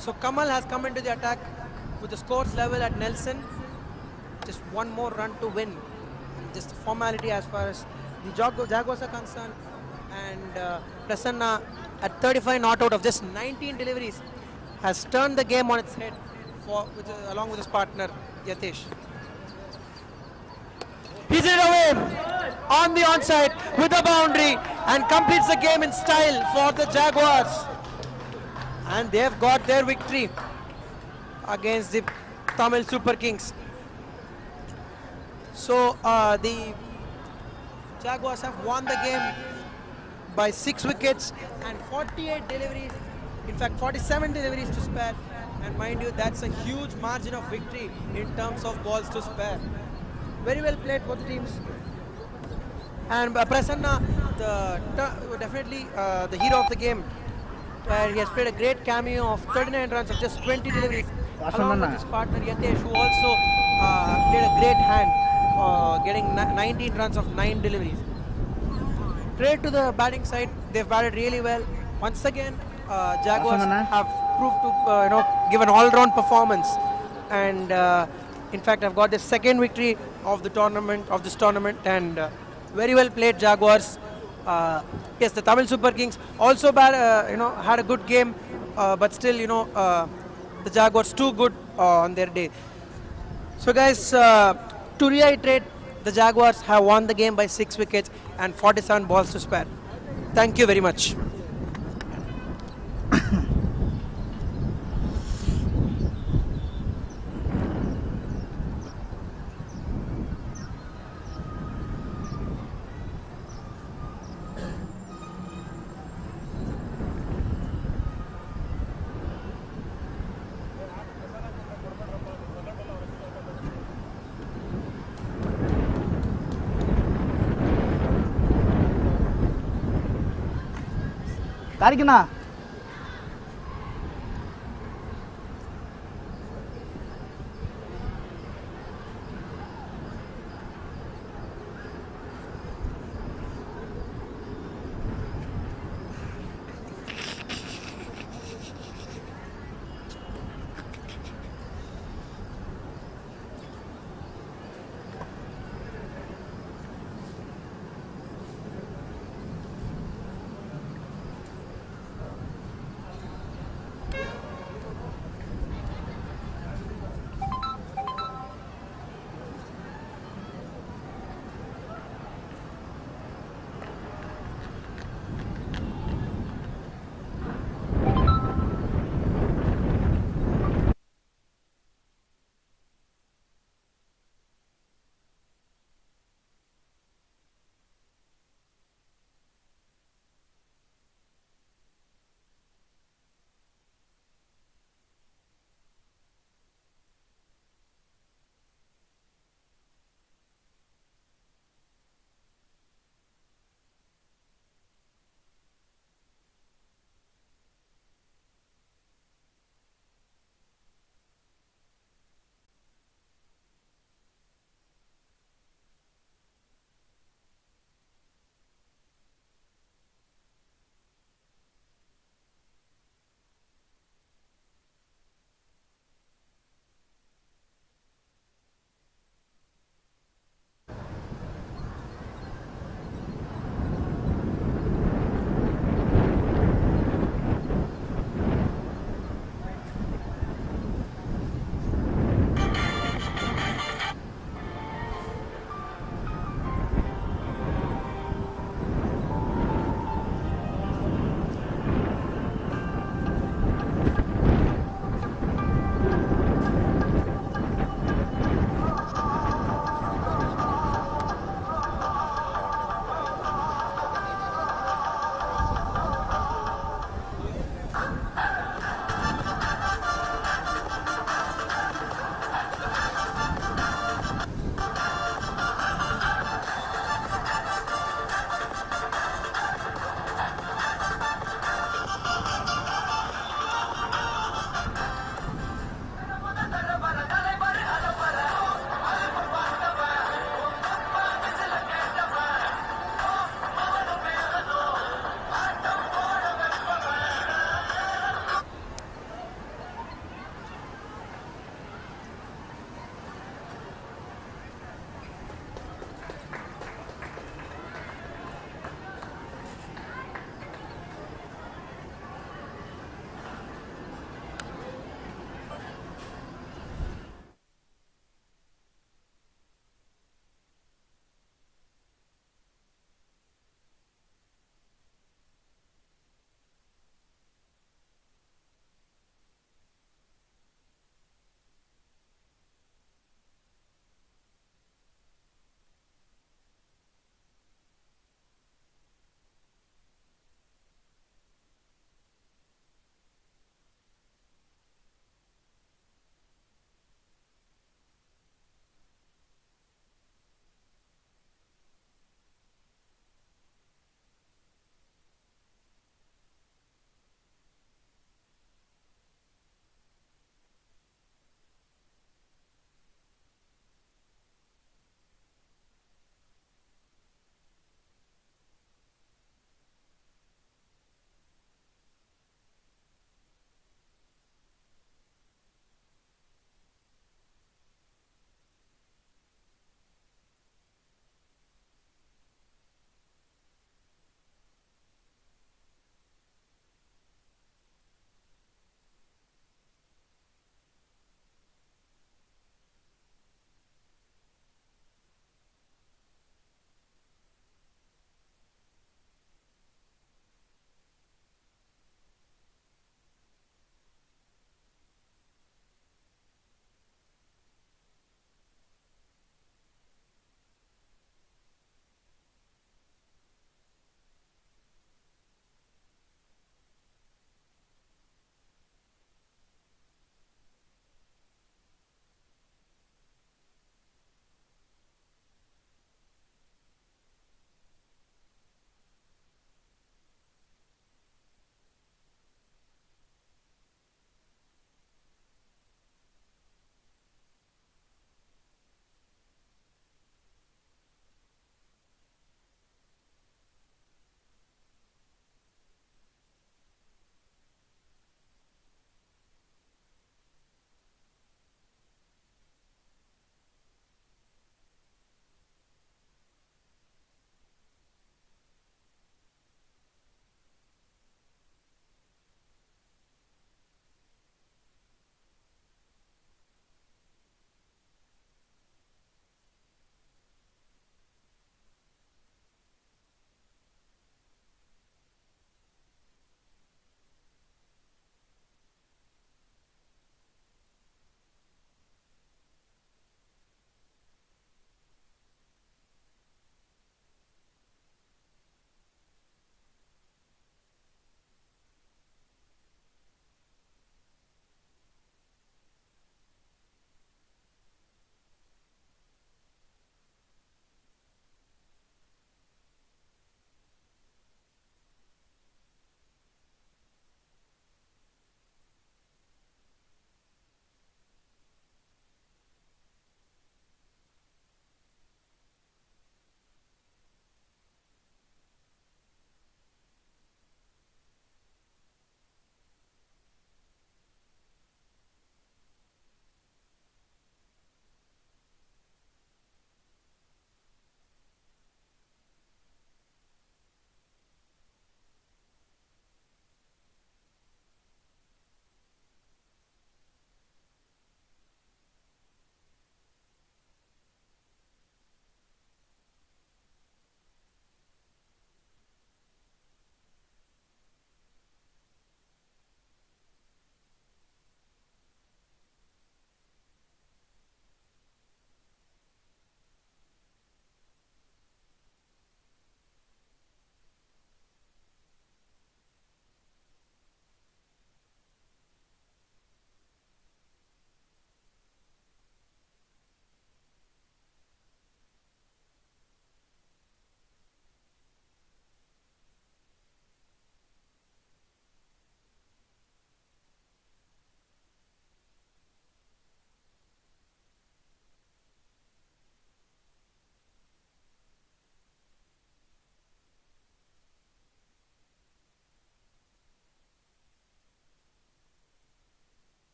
So Kamal has come into the attack with the scores level at Nelson. Just one more run to win. Just a formality as far as the Jaguars are concerned. And Prasanna at 35 not out of just 19 deliveries has turned the game on its head along with his partner Yatesh. He's it away on the onside with a boundary and completes the game in style for the Jaguars. And they've got their victory against the Tamil Super Kings. So the Jaguars have won the game by 6 wickets and 48 deliveries. In fact, 47 deliveries to spare. And mind you, that's a huge margin of victory in terms of balls to spare. Very well played, both teams. And Prasanna, definitely the hero of the game, where he has played a great cameo of 39 runs of just 20 deliveries, along with his partner Yatesh, who also played a great hand, getting 19 runs of 9 deliveries. Credit to the batting side, they've batted really well. Once again, Jaguars have proved to give an all-round performance, and in fact, I've got the second victory of the tournament, and very well played, Jaguars. Yes, the Tamil Super Kings also had a good game, but still, the Jaguars too good on their day. So, guys, to reiterate, the Jaguars have won the game by 6 wickets and 47 balls to spare. Thank you very much. காரிக்கண்ணா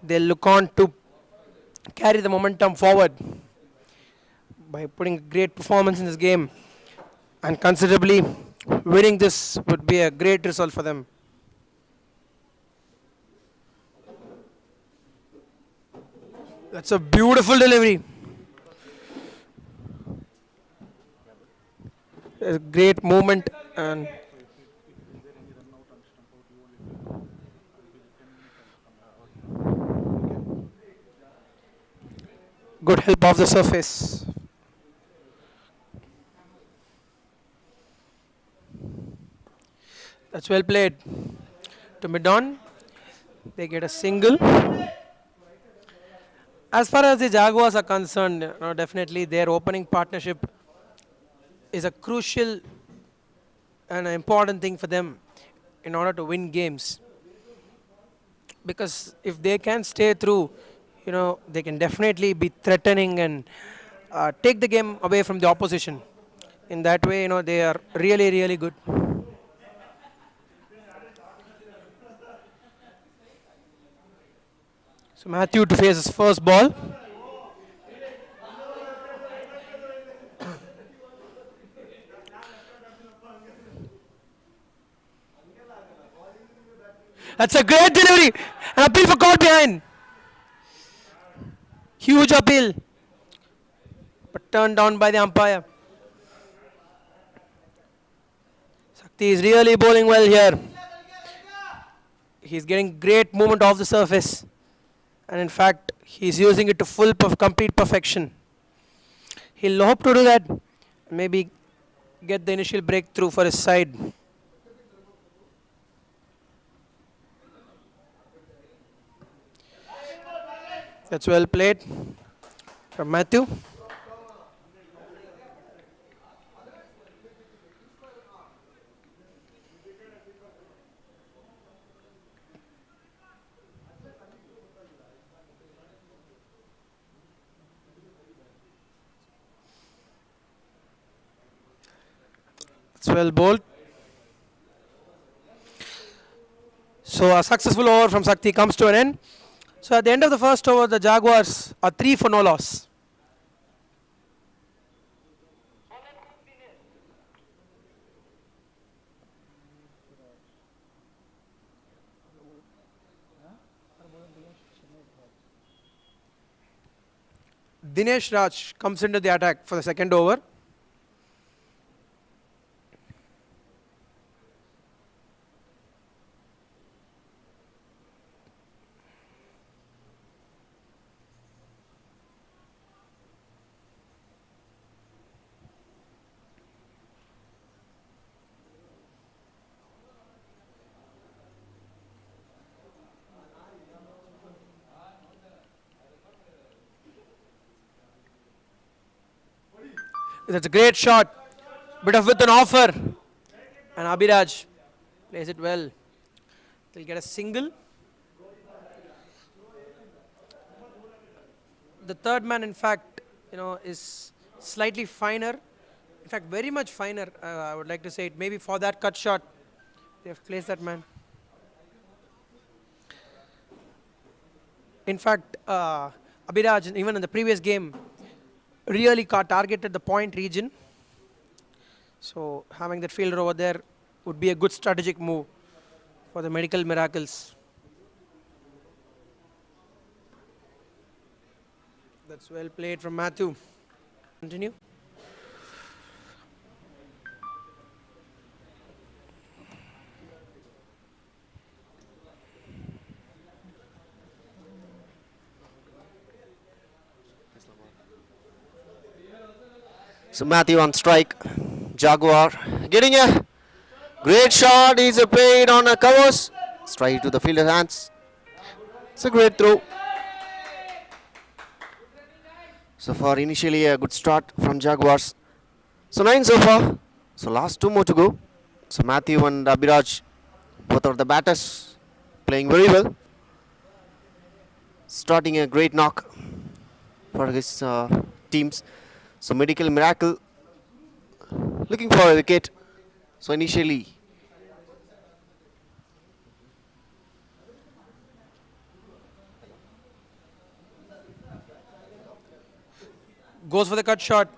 they'll look on to carry the momentum forward by putting great performance in this game, and considerably winning this would be a great result for them. That's a beautiful delivery. A great movement and good help off the surface. That's well played. To mid on, they get a single. As far as the Jaguars are concerned, definitely their opening partnership is a crucial and an important thing for them in order to win games. Because if they can stay through, they can definitely be threatening and take the game away from the opposition. In that way, they are really, really good. So Matthew to face his first ball. That's a great delivery. An appeal for caught behind. Huge appeal. But turned down by the umpire. Sakti is really bowling well here. He's getting great movement off the surface. And in fact, he's using it to complete perfection. He'll hope to do that. Maybe get the initial breakthrough for his side. That's well played from Matthew. It's well bowled. So a successful over from Sakti comes to an end. So at the end of the first over, the Jaguars are 3 for no loss. Dinesh Raj comes into the attack for the second over. That's a great shot. Bit of with an offer. And Abhiraj plays it well. They'll get a single. The third man, in fact, is slightly finer. In fact, very much finer, I would like to say it. Maybe for that cut shot, they have placed that man. In fact, Abhiraj, even in the previous game, really targeted the point region. So having that fielder over there would be a good strategic move for the medical miracles. That's well played from Matthew. Continue. So Matthew on strike. Jaguar getting a great shot. He's played on a covers. Straight to the fielder's hands. It's a great throw. So far, initially a good start from Jaguars. So 9 so far. So last 2 more to go. So Matthew and Abhiraj, both are the batters, playing very well. Starting a great knock for his teams. So Medical Miracle looking for a wicket. So initially Goes for the cut shot,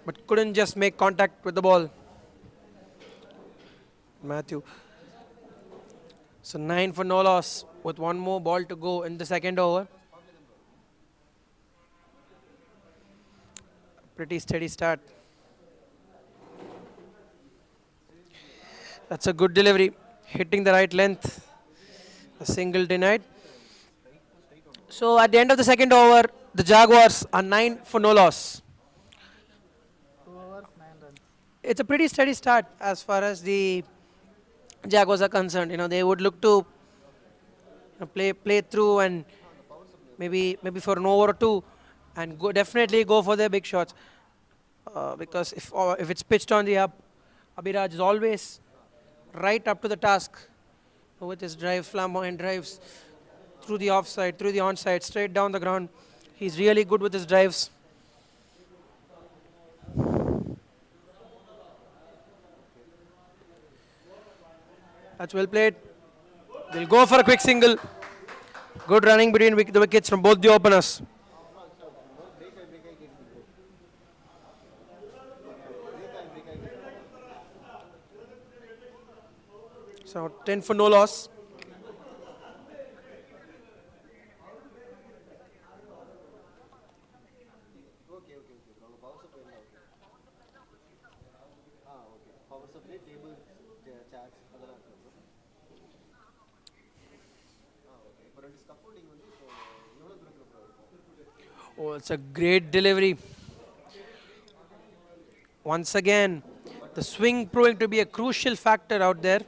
but couldn't just make contact with the ball. Matthew. So 9 for no loss with one more ball to go in the second over. Pretty steady start. That's a good delivery. Hitting the right length. A single denied. So at the end of the second over, the Jaguars are 9 for no loss. 2 hours, 9 runs. It's a pretty steady start as far as the Jaguars are concerned. They would look to play through and maybe for an over or two, and definitely go for their big shots. Because if it's pitched on the up, Abhiraj is always right up to the task with his drives, flamboyant drives through the offside, through the onside, straight down the ground. He's really good with his drives. That's well played. They'll go for a quick single. Good running between the wickets from both the openers. So 10 for no loss. Oh, it's a great delivery. Once again, the swing proving to be a crucial factor out there.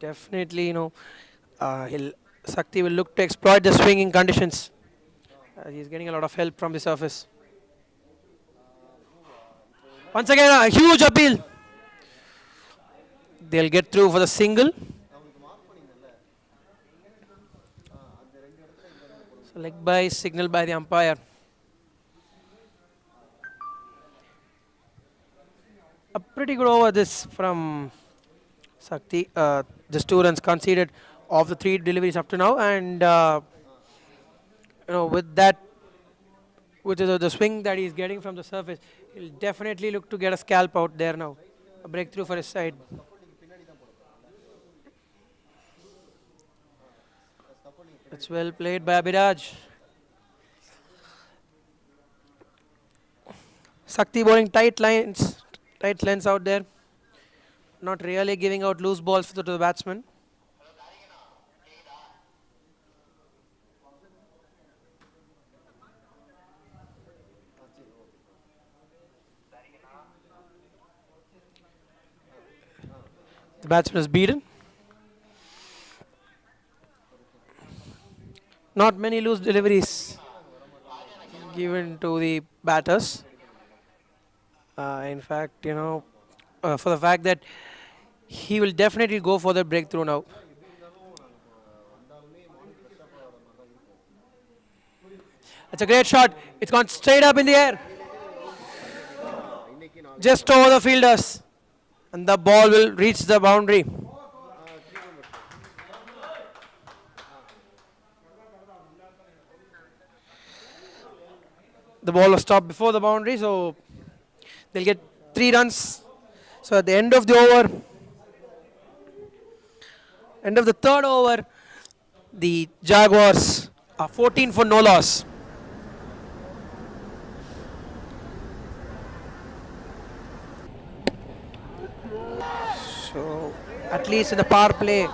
Definitely, Sakti will look to exploit the swinging conditions. He's getting a lot of help from the surface. Once again, a huge appeal. They'll get through for the single. So leg by signal by the umpire. A pretty good over this from Sakti. Just 2 runs conceded of the 3 deliveries up to now, and with that, with the swing that he's getting from the surface, he'll definitely look to get a scalp out there now. A breakthrough for his side. That's well played by Abhiraj. Sakti bowling tight lines out there. Not really giving out loose balls to the batsman. The batsman is beaten. Not many loose deliveries given to the batters. In fact, for the fact that he will definitely go for the breakthrough now. That's a great shot. It's gone straight up in the air. Just over the fielders. And the ball will reach the boundary. The ball was stopped before the boundary, so they'll get 3 runs. So at the end of the third over, the Jaguars are 14 for no loss. So at least in the power play,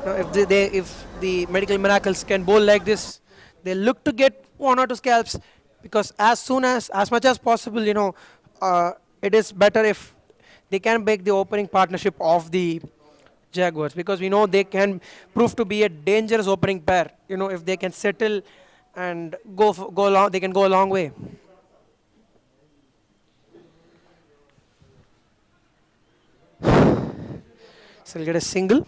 if the medical miracles can bowl like this, they look to get 1 or 2 scalps, because as much as possible, it is better if they can break the opening partnership of the Jaguars, because we know they can prove to be a dangerous opening pair. If they can settle and go long, they can go a long way. So we'll get a single.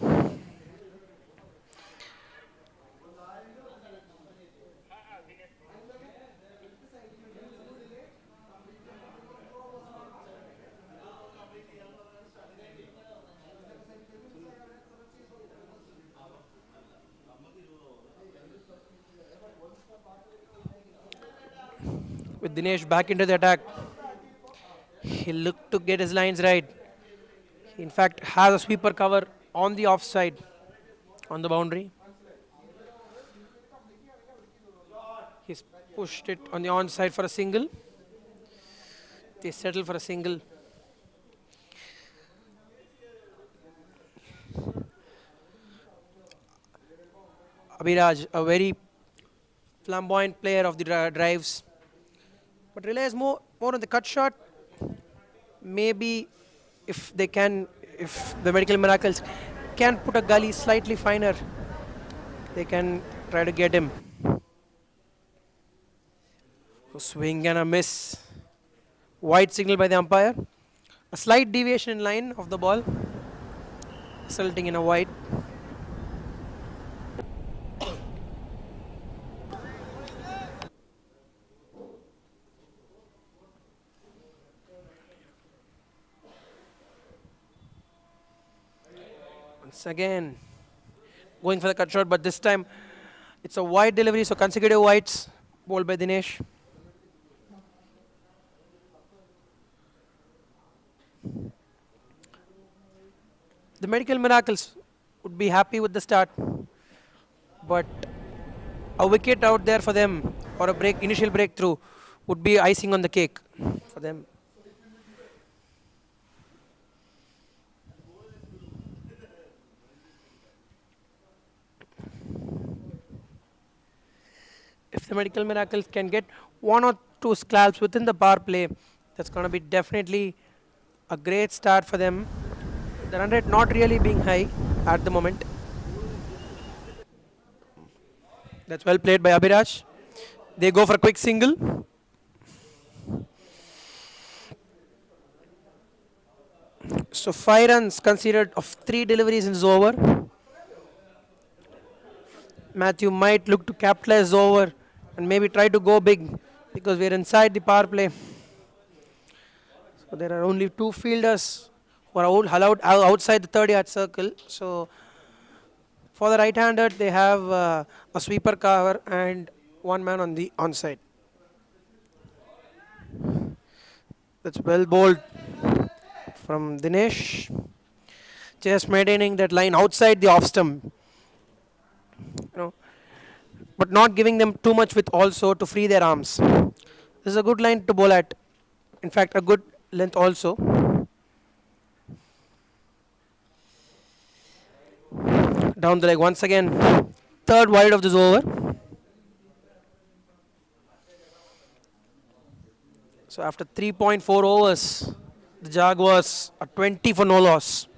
with Dinesh back into the attack. He looked to get his lines right. He in fact has a sweeper cover on the offside, on the boundary. He's pushed it on the onside for a single. They settle for a single. Abhiraj, a very flamboyant player of the drives, but relies more on the cut shot. Maybe if they can, if the medical miracles can put a gully slightly finer, they can try to get him. So swing and a miss. White signal by the umpire. A slight deviation in line of the ball, resulting in a white. Once again, going for the cut shot, but this time it's a wide delivery, so consecutive whites bowled by Dinesh. The medical miracles would be happy with the start, but a wicket out there for them or a initial breakthrough would be icing on the cake for them. If the medical miracles can get one or two scalps within the power play, that's going to be definitely a great start for them. The run rate not really being high at the moment. That's well played by Abhiraj. They go for a quick single. So 5 runs considered of 3 deliveries in this over. Matthew might look to capitalize the over and maybe try to go big because we're inside the power play. So there are only 2 fielders who are allowed outside the 30-yard circle. So for the right-hander, they have a sweeper cover and 1 man on the onside. That's well bowled from Dinesh. Just maintaining that line outside the off stump. But not giving them too much width also to free their arms. This is a good line to bowl at. In fact, a good length also. Down the leg once again. 3rd wide of this over. So after 3.4 overs, the Jaguars are 20 for no loss.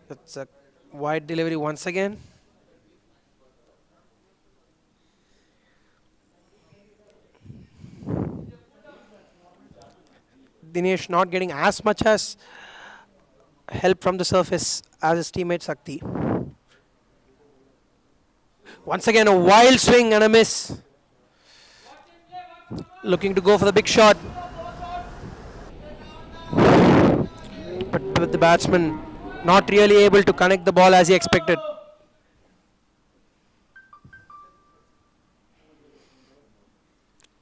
That's a wide delivery once again. Dinesh not getting as much as help from the surface as his teammate Sakti. Once again a wild swing and a miss. Looking to go for the big shot. But with the batsman not really able to connect the ball as he expected.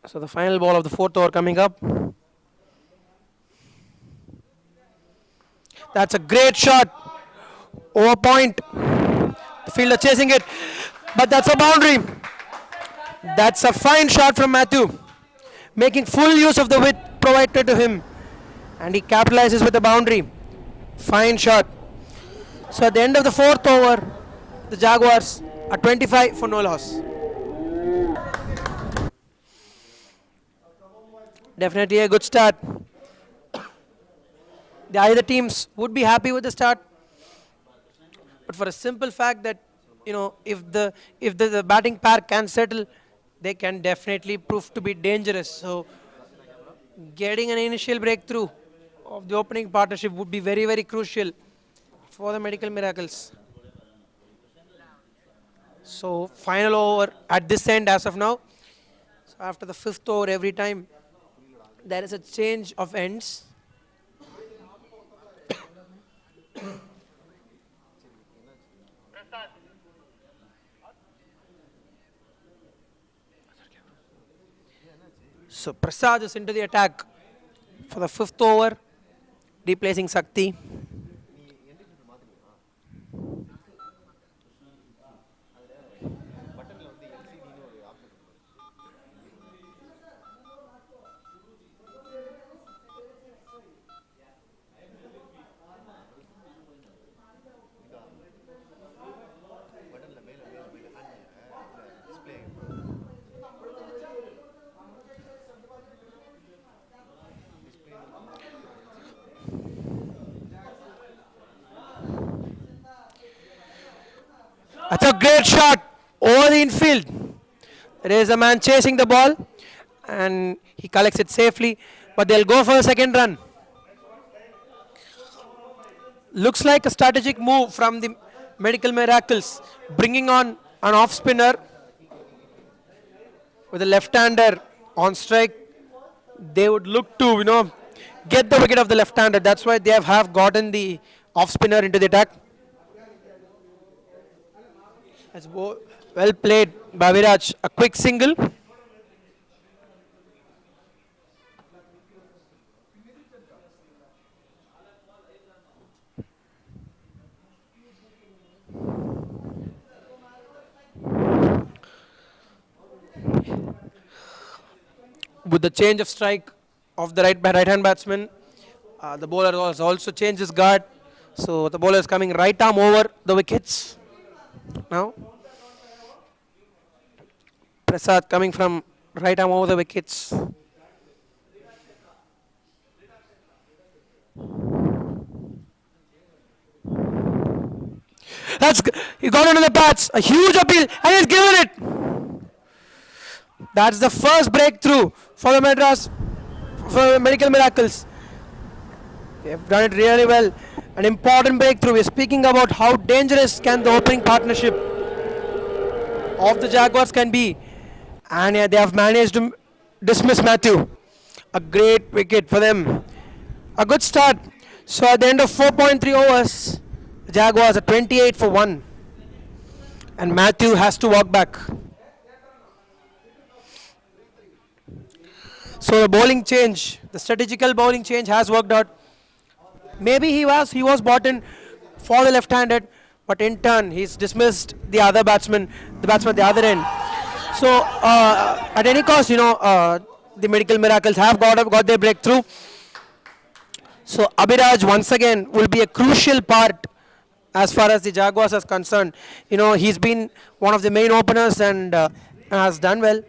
So the final ball of the 4th over coming up. That's a great shot. Over point. The fielder chasing it. But that's a boundary. That's a fine shot from Matthew. Making full use of the width provided to him. And he capitalizes with the boundary. Fine shot. So at the end of the 4th over, the Jaguars are 25 for no loss. Definitely a good start. The either teams would be happy with the start, but for a simple fact that if the batting pair can settle, they can definitely prove to be dangerous. So getting an initial breakthrough of the opening partnership would be very, very crucial for the medical miracles. So final over at this end as of now. So after the 5th over, every time there is a change of ends. So Prasad is into the attack for the fifth over, replacing Sakti. That's a great shot over the infield. There is a man chasing the ball and he collects it safely, but they'll go for a second run. Looks like a strategic move from the Medical Miracles, bringing on an off spinner with a left-hander on strike. They would look to, get the wicket of the left-hander. That's why they have gotten the off spinner into the attack. That's well played by Viraj. A quick single. With the change of strike of the right hand batsman, the bowler has also changed his guard. So the bowler is coming right arm over the wickets. Now Prasad coming from right arm over the wickets. He got into the bats, a huge appeal, and he's given it. That's the first breakthrough for the Madras, for the Medical Miracles. They've done it really well. An important breakthrough. We're speaking about how dangerous can the opening partnership of the Jaguars can be. And they have managed to dismiss Matthew. A great wicket for them. A good start. So at the end of 4.3 overs, the Jaguars are 28 for 1. And Matthew has to walk back. So the bowling change, the strategical bowling change has worked out. Maybe he was bought in for the left-handed, but in turn he's dismissed the other batsman, the batsman at the other end. So at any cost, the Medical Miracles have got their breakthrough. So Abhiraj once again will be a crucial part as far as the Jaguars is concerned. He's been one of the main openers and has done well.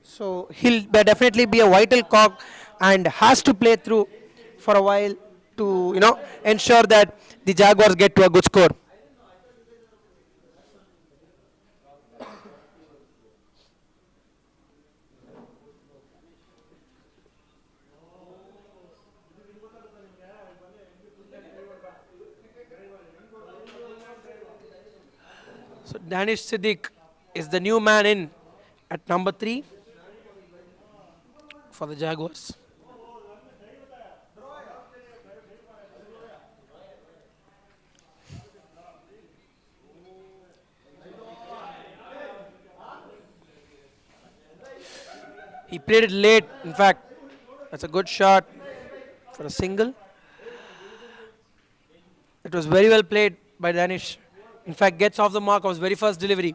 So he'll definitely be a vital cog and has to play through for a while to ensure that the Jaguars get to a good score. So Danish Siddiq is the new man in at number 3 for the Jaguars. He played it late, in fact. That's a good shot for a single. It was very well played by Danish. In fact, gets off the mark of his very first delivery.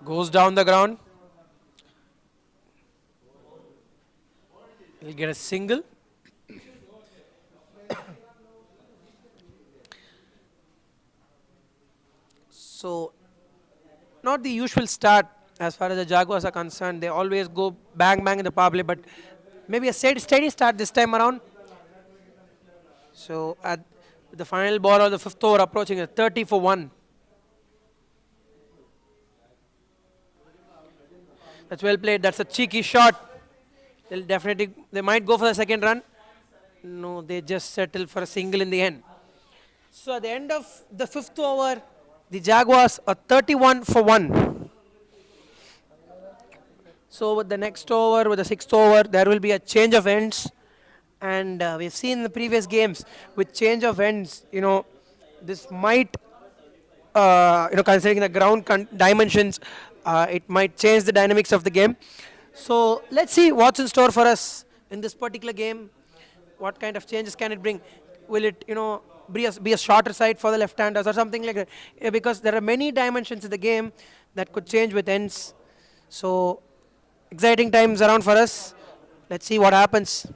Goes down the ground. He'll get a single. So, not the usual start as far as the Jaguars are concerned. They always go bang bang in the power play, but maybe a steady start this time around. So, at the final ball of the fifth over, approaching a 30 for 1. That's well played. That's a cheeky shot. They might go for the second run. No, they just settle for a single in the end. So at the end of the fifth over, the Jaguars are 31 for 1. So with the next over, with the sixth over, there will be a change of ends. And we've seen in the previous games, with change of ends, this might, considering the ground dimensions, it might change the dynamics of the game. So let's see what's in store for us in this particular game. What kind of changes can it bring? Will it, be a shorter side for the left-handers or something like that? Because there are many dimensions in the game that could change with ends. So exciting times around for us. Let's see what happens.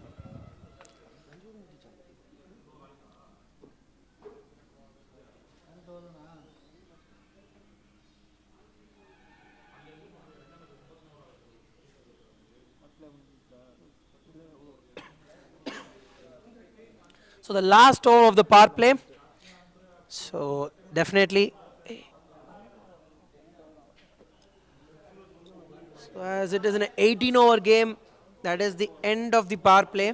So the last over of the power play. So definitely. So as it is an 18-over game, that is the end of the power play.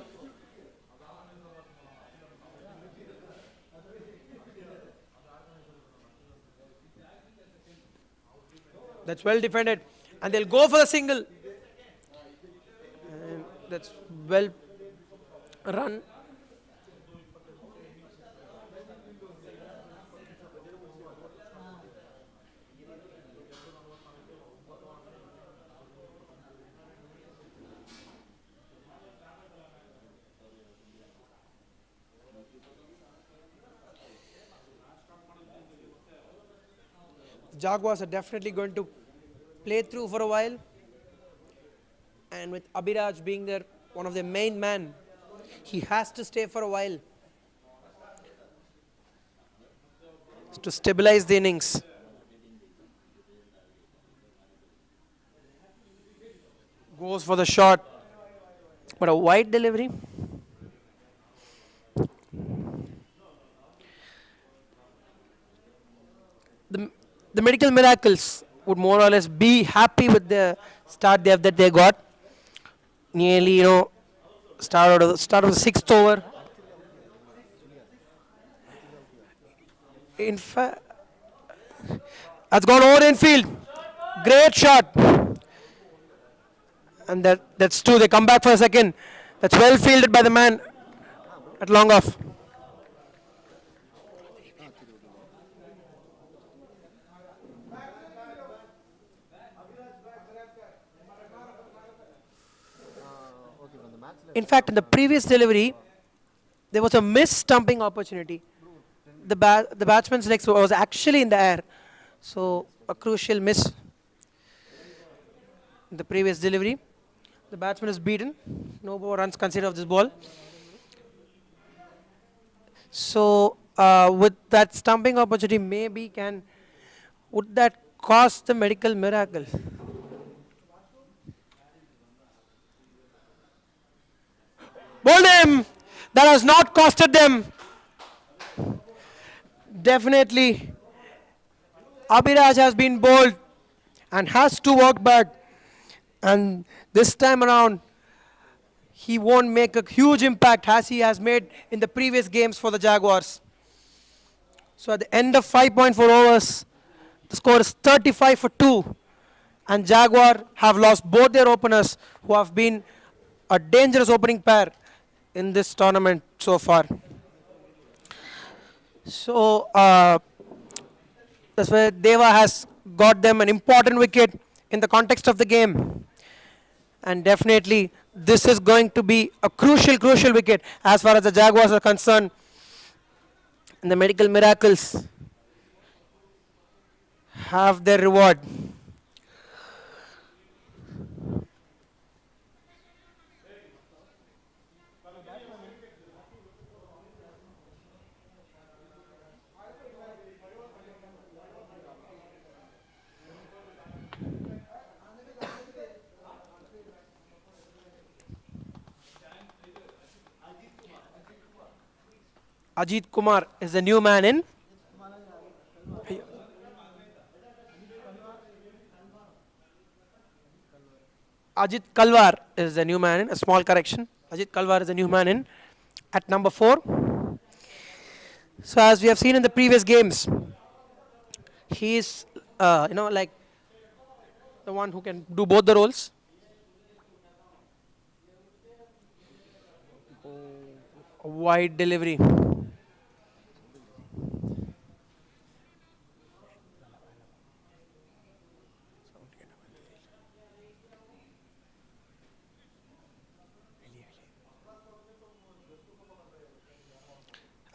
That's well defended, and they'll go for the single. And that's well run. Jaguars are definitely going to play through for a while, and with Abhiraj being their one of their main man, he has to stay for a while to stabilize the innings. Goes for the shot, but a wide delivery. The medical miracles would more or less be happy with the start that they got. Nearly, start of the sixth over. In fact, that's gone over infield. Great shot. And that's two. They come back for a second. That's well fielded by the man at long off. In fact, in the previous delivery, there was a missed stumping opportunity. The batsman's legs was actually in the air. So a crucial miss in the previous delivery. The batsman is beaten. No more runs considered of this ball. So with that stumping opportunity, would that cost the medical miracle? Bowled him! That has not costed them. Definitely, Abhiraj has been bowled and has to walk back. And this time around, he won't make a huge impact as he has made in the previous games for the Jaguars. So at the end of 5.4 overs, the score is 35 for 2. And Jaguar have lost both their openers, who have been a dangerous opening pair in this tournament so far. So that's where Deva has got them an important wicket in the context of the game. And definitely this is going to be a crucial wicket as far as the Jaguars are concerned. And the medical miracles have their reward. Ajit Kumar is the new man in. Ajit Kalwar is the new man in. A small correction. Ajit Kalwar is the new man in at number 4. So as we have seen in the previous games, he is, like the one who can do both the roles. A wide delivery.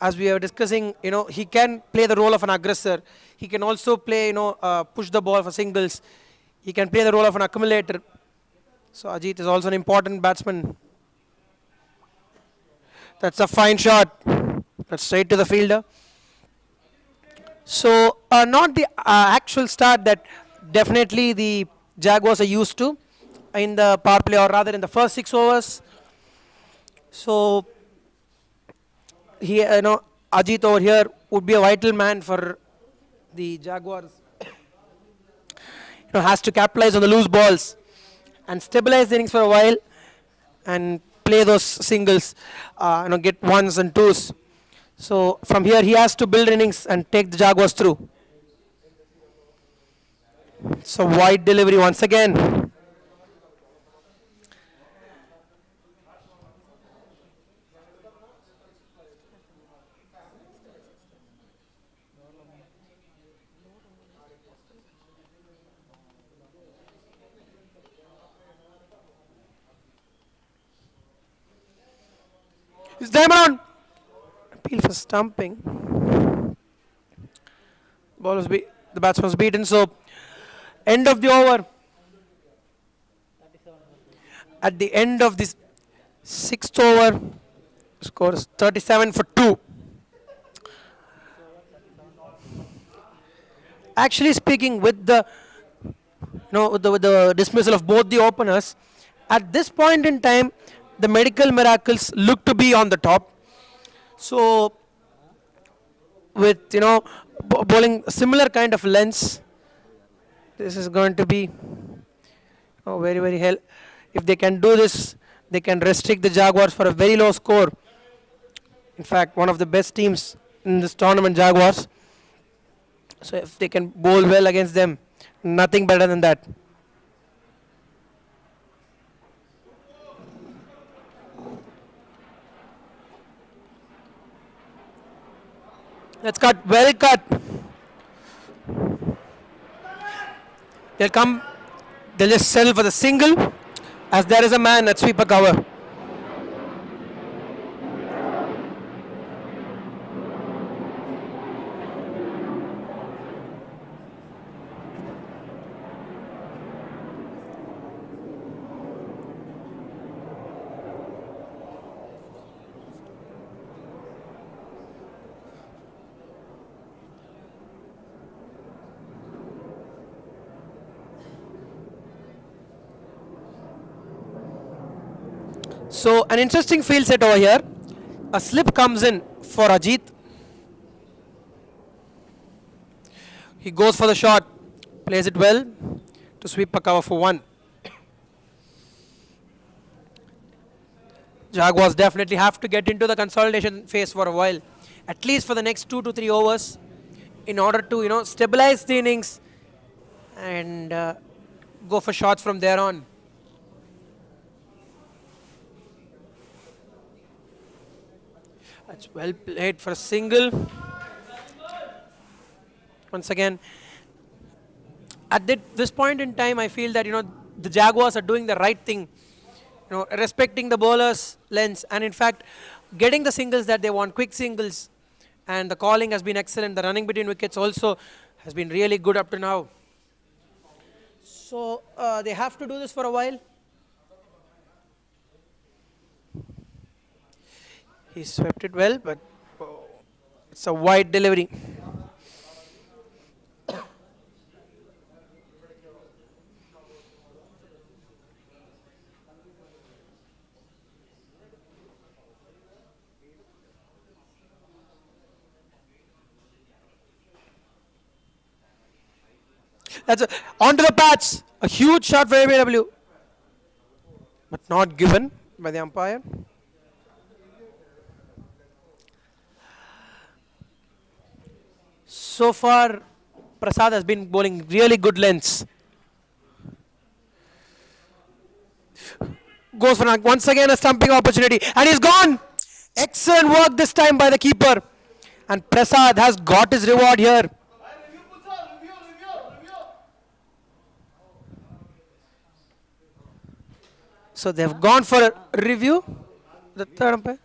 As we were discussing, he can play the role of an aggressor. He can also play, push the ball for singles. He can play the role of an accumulator. So Ajit is also an important batsman. That's a fine shot. That's straight to the fielder. So not the actual start that definitely the Jaguars are used to in the power play, or rather in the first 6 overs. So he, Ajit over here would be a vital man for the Jaguars. Has to capitalize on the loose balls and stabilize the innings for a while and play those singles, get ones and twos. So from here he has to build innings and take the Jaguars through. So wide delivery once again. Is Diamond on? Appeal for stumping. The batsman was beaten. So end of the over. At the end of this sixth over, score is 37 for 2. Actually speaking, with the with the dismissal of both the openers, at this point in time, the medical miracles look to be on the top. So with bowling similar kind of lengths, this is going to be very very hell. If they can do this, they can restrict the Jaguars for a very low score. In fact, one of the best teams in this tournament, Jaguars. So if they can bowl well against them, nothing better than that. Let's cut, well cut. They'll just settle for the single, as there is a man at sweeper cover. So an interesting field set over here. A slip comes in for Ajit. He goes for the shot, plays it well to sweep a cover for 1. Jaguars definitely have to get into the consolidation phase for a while, at least for the next 2 to 3 overs, in order to stabilize the innings and go for shots from there on. That's well played for a single. Once again, at this point in time, I feel that the Jaguars are doing the right thing, respecting the bowlers' lengths, and in fact, getting the singles that they want, quick singles. And the calling has been excellent. The running between wickets also has been really good up to now. So they have to do this for a while. He swept it well, but it's a wide delivery. That's onto the patch. A huge shot for ABW, but not given by the umpire. so far, Prasad has been bowling really good lengths. Goes for once again a stumping opportunity, and he's gone. Excellent work this time by the keeper, and Prasad has got his reward here. So they have gone for a review. The third umpire.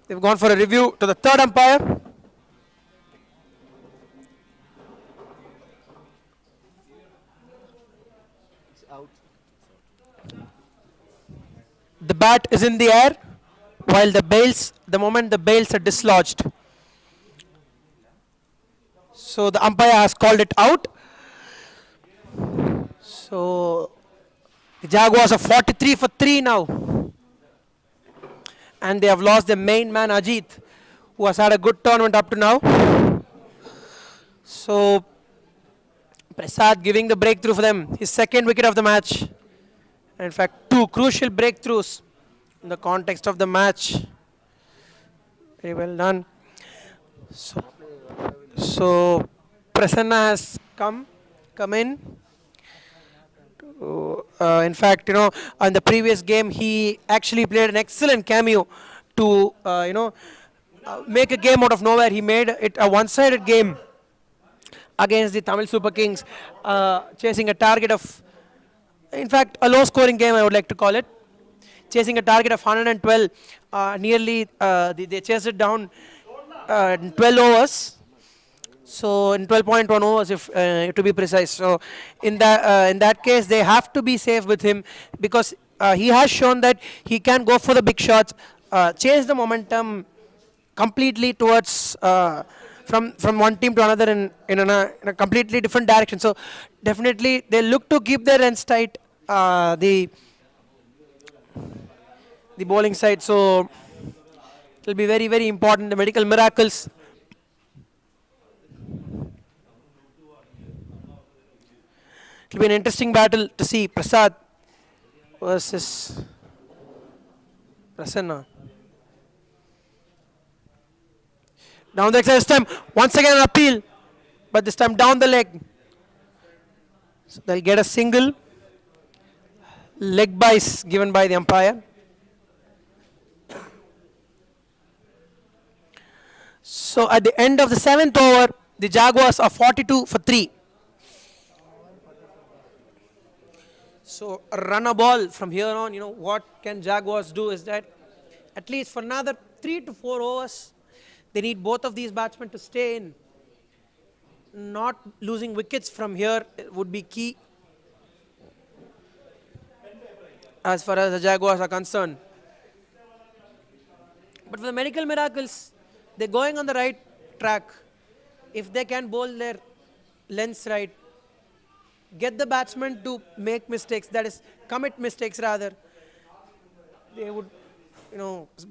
They've gone for a review to the third umpire. The bat is in the air, while the moment the bails are dislodged. So the umpire has called it out. So the Jaguars are 43 for 3 now. And they have lost their main man Ajit, who has had a good tournament up to now. So Prasad giving the breakthrough for them, his second wicket of the match. In fact, 2 crucial breakthroughs in the context of the match. Very well done. So Prasanna has come in. In fact, on the previous game, he actually played an excellent cameo to, make a game out of nowhere. He made it a one-sided game against the Tamil Super Kings, chasing a target of, in fact, a low-scoring game, I would like to call it. Chasing a target of 112, nearly they chased it down in 12 overs. So in 12.1 overs, if to be precise. So in that case, they have to be safe with him, because he has shown that he can go for the big shots, change the momentum completely towards from one team to another in a completely different direction. So definitely they look to keep their ends tight, the bowling side. So it will be very, very important. The medical miracles. It will be an interesting battle to see Prasad versus Prasanna. Down the exercise time, once again an appeal, but this time down the leg. So they'll get a single. Leg byes given by the umpire. So at the end of the 7th over, the Jaguars are 42 for 3. So run a ball from here on. What can Jaguars do is that at least for another 3 to 4 overs, they need both of these batsmen to stay in. Not losing wickets from here would be key as far as the Jaguars are concerned. But for the medical miracles, they're going on the right track. If they can bowl their lengths right, get the batsman to make mistakes, that is, commit mistakes rather, they would,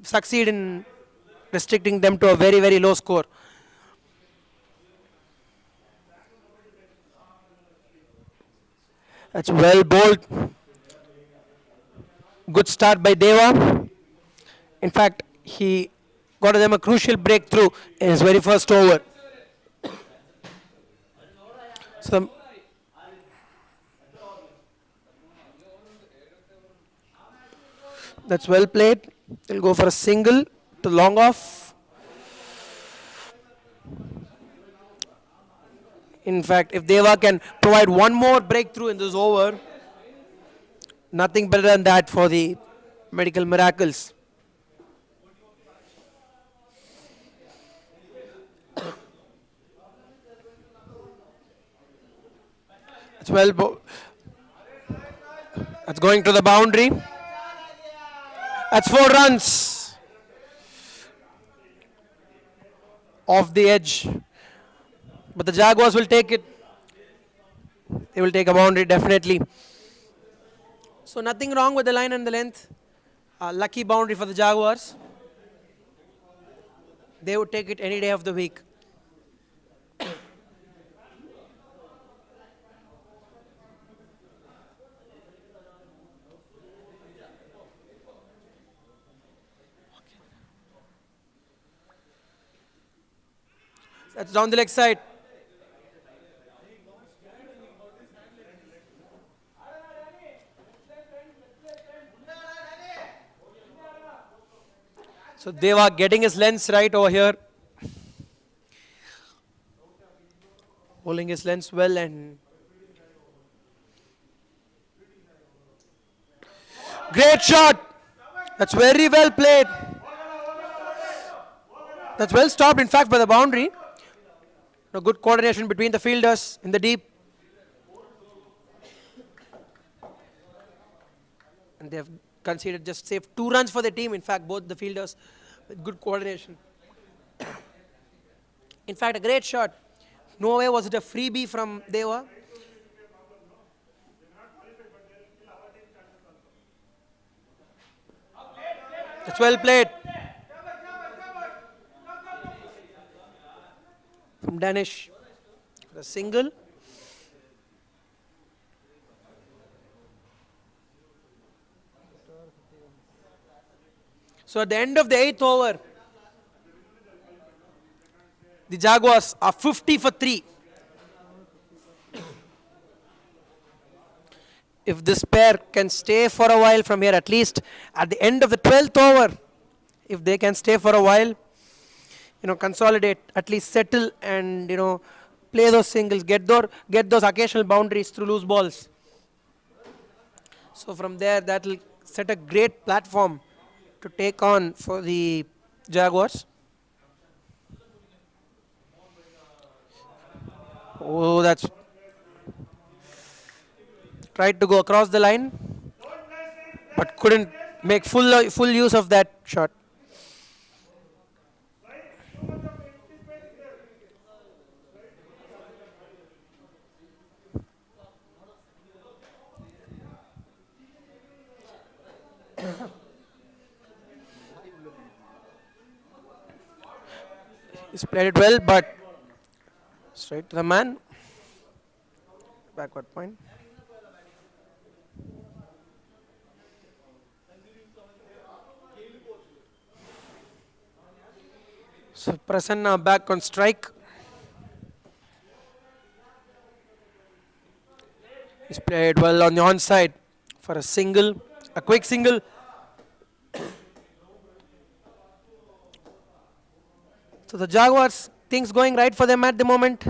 succeed in restricting them to a very, very low score. That's well bowled. Good start by Deva. In fact, he got them a crucial breakthrough in his very first over. So that's well played. They'll go for a single to long off. In fact, if Deva can provide one more breakthrough in this over, nothing better than that for the medical miracles. It's well. That's going to the boundary. That's 4 runs off the edge. But the Jaguars will take it. They will take a boundary definitely. So nothing wrong with the line and the length. Lucky boundary for the Jaguars. They would take it any day of the week. That's down the leg side. So Deva getting his lens right over here, holding his lens well, and great shot. That's very well played. That's well stopped, in fact, by the boundary. No good coordination between the fielders in the deep. And they have conceded just saved 2 runs for the team. In fact, both the fielders with good coordination. In fact, a great shot. No way was it a freebie from Deva. It's well played from Danish. The single. So at the end of the 8th over, the Jaguars are 50 for 3. If this pair can stay for a while from here, at least at the end of the 12th over, if they can stay for a while, consolidate, at least settle, and play those singles, get those occasional boundaries through loose balls. So from there, that will set a great platform to take on for the Jaguars. Oh, that's tried to go across the line, but couldn't make full use of that shot. He's played it well, but straight to the man. Backward point. So Prasanna back on strike. He's played well on the onside for a single, a quick single. So the Jaguars, things going right for them at the moment.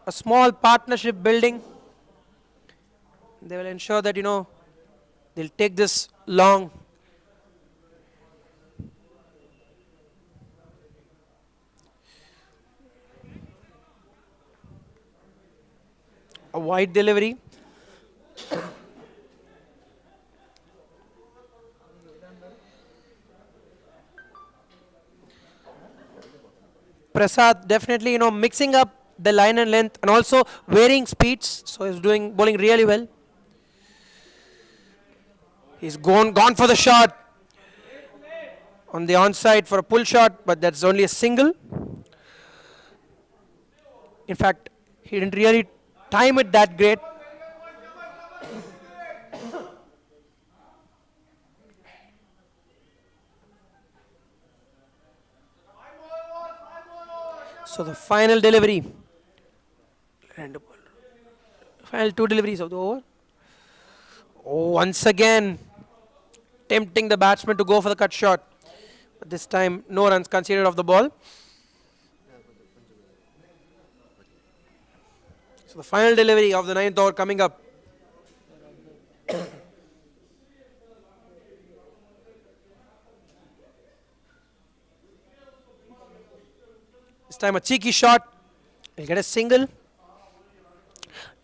A small partnership building. They will ensure that, they'll take this long. A wide delivery. Prasad definitely, mixing up the line and length and also varying speeds. So he's bowling really well. He's gone for the shot on the onside for a pull shot, but that's only a single. In fact, he didn't really time it that great. So the final delivery. Final 2 deliveries of the over. Oh, once again, tempting the batsman to go for the cut shot. But this time, no runs conceded off the ball. So the final delivery of the 9th over coming up. This time a cheeky shot. He'll get a single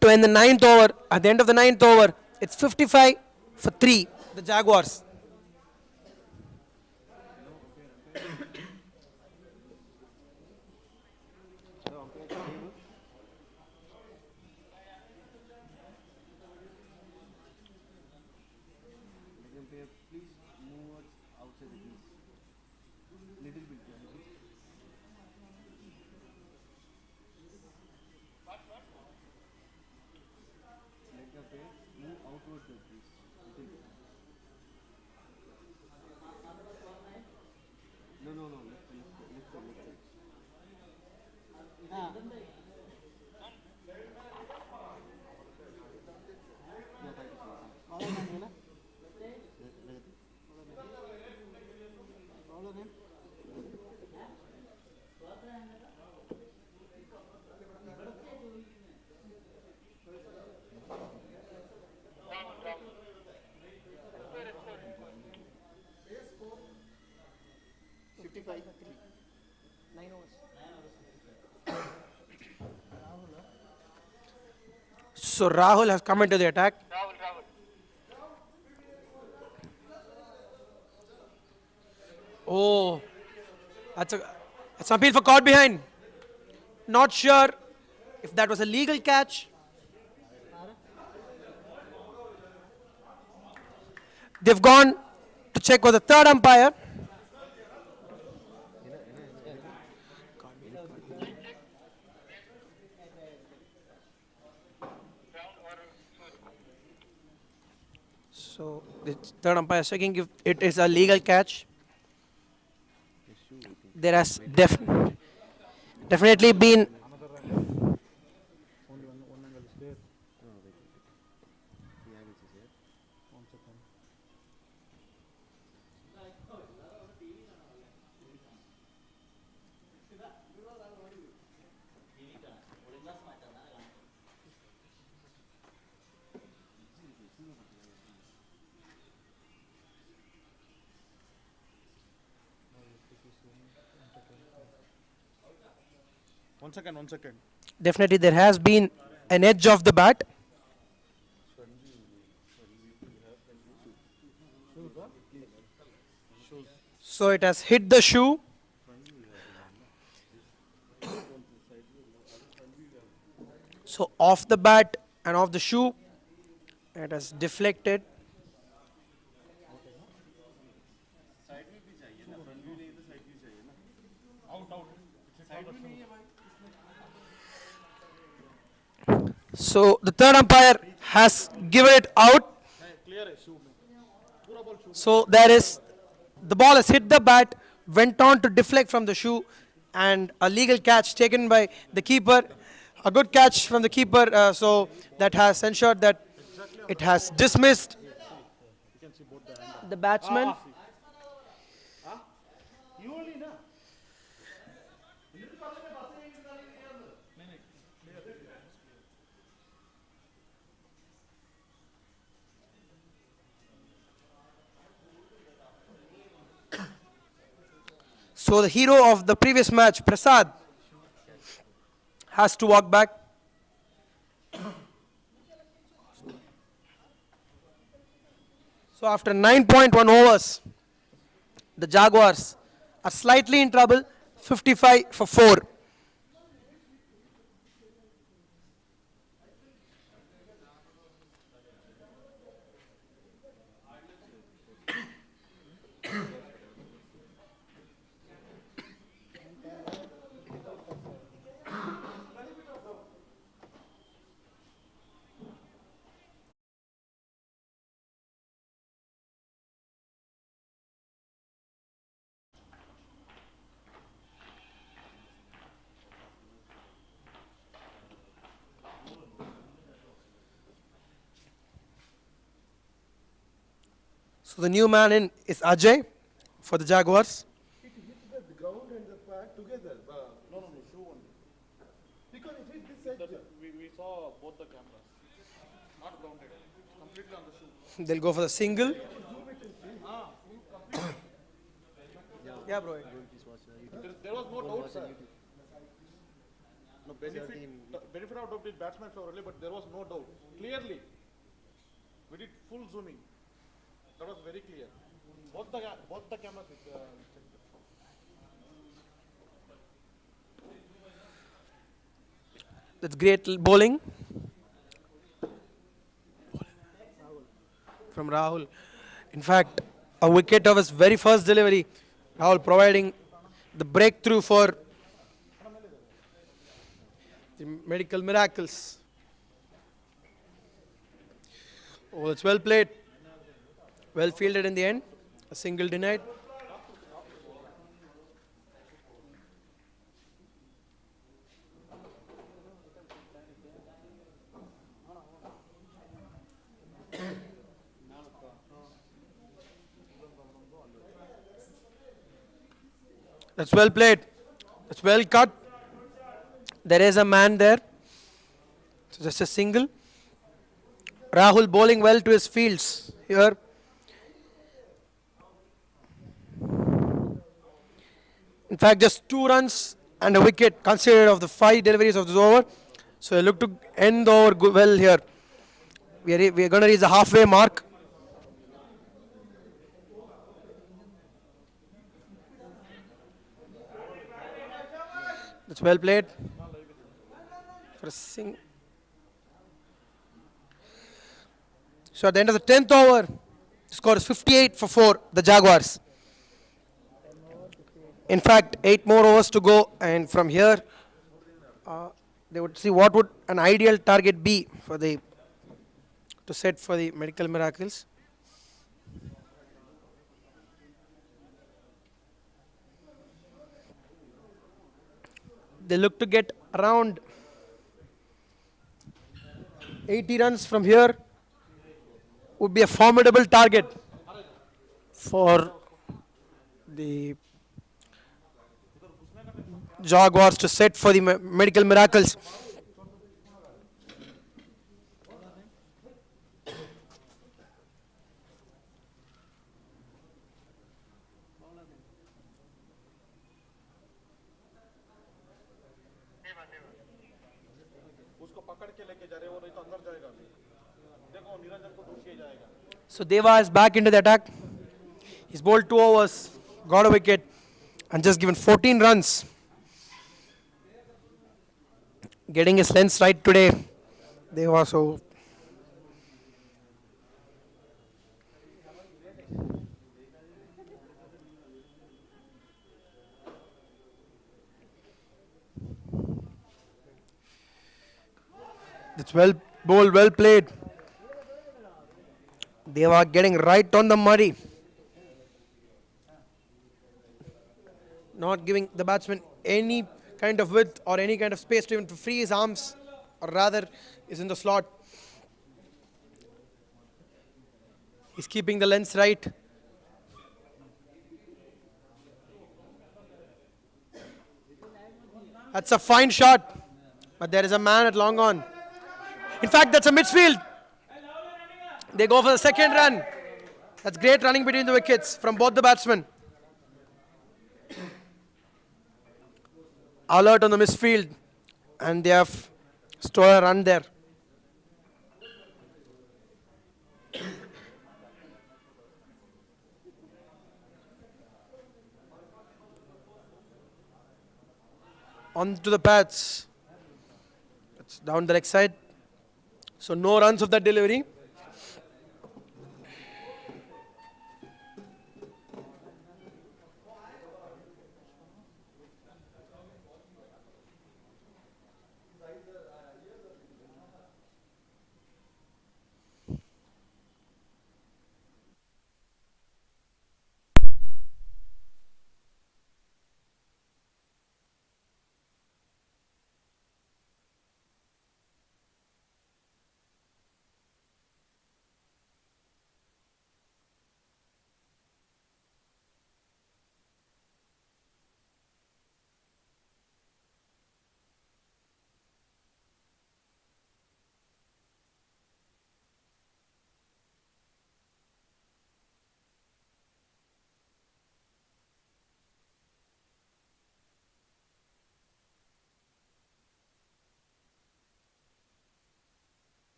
to end the 9th over. At the end of the 9th over, it's 55 for 3, the Jaguars. So Rahul has come into the attack. Oh, that's an appeal for caught behind. Not sure if that was a legal catch. They've gone to check with the third umpire. So the third umpire is checking if it is a legal catch. There has definitely been. One second. Definitely there has been an edge of the bat. So it has hit the shoe. So off the bat and off the shoe, it has deflected. So the third umpire has given it out. So there is, the ball has hit the bat, went on to deflect from the shoe, and a legal catch taken by the keeper. A good catch from the keeper, so that has ensured that it has dismissed the batsman. So the hero of the previous match, Prasad, has to walk back. So after 9.1 overs, the Jaguars are slightly in trouble, 55 for 4. So the new man in is Ajay for the Jaguars. It hit the ground and the pad together. No, shoe only. Because it hit this side. We saw both the cameras. Not grounded. Completely on the shoe. They'll go for the single. Yeah, bro. There was no doubt, sir. No benefit of doubt did batsman favorably, but there was no doubt. Clearly, we did full zooming. That was very clear. Both the cameras. That's great bowling from Rahul. In fact, a wicket of his very first delivery. Rahul providing the breakthrough for the medical miracles. Oh, it's well played. Well fielded in the end. A single denied. That's well played. That's well cut. There is a man there. So just a single. Rahul bowling well to his fields here. In fact, just 2 runs and a wicket considered of the 5 deliveries of this over. So they look to end the over well here. We are going to reach the halfway mark. That's well played. For a So at the end of the 10th over, the score is 58 for 4, the Jaguars. In fact, 8 more overs to go, and from here, they would see what would an ideal target be for the to set for the medical miracles. They look to get around 80 runs from here. Would be a formidable target for the Jaguars to set for the medical miracles. उसको पकड़ के लेके जा रहे हैं वो नहीं तो अंदर जाएगा अभी देखो निरंजन को दूर किया जाएगा So Deva is back into the attack. He's bowled 2 overs, got a wicket, and just given 14 runs. Getting his lengths right today. Deva, so it's well bowled, well played. They were getting right on the muddy. Not giving the batsman any kind of width or any kind of space to even to free his arms, or rather is in the slot. He's keeping the lengths right. That's a fine shot, but there is a man at long on. In fact, that's a midfield. They go for the second run. That's great running between the wickets from both the batsmen. Alert on the misfield, and they have stolen a run there. On to the pads. It's down the leg side. So no runs of that delivery.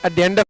at the end of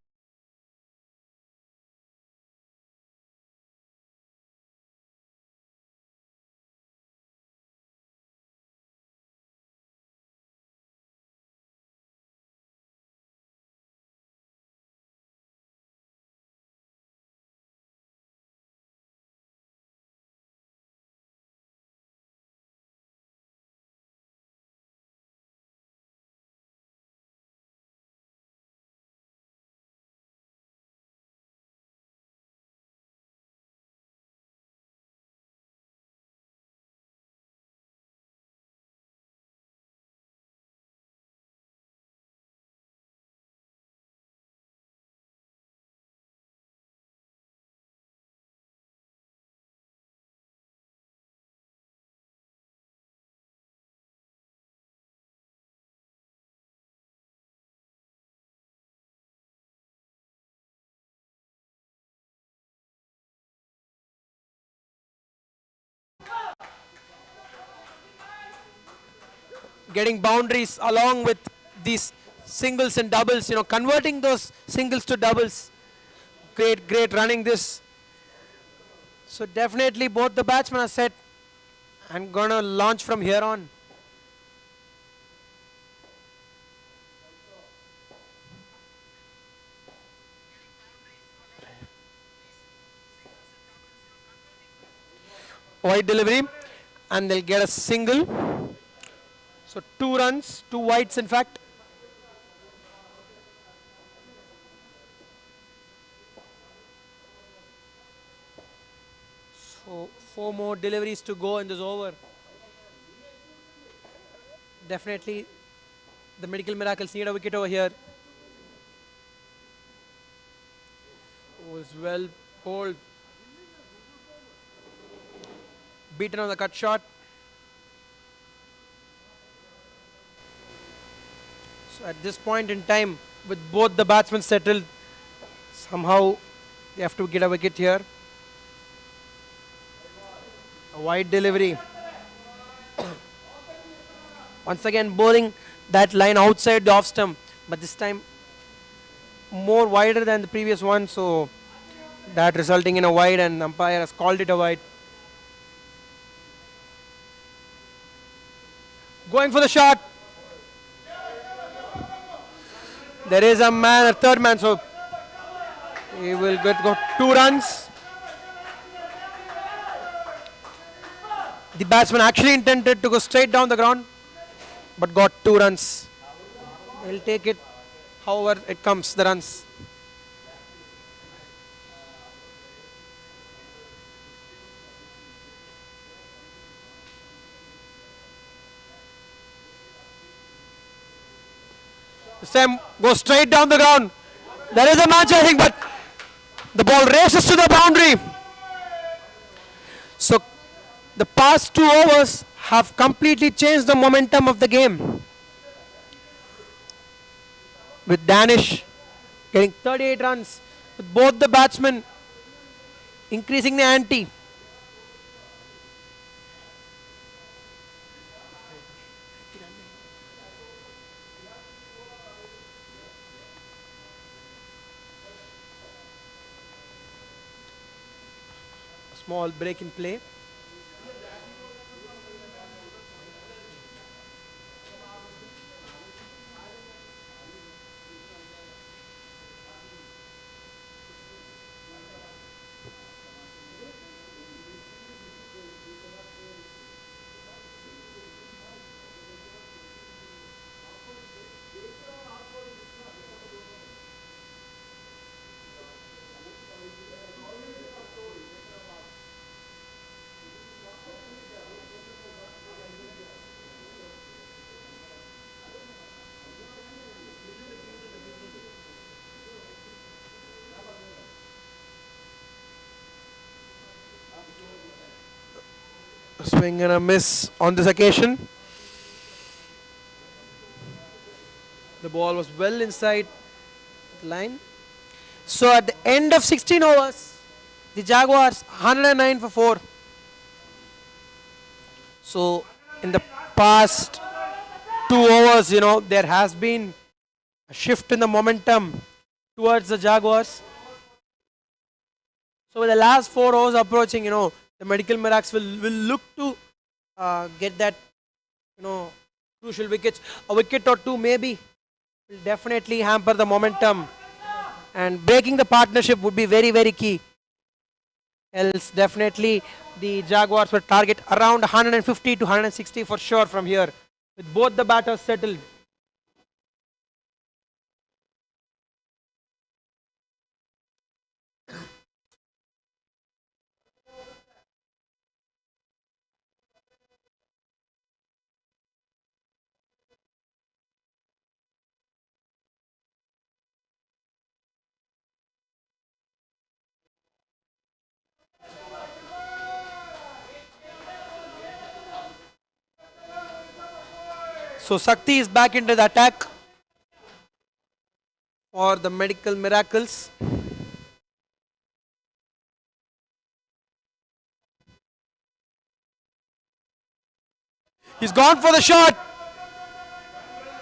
getting boundaries along with these singles and doubles, converting those singles to doubles. Great running this. So definitely both the batsmen are set and gonna launch from here on. Wide delivery, and they'll get a single. So 2 runs, 2 wides in fact. So 4 more deliveries to go in this over. Definitely the medical miracles need a wicket over here. Was well bowled. Beaten on the cut shot. So at this point in time, with both the batsmen settled, somehow they have to get a wicket here. A wide delivery. Once again bowling that line outside the off stump, but this time more wider than the previous one, so that resulting in a wide, and umpire has called it a wide. Going for the shot. There is a third man, so he will go 2 runs. The batsman actually intended to go straight down the ground, but got 2 runs. He'll take it however it comes, the runs. Sam goes straight down the ground. There is a match, I think, but the ball races to the boundary. So the past 2 overs have completely changed the momentum of the game. With Danish getting 38 runs, with both the batsmen increasing the ante. Small break in play. Swing and a miss on this occasion. The ball was well inside the line. So at the end of 16 overs, the Jaguars 109 for 4. So in the past 2 overs, there has been a shift in the momentum. towards the Jaguars. So with the last 4 overs approaching, the Medical Miracles will look to get that, crucial wickets. A wicket or two maybe will definitely hamper the momentum, and breaking the partnership would be very, very key. Else definitely the Jaguars will target around 150 to 160 for sure from here, with both the batters settled. So Sakti is back into the attack for the Medical Miracles. He's gone for the shot.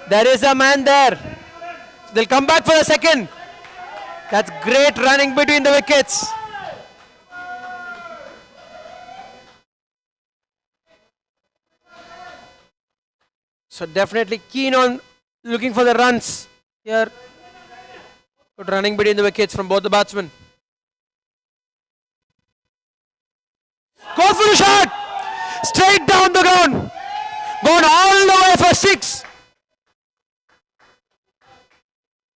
There is a man there. They'll come back for the second. That's great running between the wickets. So definitely keen on looking for the runs here. Good running between the wickets from both the batsmen. Goes for the shot! Straight down the ground. Gone all the way for 6.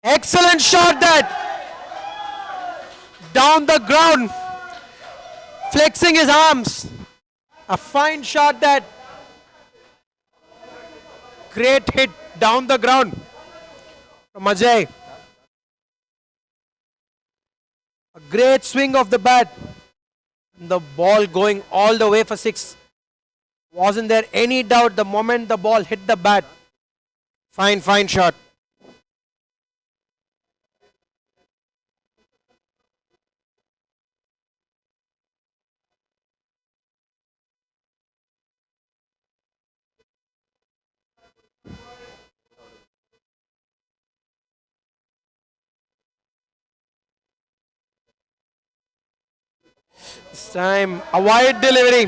Excellent shot that. Down the ground. Flexing his arms. A fine shot that. Great hit down the ground from Ajay. A great swing of the bat. The ball going all the way for 6. Wasn't there any doubt the moment the ball hit the bat. Fine, fine shot. This time a wide delivery.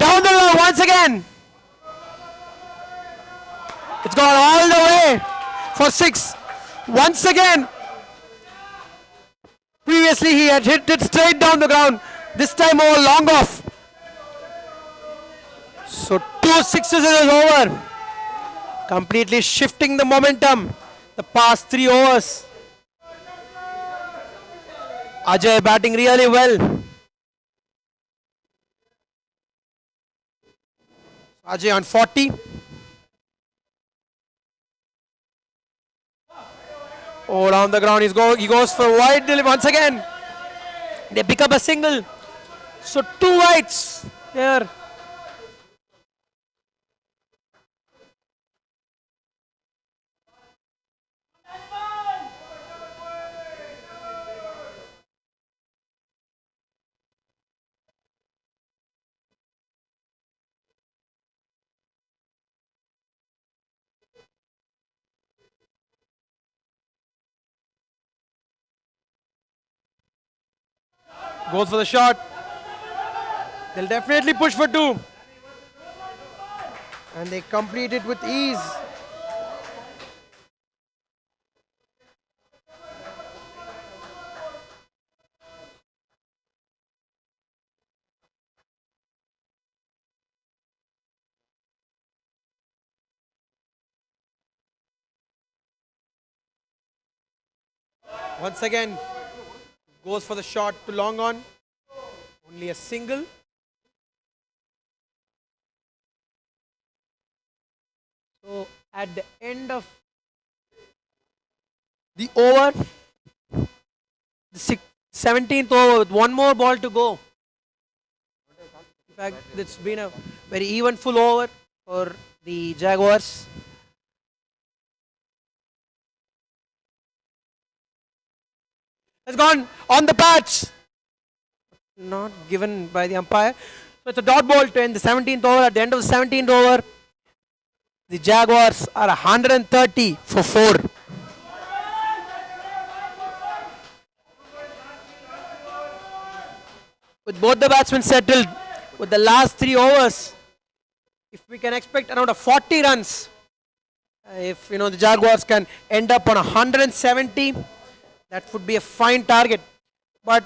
Down the road once again. It's gone all the way for 6. Once again. Previously he had hit it straight down the ground. This time over long off. So 2 sixes in his over. Completely shifting the momentum the past 3 overs. Ajay batting really well. Ajay on 40. Oh, down the ground he goes for wide delivery once again. They pick up a single. So 2 wides here. Goes for the shot. They'll definitely push for 2. And they complete it with ease. Once again, goes for the shot to long on. Only a single. So at the end of the over, the 17th over with 1 more ball to go. In fact, it's been a very even full over for the Jaguars. has gone on the patch. Not given by the umpire. So it's a dot ball to end the 17th over. At the end of the 17th over, the Jaguars are 130 for 4. With both the batsmen settled, with the last 3 overs, if we can expect around a 40 runs, if the Jaguars can end up on 170, that would be a fine target. But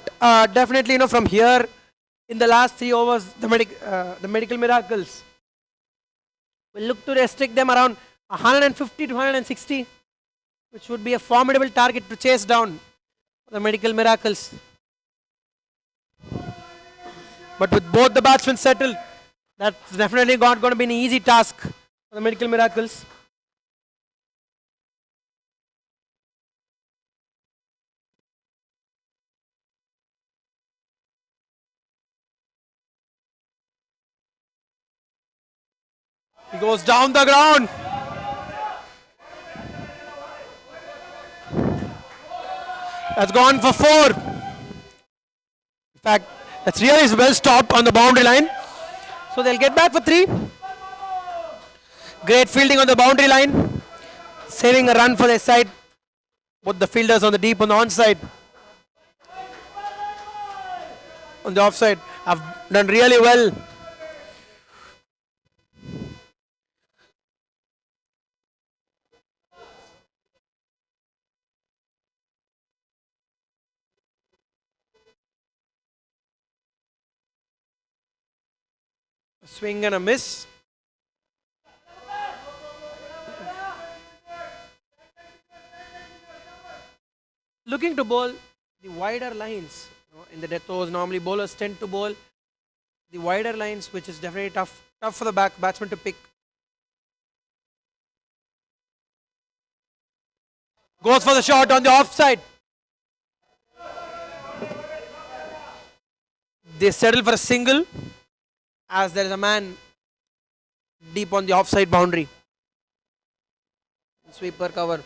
definitely, from here in the last 3 overs, the medical miracles will look to restrict them around 150 to 160, which would be a formidable target to chase down the medical miracles. But with both the batsmen settled, that's definitely not going to be an easy task for the medical miracles. He goes down the ground. That's gone for 4. In fact, that's really well stopped on the boundary line. So they'll get back for 3. Great fielding on the boundary line. Saving a run for their side. Both the fielders on the deep on the onside. On the offside have done really well. Swing and a miss. Looking to bowl the wider lines. In the death overs, normally bowlers tend to bowl the wider lines, which is definitely tough for the batsman to pick. Goes for the shot on the offside. They settle for a single, as there is a man deep on the offside boundary. Sweeper cover.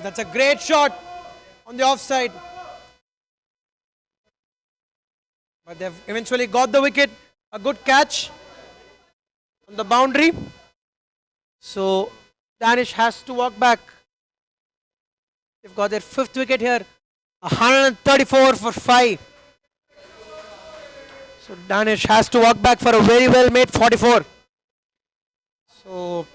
That's a great shot on the offside. But they've eventually got the wicket. A good catch on the boundary. So Danish has to walk back. They've got their 5th wicket here. 134 for 5. So Danish has to walk back for a very well made 44. So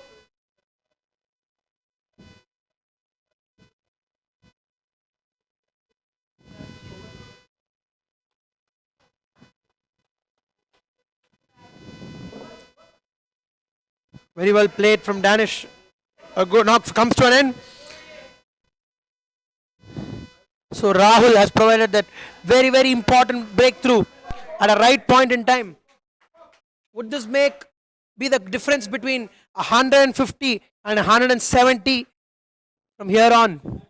very well played from Danish. A good knock comes to an end. So Rahul has provided that very, very important breakthrough at a right point in time. Would this be the difference between 150 and 170 from here on?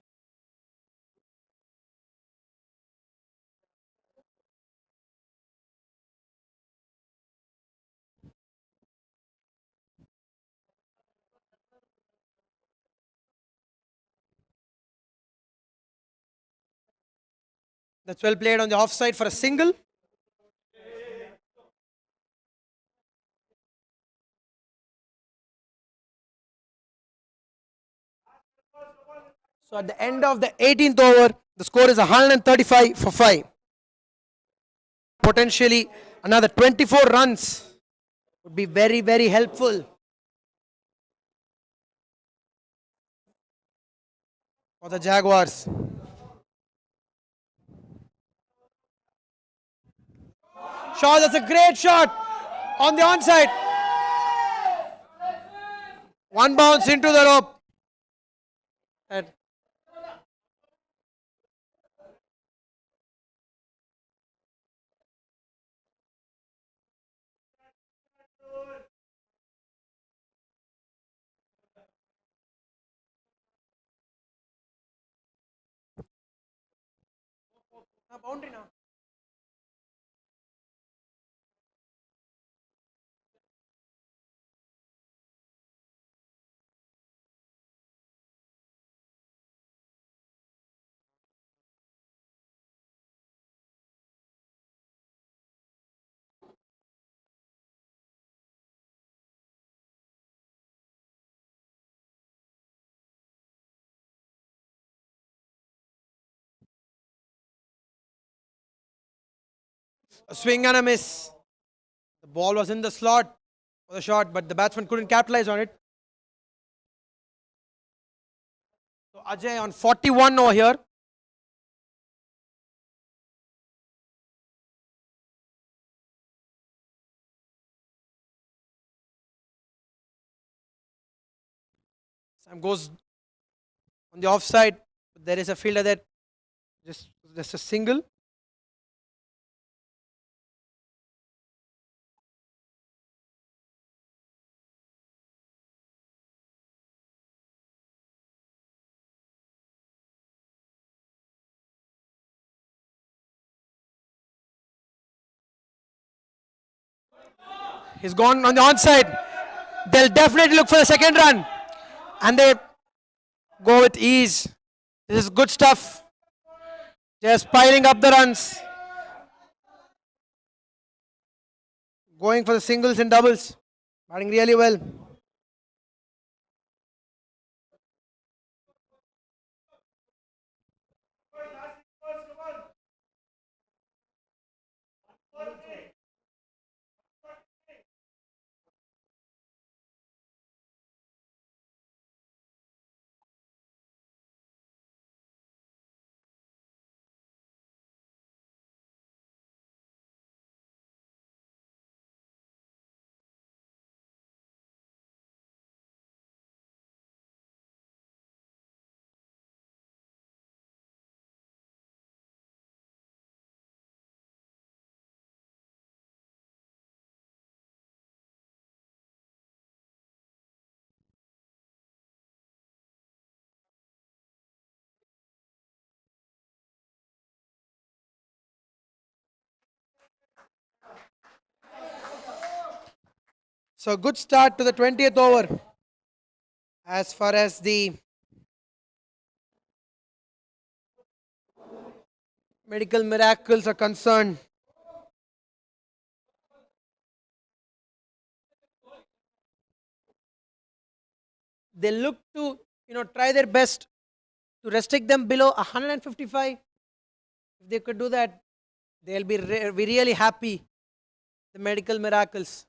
That's well played on the offside for a single. So at the end of the 18th over, the score is 135 for 5. Potentially another 24 runs would be very, very helpful for the Jaguars. Shot, that's a great shot on the onside. One bounce into the rope. And boundary now. A swing and a miss. The ball was in the slot for the shot, but the batsman couldn't capitalize on it. So Ajay on 41 over here. Sam goes on the offside. There is a fielder that just a single. He's gone on the onside. They'll definitely look for the second run. And they go with ease. This is good stuff. Just piling up the runs. Going for the singles and doubles. Batting really well. So good start to the 20th over. As far as the medical miracles are concerned. They look to try their best to restrict them below 155. If they could do that, they'll be really happy. The medical miracles.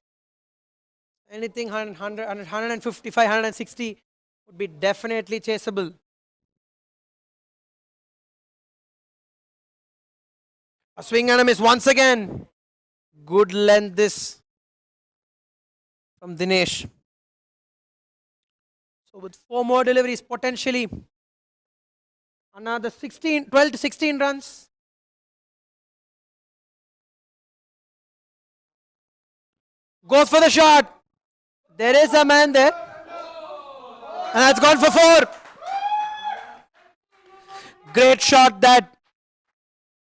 Anything 100, 155, 160 would be definitely chaseable. A swing and a miss once again. Good length this from Dinesh. So with 4 more deliveries, potentially another 12 to 16 runs. Goes for the shot. There is a man there. And that's gone for 4. Great shot that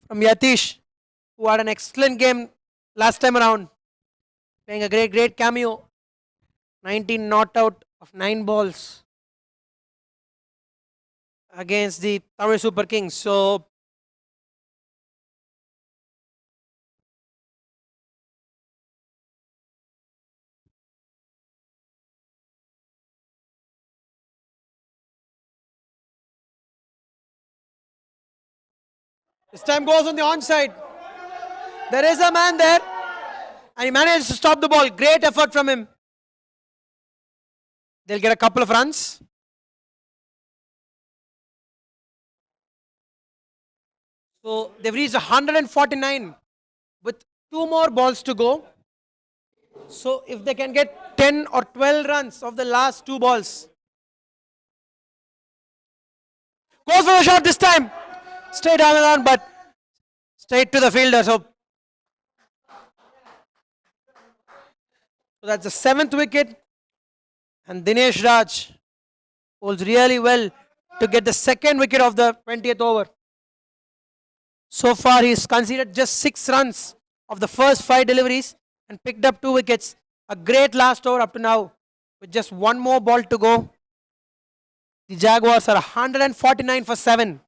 from Yatish, who had an excellent game last time around. Playing a great cameo. 19 not out of 9 balls against the Tamil Super Kings. So this time goes on the onside. There is a man there. And he manages to stop the ball. Great effort from him. They'll get a couple of runs. So they've reached 149 with 2 more balls to go. So if they can get 10 or 12 runs of the last two balls. Goes for the shot this time. Straight on, but straight to the fielder. So that's the 7th wicket. And Dinesh Raj holds really well to get the 2nd wicket of the 20th over. So far, he's conceded just 6 runs of the first 5 deliveries and picked up 2 wickets. A great last over up to now. With just one more ball to go, the Jaguars are 149 for 7.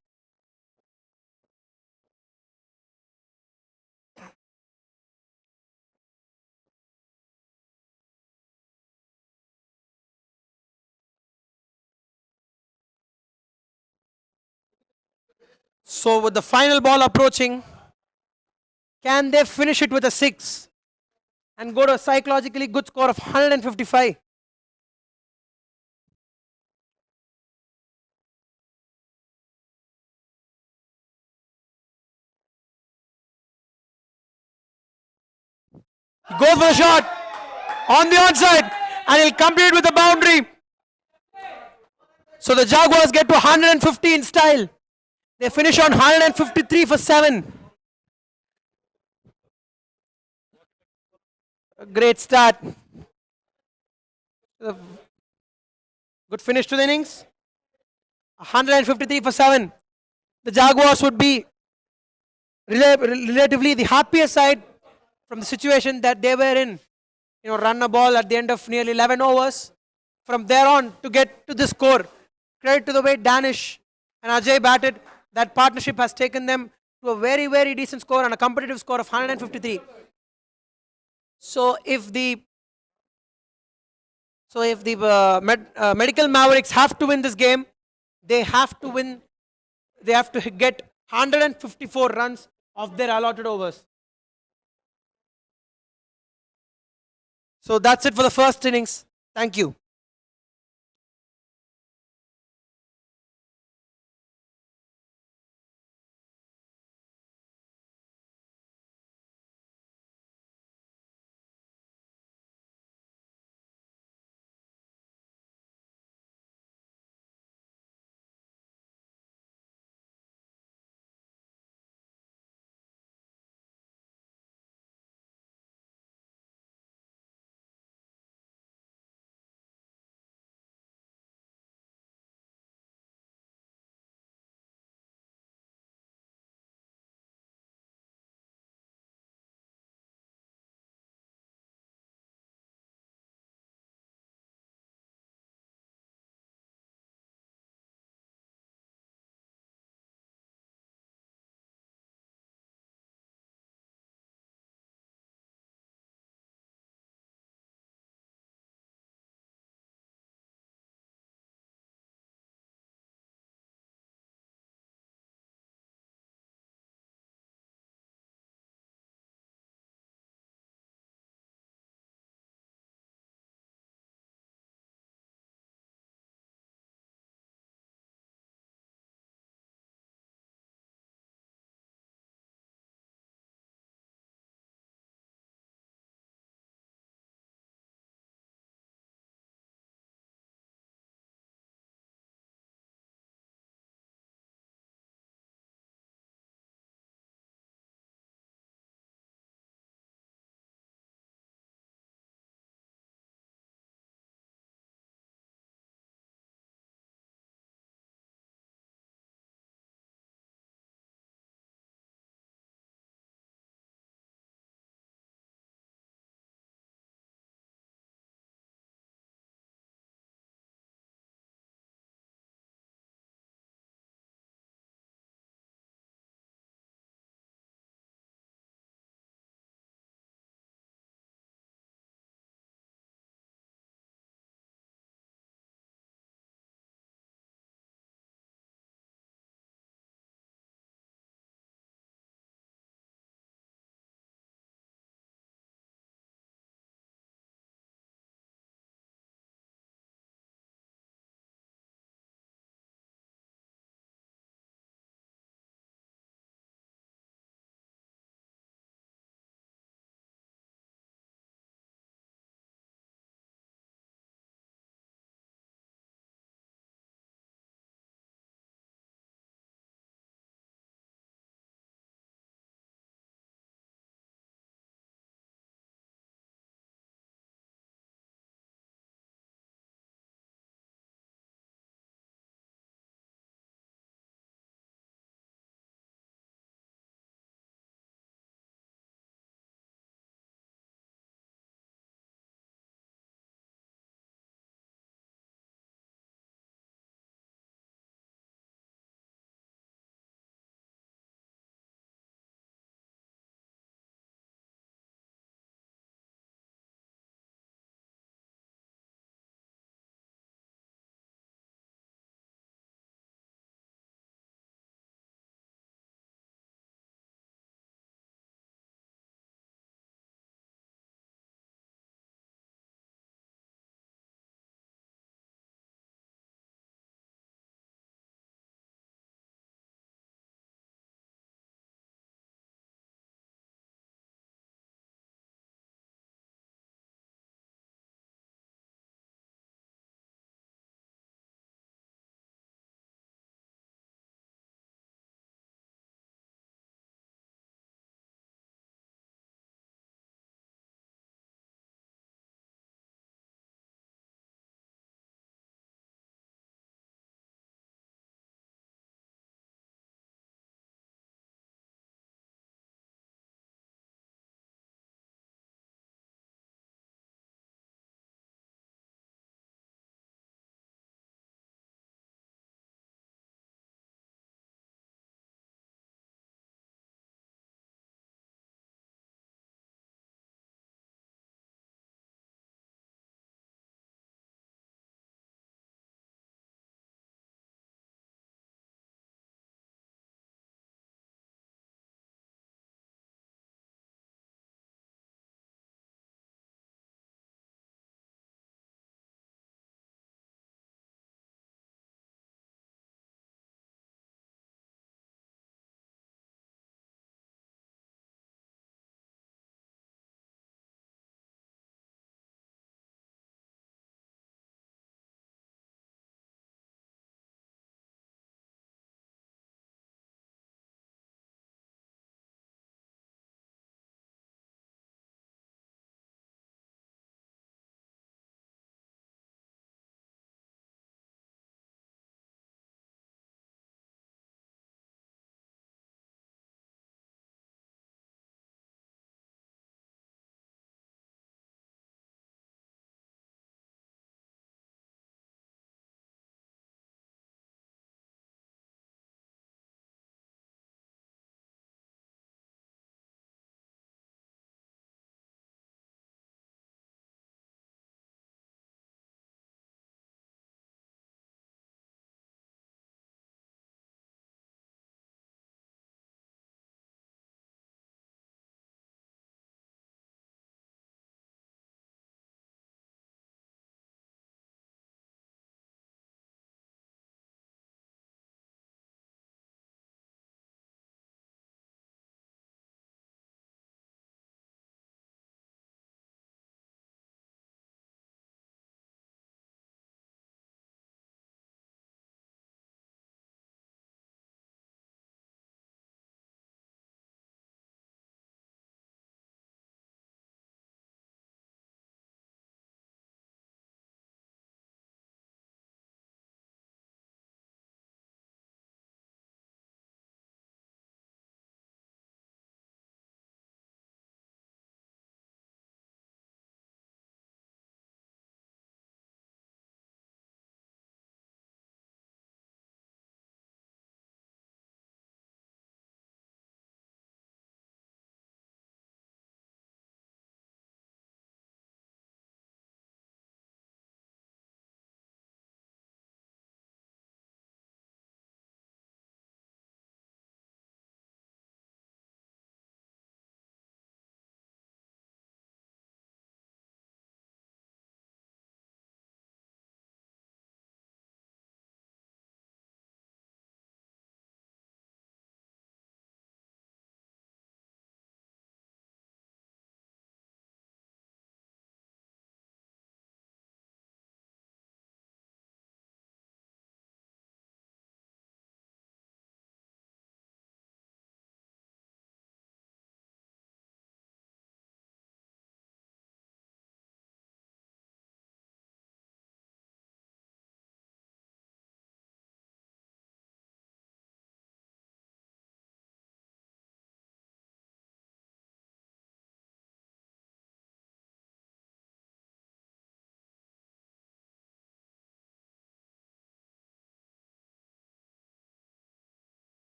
So with the final ball approaching, can they finish it with a 6 and go to a psychologically good score of 155? He goes for the shot on the onside and he'll complete with a boundary. So the Jaguars get to 150 in style. They finish on 153 for 7. A great start. A good finish to the innings. 153 for 7. The Jaguars would be relatively the happier side from the situation that they were in. Run a ball at the end of nearly 11 overs. From there on to get to this score. Credit to the way Danish and Ajay batted. That partnership has taken them to a very, very decent score and a competitive score of 153. So if the Medical Mavericks have to win this game, they have to win. They have to get 154 runs of their allotted overs. So that's it for the first innings. Thank you.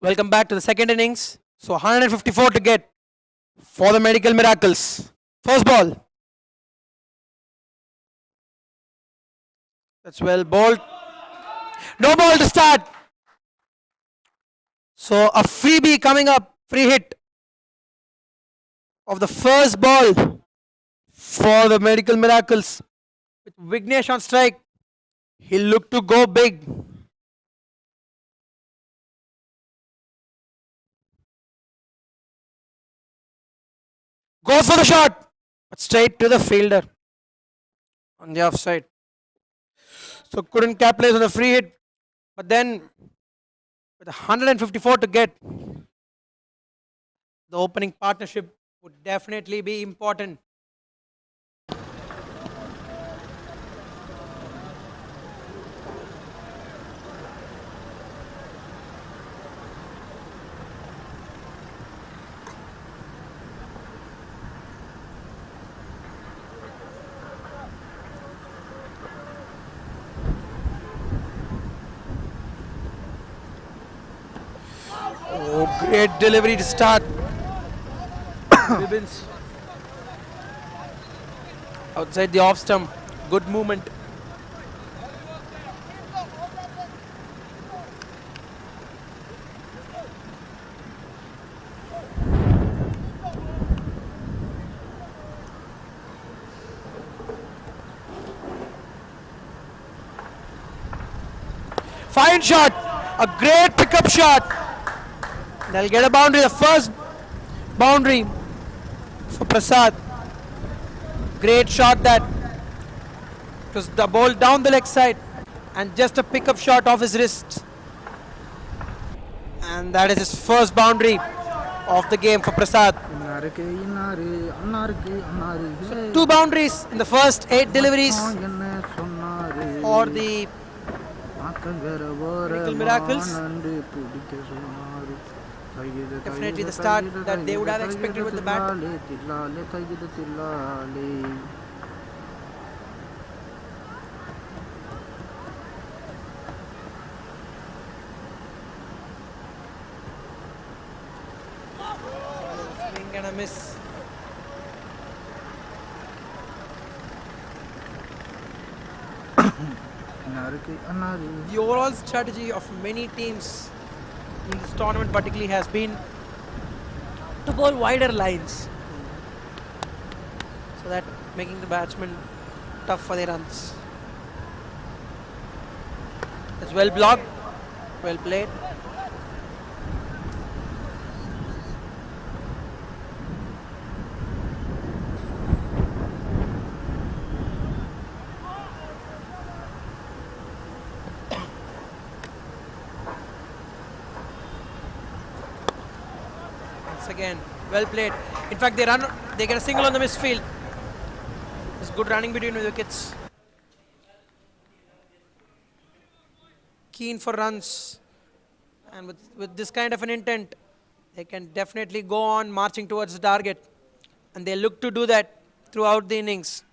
Welcome back to the second innings. So 154 to get for the Medical Miracles. First ball. That's well bowled. No ball to start. So a freebie coming up. Free hit of the first ball for the Medical Miracles. With Vignesh on strike, he looked to go big. Goes for the shot, but straight to the fielder on the offside. So couldn't capitalize on the free hit, but then with 154 to get, the opening partnership would definitely be important. Oh, great delivery to start. Bibbins outside the off stump. Good movement. Fine shot. A great pickup shot. They'll get a boundary. The first boundary for Prasad. Great shot that. It was the ball down the leg side and just a pickup shot off his wrist. And that is his first boundary of the game for Prasad. So 2 boundaries in the first 8 deliveries for the Medical Miracles. Definitely the start that they would have expected with the bat. Swing and a miss. The overall strategy of many teams in this tournament particularly has been to bowl wider lines, so that making the batsmen tough for their runs. It's well blocked, well played. Again, well played. In fact, they get a single on the misfield. There's good running between the wickets. Keen for runs, and with this kind of an intent, they can definitely go on marching towards the target, and they look to do that throughout the innings.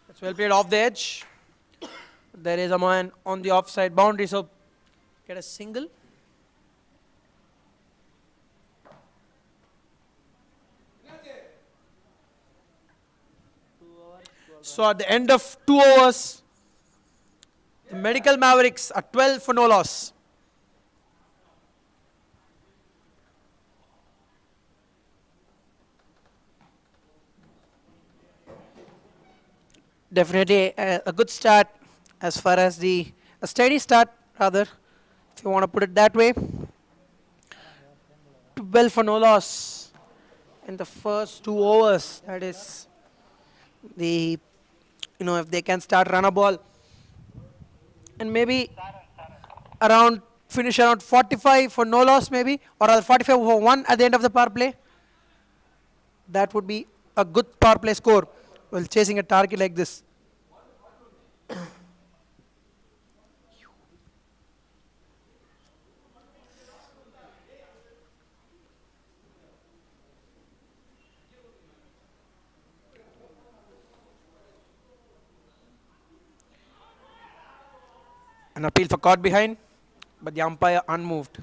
It's well played off the edge. There is a man on the offside boundary, so get a single. So at the end of 2 overs, the Medical Mavericks are 12 for no loss. Definitely a good start as far as a steady start rather, if you want to put it that way. 12 for no loss in the first 2 overs. That is the, if they can start run a ball and maybe finish around 45 for no loss maybe, or 45 for 1 at the end of the power play, that would be a good power play score while chasing a target like this. An appeal for caught behind, but the umpire unmoved.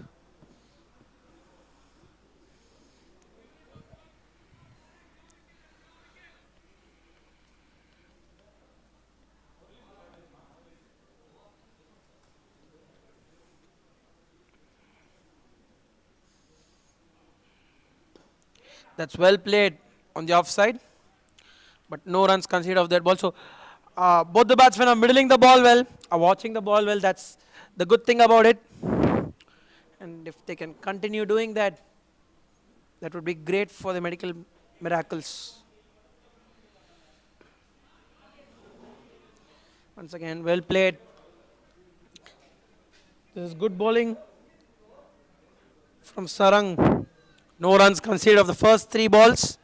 That's well played on the offside, but no runs conceded of that ball. So both the batsmen are middling the ball well, are watching the ball well. That's the good thing about it. And if they can continue doing that, that would be great for the medical miracles. Once again, well played. This is good bowling from Sarang. No runs conceded of the first 3 balls.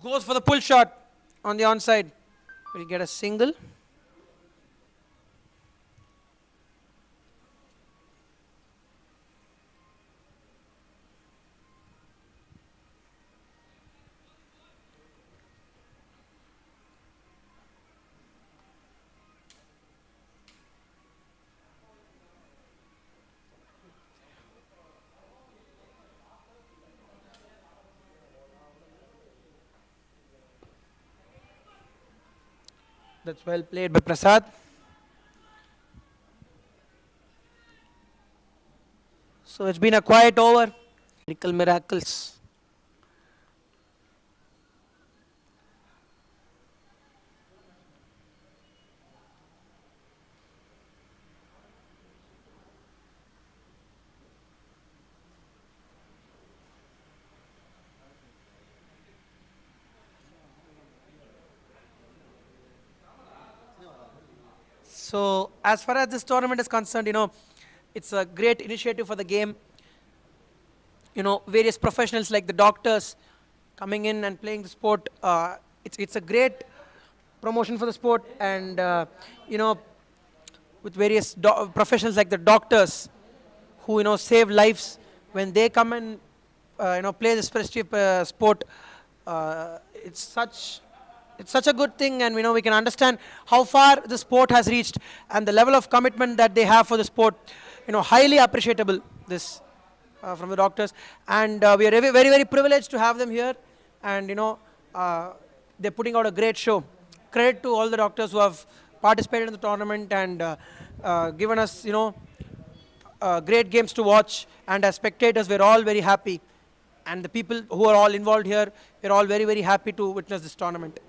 Goes for the pull shot on the onside. Will get a single. That's well played by Prasad. So it's been a quiet over. Medical miracles. So as far as this tournament is concerned, it's a great initiative for the game. Various professionals like the doctors coming in and playing the sport. It's a great promotion for the sport, and with various professionals like the doctors who save lives when they come and play this prestigious sport. It's such a good thing, and we can understand how far the sport has reached and the level of commitment that they have for the sport. Highly appreciable this from the doctors, and we are very very privileged to have them here, and they're putting out a great show. Credit to all the doctors who have participated in the tournament and given us great games to watch, and as spectators we're all very happy, and the people who are all involved here, we're all very very happy to witness this tournament.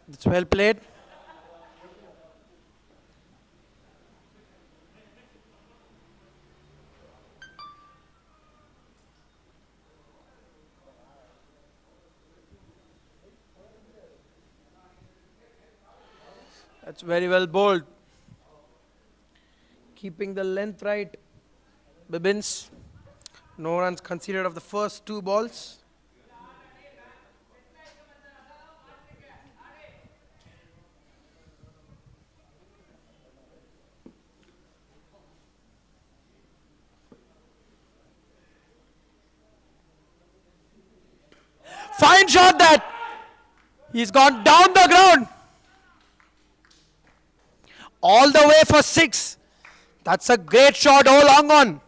It's well played. That's very well bowled. Keeping the length right, Bibbins. No runs conceded of the first 2 balls. Fine shot that. He's gone down the ground. All the way for 6. That's a great shot, all long on.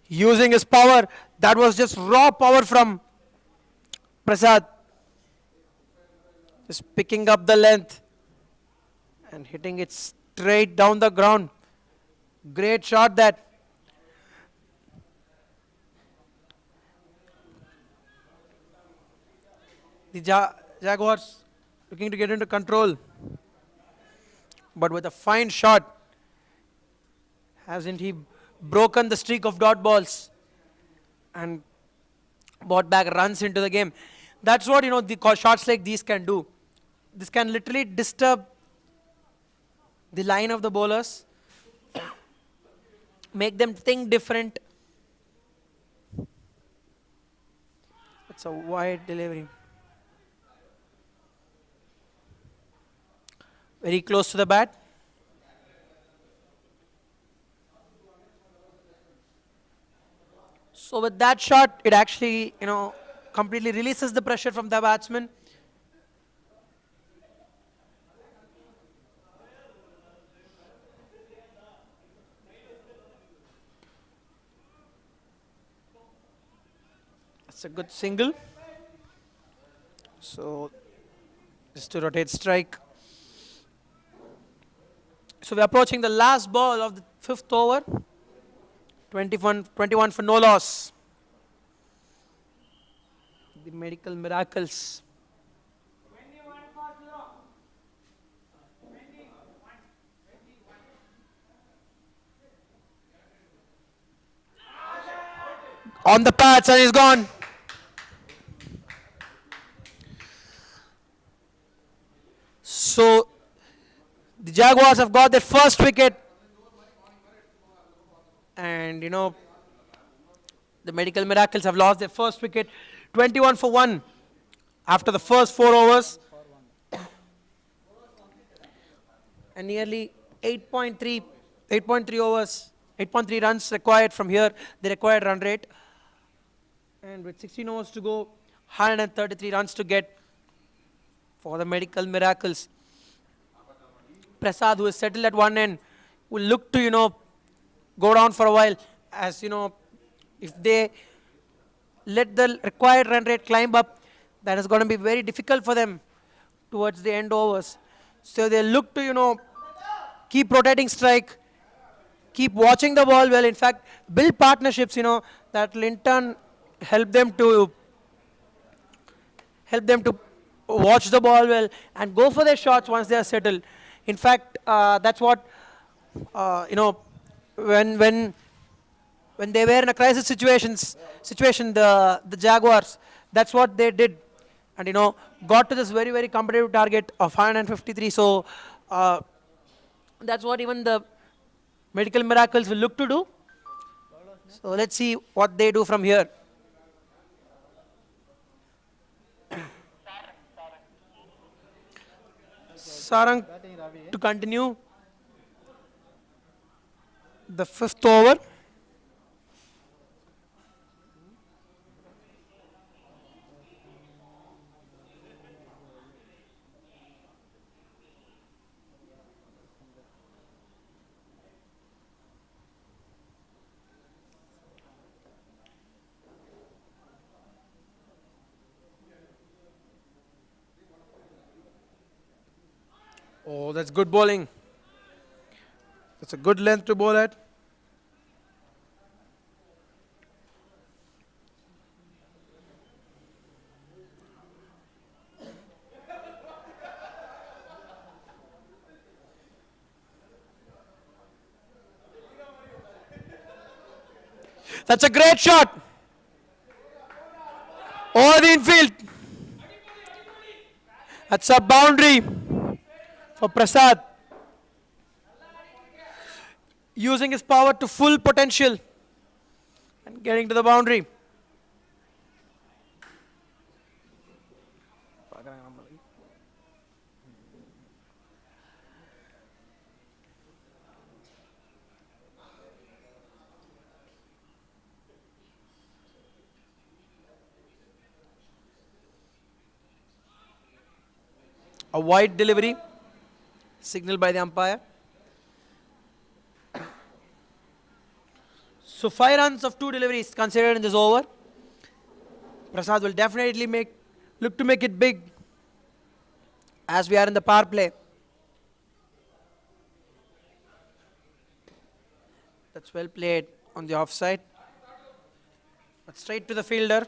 Using his power, that was just raw power from Prasad. Just picking up the length and hitting it straight down the ground. Great shot that. The Jaguars looking to get into control, but with a fine shot, hasn't he broken the streak of dot balls and brought back runs into the game? That's what the shots like these can do. This can literally disturb the line of the bowlers, make them think different. It's a wide delivery. Very close to the bat. So with that shot, it actually, completely releases the pressure from the batsman. It's a good single. So just to rotate strike. So we're approaching the last ball of the 5th over. 21 for no loss. The medical miracles. On the patch and he's gone. So the Jaguars have got their first wicket, and the medical miracles have lost their first wicket. 21 for 1 after the first 4 overs, and nearly 8.3 overs, 8.3 runs required from here, the required run rate. And with 16 overs to go, 133 runs to get for the medical miracles. Prasad, who is settled at one end, will look to go down for a while, as if they let the required run rate climb up, that is going to be very difficult for them towards the end overs. So they look to keep rotating strike, keep watching the ball well. In fact, build partnerships that will in turn help them to watch the ball well and go for their shots once they are settled. In fact, that's what when they were in a crisis situation, the Jaguars, that's what they did, and got to this very, very competitive target of 153. So that's what even the medical miracles will look to do. So let's see what they do from here. Sarang to continue the 5th over. Oh, that's good bowling. That's a good length to bowl at. That's a great shot. Over the infield. That's a boundary for Prasad. Using his power to full potential and getting to the boundary. A wide delivery, signaled by the umpire. So 5 runs of 2 deliveries considered in this over. Prasad will definitely look to make it big, as we are in the power play. That's well played on the offside. But straight to the fielder.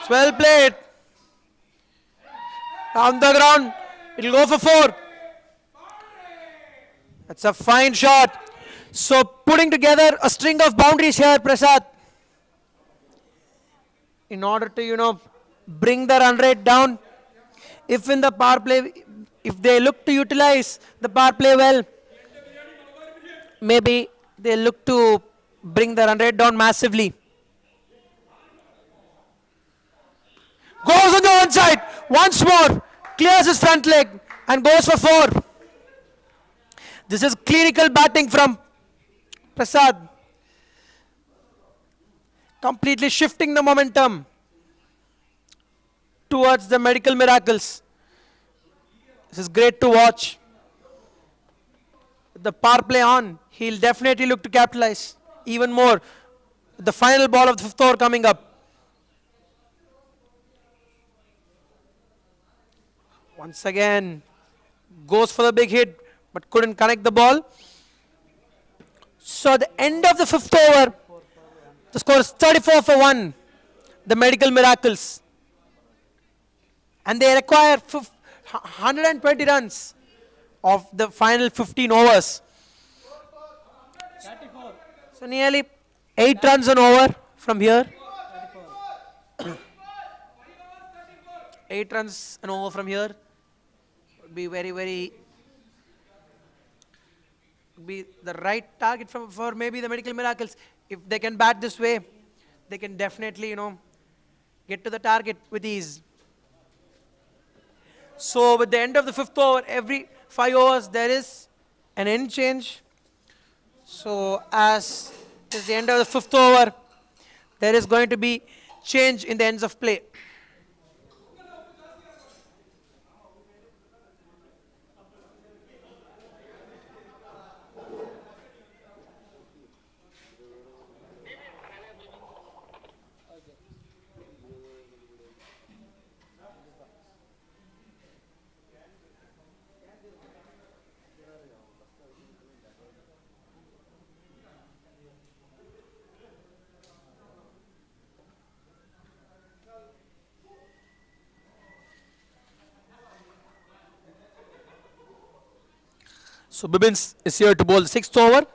It's well played. On the ground. It'll go for 4. That's a fine shot. So putting together a string of boundaries here, Prasad, in order to, bring the run rate down. If in the power play, if they look to utilize the power play well, maybe they look to bring the run rate down massively. Goes on the one side, once more, clears his front leg and goes for 4. This is clinical batting from Prasad. Completely shifting the momentum towards the medical miracles. This is great to watch. The power play on, he'll definitely look to capitalize even more. The final ball of the 5th over coming up. Once again, goes for the big hit, but couldn't connect the ball. So at the end of the 5th over, the score is 34 for 1, the medical miracles. And they require 120 runs of the final 15 overs. So nearly 8 runs an over from here. 8 runs an over from here would be very be the right target for maybe the medical miracles. If they can bat this way, they can definitely, get to the target with ease. So with the end of the 5th over, every 5 overs there is an end change. So as is the end of the 5th over, there is going to be change in the ends of play. So Bibbins is here to bowl the 6th over.